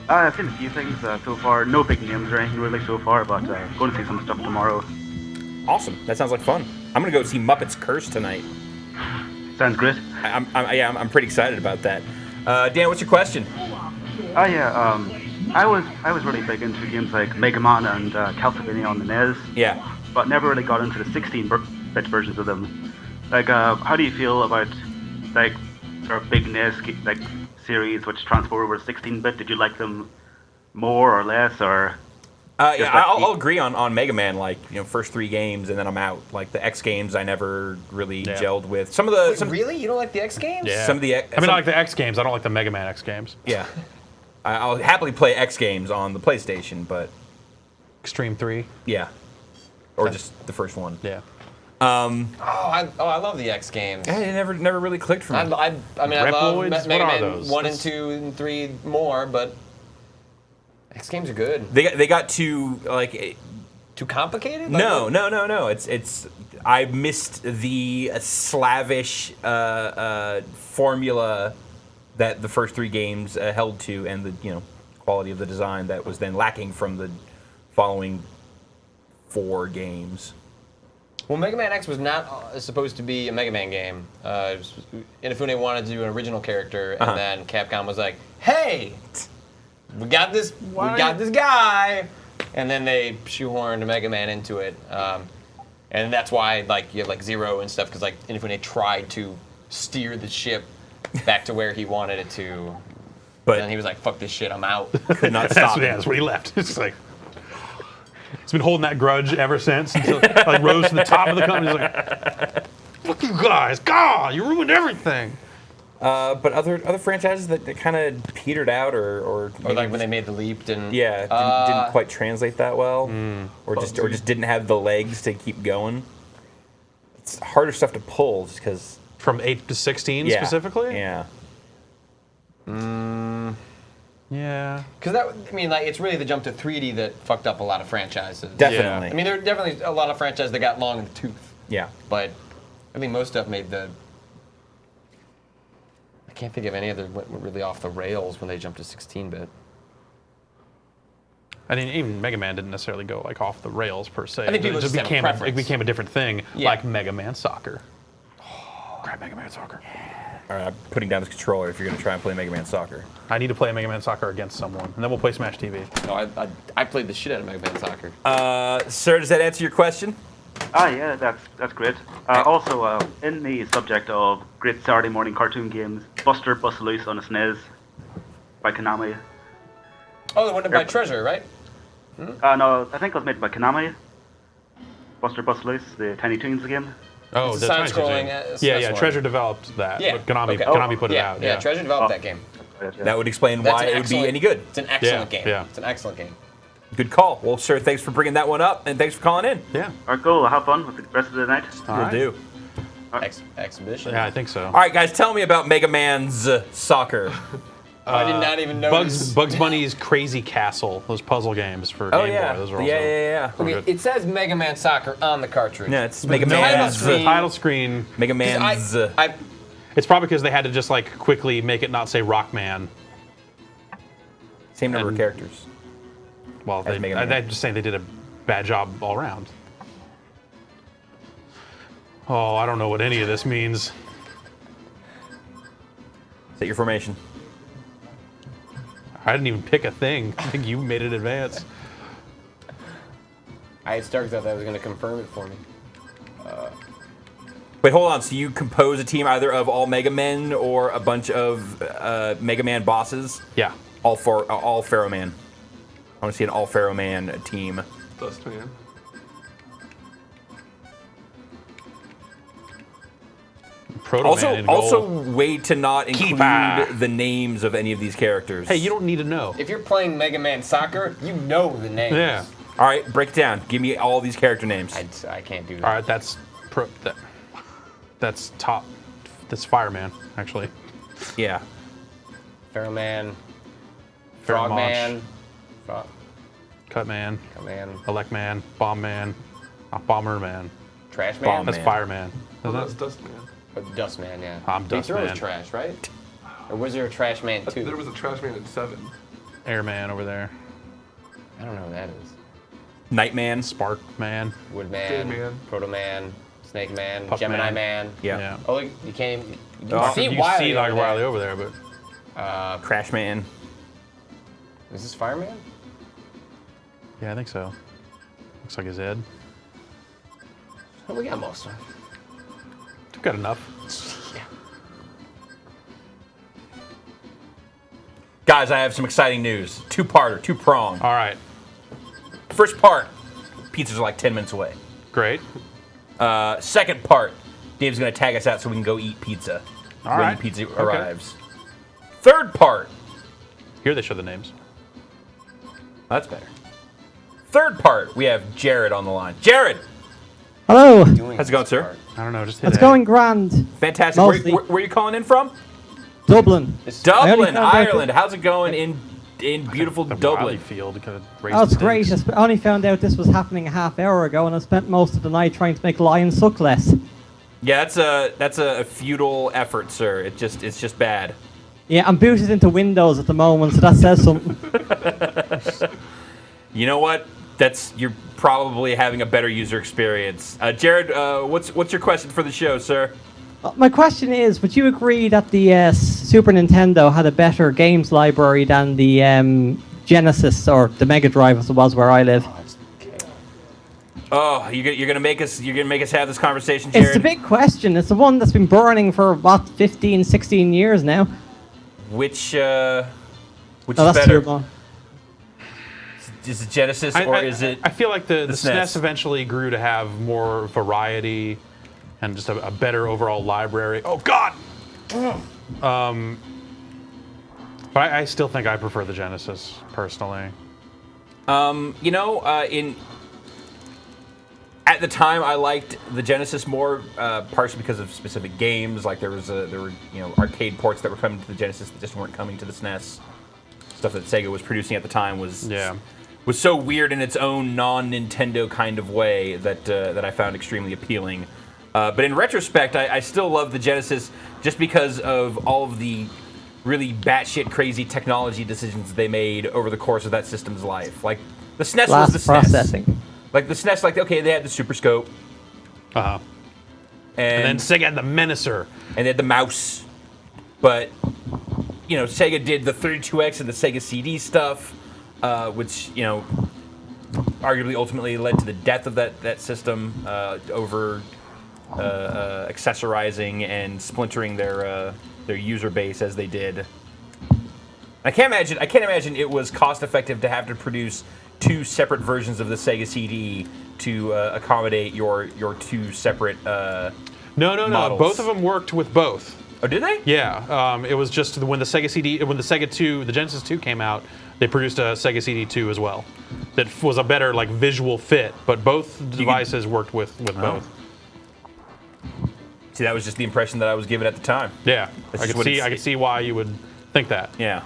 I've seen a few things so far. No big names or anything really so far, but going to see some stuff tomorrow. Awesome. That sounds like fun. I'm gonna go see Muppets Curse tonight. Sounds great. I'm pretty excited about that. Dan, what's your question? I was really big into games like Mega Man and Castlevania on the NES. Yeah. But never really got into the 16-bit versions of them. Like, how do you feel about like sort of big NES series which transfer over to 16-bit? Did you like them more or less, or? I'll agree on Mega Man. Like, first 3 games and then I'm out. Like the X games, I never really gelled with. Really? You don't like the X games? Yeah. I like the X games. I don't like the Mega Man X games. Yeah. I'll happily play X games on the PlayStation, but Extreme 3. Yeah. Or just the first one. Yeah. I love the X games. Yeah, it never really clicked for me. I love Reploids? Mega What are Man those? 1 and 2 and 3 more, but X games are good. They got too too complicated? No. It's I missed the slavish formula that the first 3 games held to, and the quality of the design that was then lacking from the following 4 games. Well, Mega Man X was not supposed to be a Mega Man game. Inafune wanted to do an original character, and then Capcom was like, "Hey, we got this guy," and then they shoehorned Mega Man into it, and that's why you have Zero and stuff, because Inafune tried to steer the ship back to where he wanted it to, but then he was like, "Fuck this shit, I'm out." Could not stop him. That's when he left. It's like he's been holding that grudge ever since until rose to the top of the company. He's like, "Fuck you guys, God, you ruined everything." But other franchises that kind of petered out, or like when they made the leap, didn't didn't quite translate that well, or just didn't have the legs to keep going. It's harder stuff to pull just because. From 8 to 16 specifically? Yeah. Yeah. Because it's really the jump to 3D that fucked up a lot of franchises. Definitely. I mean, there are definitely a lot of franchises that got long in the tooth. Yeah. But I think most stuff made the. I can't think of any other went really off the rails when they jumped to 16-bit. I mean, even Mega Man didn't necessarily go off the rails per se. I think people just have a preference. It became a different thing, like Mega Man Soccer. Grab Mega Man Soccer. All right, I'm putting down this controller if you're going to try and play Mega Man Soccer. I need to play Mega Man Soccer against someone, and then we'll play Smash TV. No, I played the shit out of Mega Man Soccer. Sir, does that answer your question? Yeah, that's great. Also, in the subject of great Saturday morning cartoon games, Buster Bust Loose on a SNES by Konami. Oh, the one by Treasure, right? No, I think it was made by Konami. Buster Bust Loose, the Tiny Toons game. Oh, it's a side-scrolling. Yeah. Treasure developed that. Yeah. But Konami put it out. Yeah, Treasure developed that game. That would explain why it would be any good. It's an excellent game. Yeah. It's an excellent game. Good call. Well, sir, thanks for bringing that one up, and thanks for calling in. Yeah. All right, cool. Have fun with the rest of the night. Will do. Exhibition. Yeah, I think so. All right, guys, tell me about Mega Man's Soccer. I did not even notice. Bugs Bunny's Crazy Castle, those puzzle games for Game Boy. Those are also yeah. Okay, it says Mega Man Soccer on the cartridge. Yeah, it's Mega Man's the title screen. Mega Man's. It's probably because they had to just quickly make it not say Rockman. Same number of characters. Well, I'm just saying they did a bad job all around. Oh, I don't know what any of this means. Set your formation. I didn't even pick a thing. I think you made it in advance. I started thought that was going to confirm it for me. Wait, hold on. So you compose a team either of all Mega Men or a bunch of Mega Man bosses? Yeah. All Pharaoh Man. I want to see an all Pharaoh Man team. Dust Man. Also, way to not include the names of any of these characters. Hey, you don't need to know. If you're playing Mega Man Soccer, you know the names. Yeah. All right, break it down. Give me all these character names. I can't do that. All right, that's top This Fireman, actually. Yeah. Pharaoh Man, Pharaoh Frog Man, Cut Man, Man, Elect Man, Bomb Man, Bomber Man, Trash Man. That's Fireman. Oh, that's Dust Man. Dust Man, yeah. I'm Dust Zero Man. was trash, right? Or was there a Trash Man 2? There was a Trash Man in 7. Airman over there. I don't know who that is. Nightman. Spark Man. Woodman, Man. Proto Man, Snake Man, Puff Gemini Man. Man. Yeah. Oh, you can't even. You Oh, can see you Wiley. see like over Wiley there. over there, but Crash Man. Is this Fireman? yeah, I think so. Looks like his head. Oh, we got most of them. We've got enough. Yeah. Guys, I have some exciting news. Two-parter, two-prong. All right. First part, pizzas are like 10 minutes away. Great. Second part, Dave's going to tag us out so we can go eat pizza All when right. the pizza Okay. arrives. Third part. Here they show the names. That's better. Third part, we have Jared on the line. Jared! Hello. How's it going, sir? I don't know, just hit It's A. going grand. Fantastic. Mostly. Where are you calling in from? Dublin. Dublin, found out Ireland. How's it going in beautiful Dublin? Field kind of Oh, it's great. I only found out this was happening a half hour ago, and I spent most of the night trying to make lions suck less. Yeah, that's a futile effort, sir. It's just bad. Yeah, I'm booted into Windows at the moment, so that says something. You know what? You're probably having a better user experience. Jared, what's your question for the show, sir? My question is, would you agree that the Super Nintendo had a better games library than the Genesis or the Mega Drive, as it was where I live? Oh, you're gonna make us have this conversation, Jared? It's a big question. It's the one that's been burning for, 15, 16 years now. Which Oh, is that's better? too long. Is it Genesis or is it? I feel like the SNES? SNES eventually grew to have more variety and just a better overall library. Oh God! But I still think I prefer the Genesis personally. At the time, I liked the Genesis more, partially because of specific games. Like there were arcade ports that were coming to the Genesis that just weren't coming to the SNES. Stuff that Sega was producing at the time was so weird in its own non-Nintendo kind of way that I found extremely appealing. But in retrospect, I still love the Genesis just because of all of the really batshit crazy technology decisions they made over the course of that system's life. Like the SNES was the SNES. Processing. Like the SNES, okay, they had the Super Scope. Uh-huh. And then Sega had the Menacer. And they had the mouse. But, Sega did the 32X and the Sega CD stuff, which, arguably ultimately led to the death of that system over accessorizing and splintering their user base as they did. I can't imagine it was cost effective to have to produce two separate versions of the Sega CD to accommodate your two separate No. models. Both of them worked with both. Oh, did they? Yeah. It was just when the Genesis 2 came out, they produced a Sega CD 2 as well. That was a better visual fit, but both devices worked with both. See, that was just the impression that I was given at the time. Yeah, That's I just could what see. I could see why you would think that. Yeah.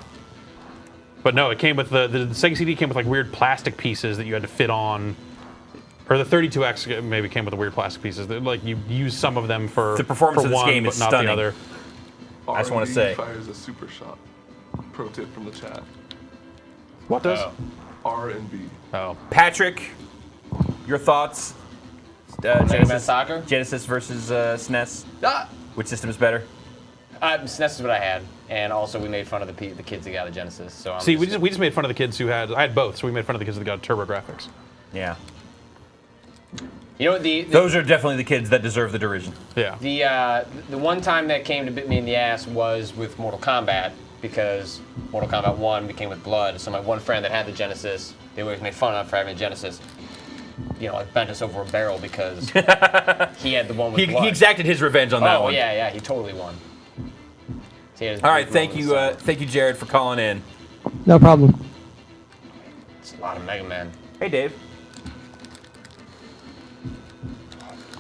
But no, it came with the Sega CD came with weird plastic pieces that you had to fit on, or the 32X maybe came with the weird plastic pieces that you use some of them for The performance for of this one, game but is not stunning. the other. I just want to R&D say. fires a super shot. Pro tip from the chat. What does? R&B. Oh. Patrick, your thoughts? Mega Man Soccer? Genesis versus SNES. Ah! Which system is better? SNES is what I had, and also we made fun of the kids that got a Genesis. So See, we just made fun of the kids who had. I had both, so we made fun of the kids that got TurboGrafx. Yeah. Those are definitely the kids that deserve the derision. Yeah. The one time that came to bit me in the ass was with Mortal Kombat, because Mortal Kombat 1 became with blood. So my one friend that had the Genesis, they always made fun of for having a Genesis. Bent us over a barrel because he had the one with blood. He exacted his revenge on that one. Oh yeah, he totally won. So All right, thank you, Jared, for calling in. No problem. It's a lot of Mega Man. Hey, Dave.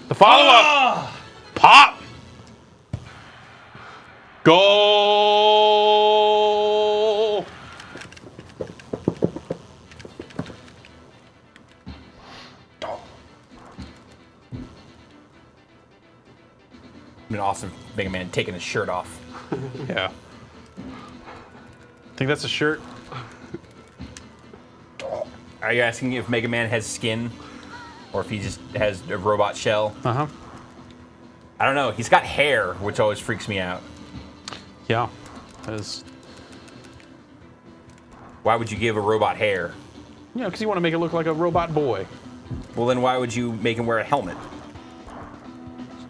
The follow-up. Pop. Goal! Been awesome, Mega Man taking his shirt off. Yeah. Think that's a shirt? Are you asking if Mega Man has skin, or if he just has a robot shell? Uh-huh. I don't know. He's got hair, which always freaks me out. Yeah. That is. Why would you give a robot hair? Yeah, because you want to make it look like a robot boy. Well, then why would you make him wear a helmet?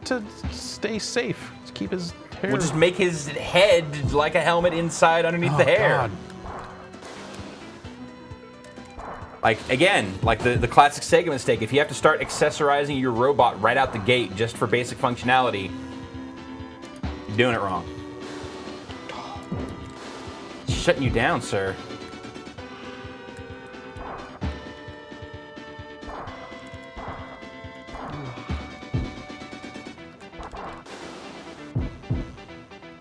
To stay safe. To keep his hair. Well, just make his head like a helmet inside underneath the hair. God. Like, again, like the classic Sega mistake. If you have to start accessorizing your robot right out the gate just for basic functionality, you're doing it wrong. Shutting you down, sir.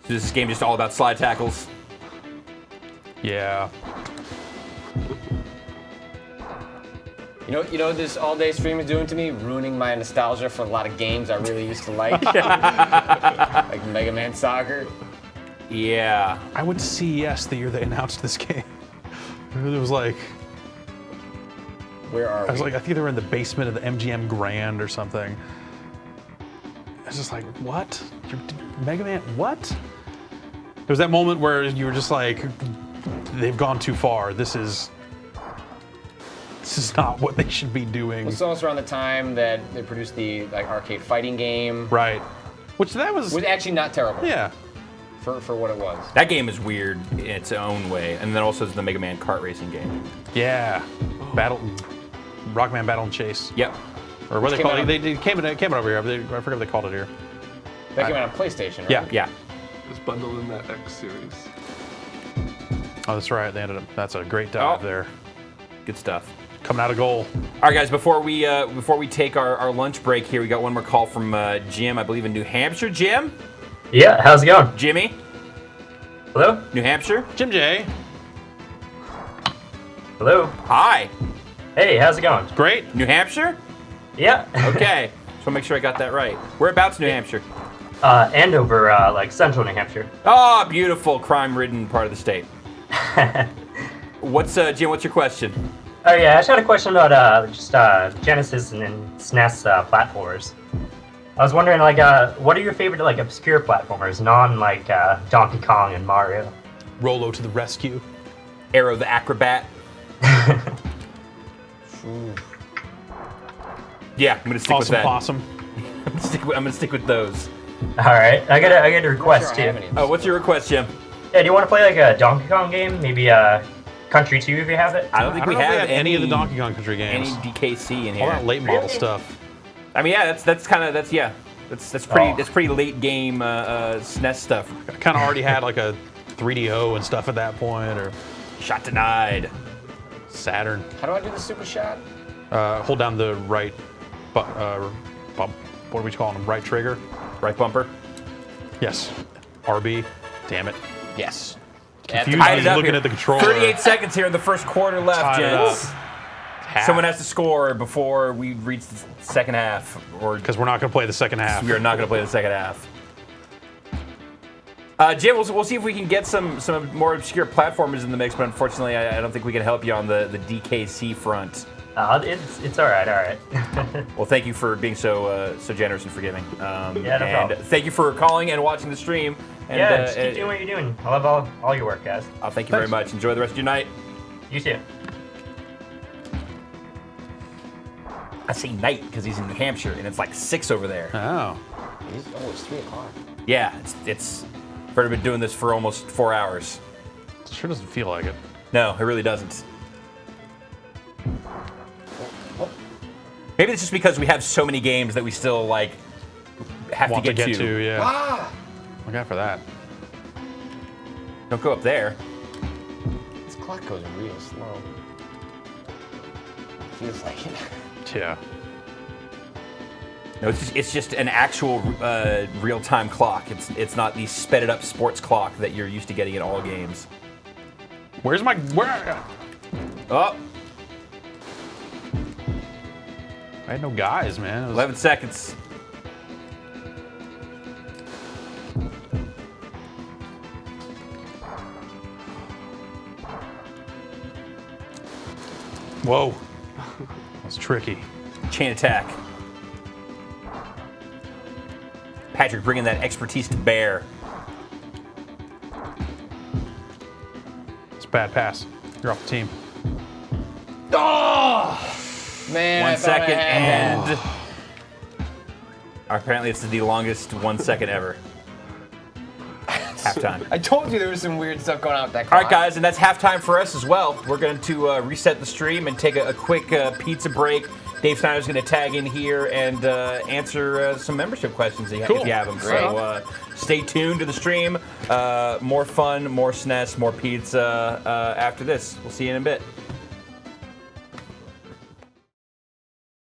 So this game just all about slide tackles? Yeah. You know what this all-day stream is doing to me? Ruining my nostalgia for a lot of games I really used to like. Like Mega Man Soccer. Yeah. I went to CES the year they announced this game. It was like... Where are we? I was like, I think they were in the basement of the MGM Grand or something. I was just like, what? Mega Man, what? There was that moment where you were just like, they've gone too far. This is not what they should be doing. It's also around the time that they produced the arcade fighting game. Right. Which that was actually not terrible. Yeah. For what it was. That game is weird in its own way. And then also the Mega Man kart racing game. Yeah. Rockman Battle and Chase. Yep. Or what they call it? They came over here. I forget what they called it here. That came out on PlayStation, right? Yeah. Yeah. It's bundled in that X series. Oh, that's right. They ended up. That's a great dive there. Good stuff. Coming out of goal. All right, guys. Before we take our lunch break here, we got one more call from Jim, I believe in New Hampshire. Jim. Yeah. How's it going? Jimmy. Hello. New Hampshire. Jim J. Hello. Hi. Hey, how's it going? Great. New Hampshire. Yeah. Okay. So make sure I got that right. Whereabouts, New Hampshire? Andover, like central New Hampshire. Oh, beautiful, crime-ridden part of the state. What's Jim? What's your question? Oh yeah, I just had a question about Genesis and SNES platformers. I was wondering, what are your favorite obscure platformers, non Donkey Kong and Mario? Rolo to the rescue. Arrow the Acrobat. Yeah, I'm gonna stick with that. Possum. I'm gonna stick with those. All right, I got a request too. Oh, what's your request, Jim? Yeah, do you want to play a Donkey Kong game? Maybe Country 2 if you have it. I don't think we have any of the Donkey Kong Country games. Any DKC in here. All that late model stuff. I mean, yeah, that's pretty late game SNES stuff. I kind of already had like a 3DO and stuff at that point, or shot denied. Saturn. How do I do the super shot? Hold down the right, what are we calling them? Right trigger. Right bumper. Yes. RB. Damn it. Yes. Confused Tied it up looking here. at the controller. 38 seconds here in the first quarter left, Tied it gents. up. Someone has to score before we reach the second half, or because we're not going to play the second half. We are not going to play the second half. Jim, we'll see if we can get some more obscure platformers in the mix, but unfortunately, I don't think we can help you on the DKC front. It's all right. Well, thank you for being so generous and forgiving. Yeah, no and problem. Thank you for calling and watching the stream. And, Yeah, just keep doing what you're doing. I love all your work, guys. Thank you very much. Enjoy the rest of your night. You too. I say night because he's in New Hampshire and it's like 6 over there. Oh. It's 3 o'clock. Yeah, it's. I've already been doing this for almost 4 hours. It sure doesn't feel like it. No, it really doesn't. Maybe it's just because we have so many games that we still have Want to get to. Yeah. Ah! Look out for that. Don't go up there. This clock goes real slow. Feels like it. Yeah. No, it's just an actual real-time clock. It's not the sped-it-up sports clock that you're used to getting in all games. Where's my where? Oh, I had no guys, man. 11 seconds. Whoa, that's tricky. Chain attack. Patrick bringing that expertise to bear. It's a bad pass. You're off the team. Oh! Man, 1 I thought I second had and apparently it's the longest 1 second ever. Halftime. I told you there was some weird stuff going on with that All clock. right, guys, and that's halftime for us as well. We're going to reset the stream and take a quick pizza break. Dave Snyder's going to tag in here and answer some membership questions if you have them. Great. So stay tuned to the stream. More fun, more SNES, more pizza after this. We'll see you in a bit.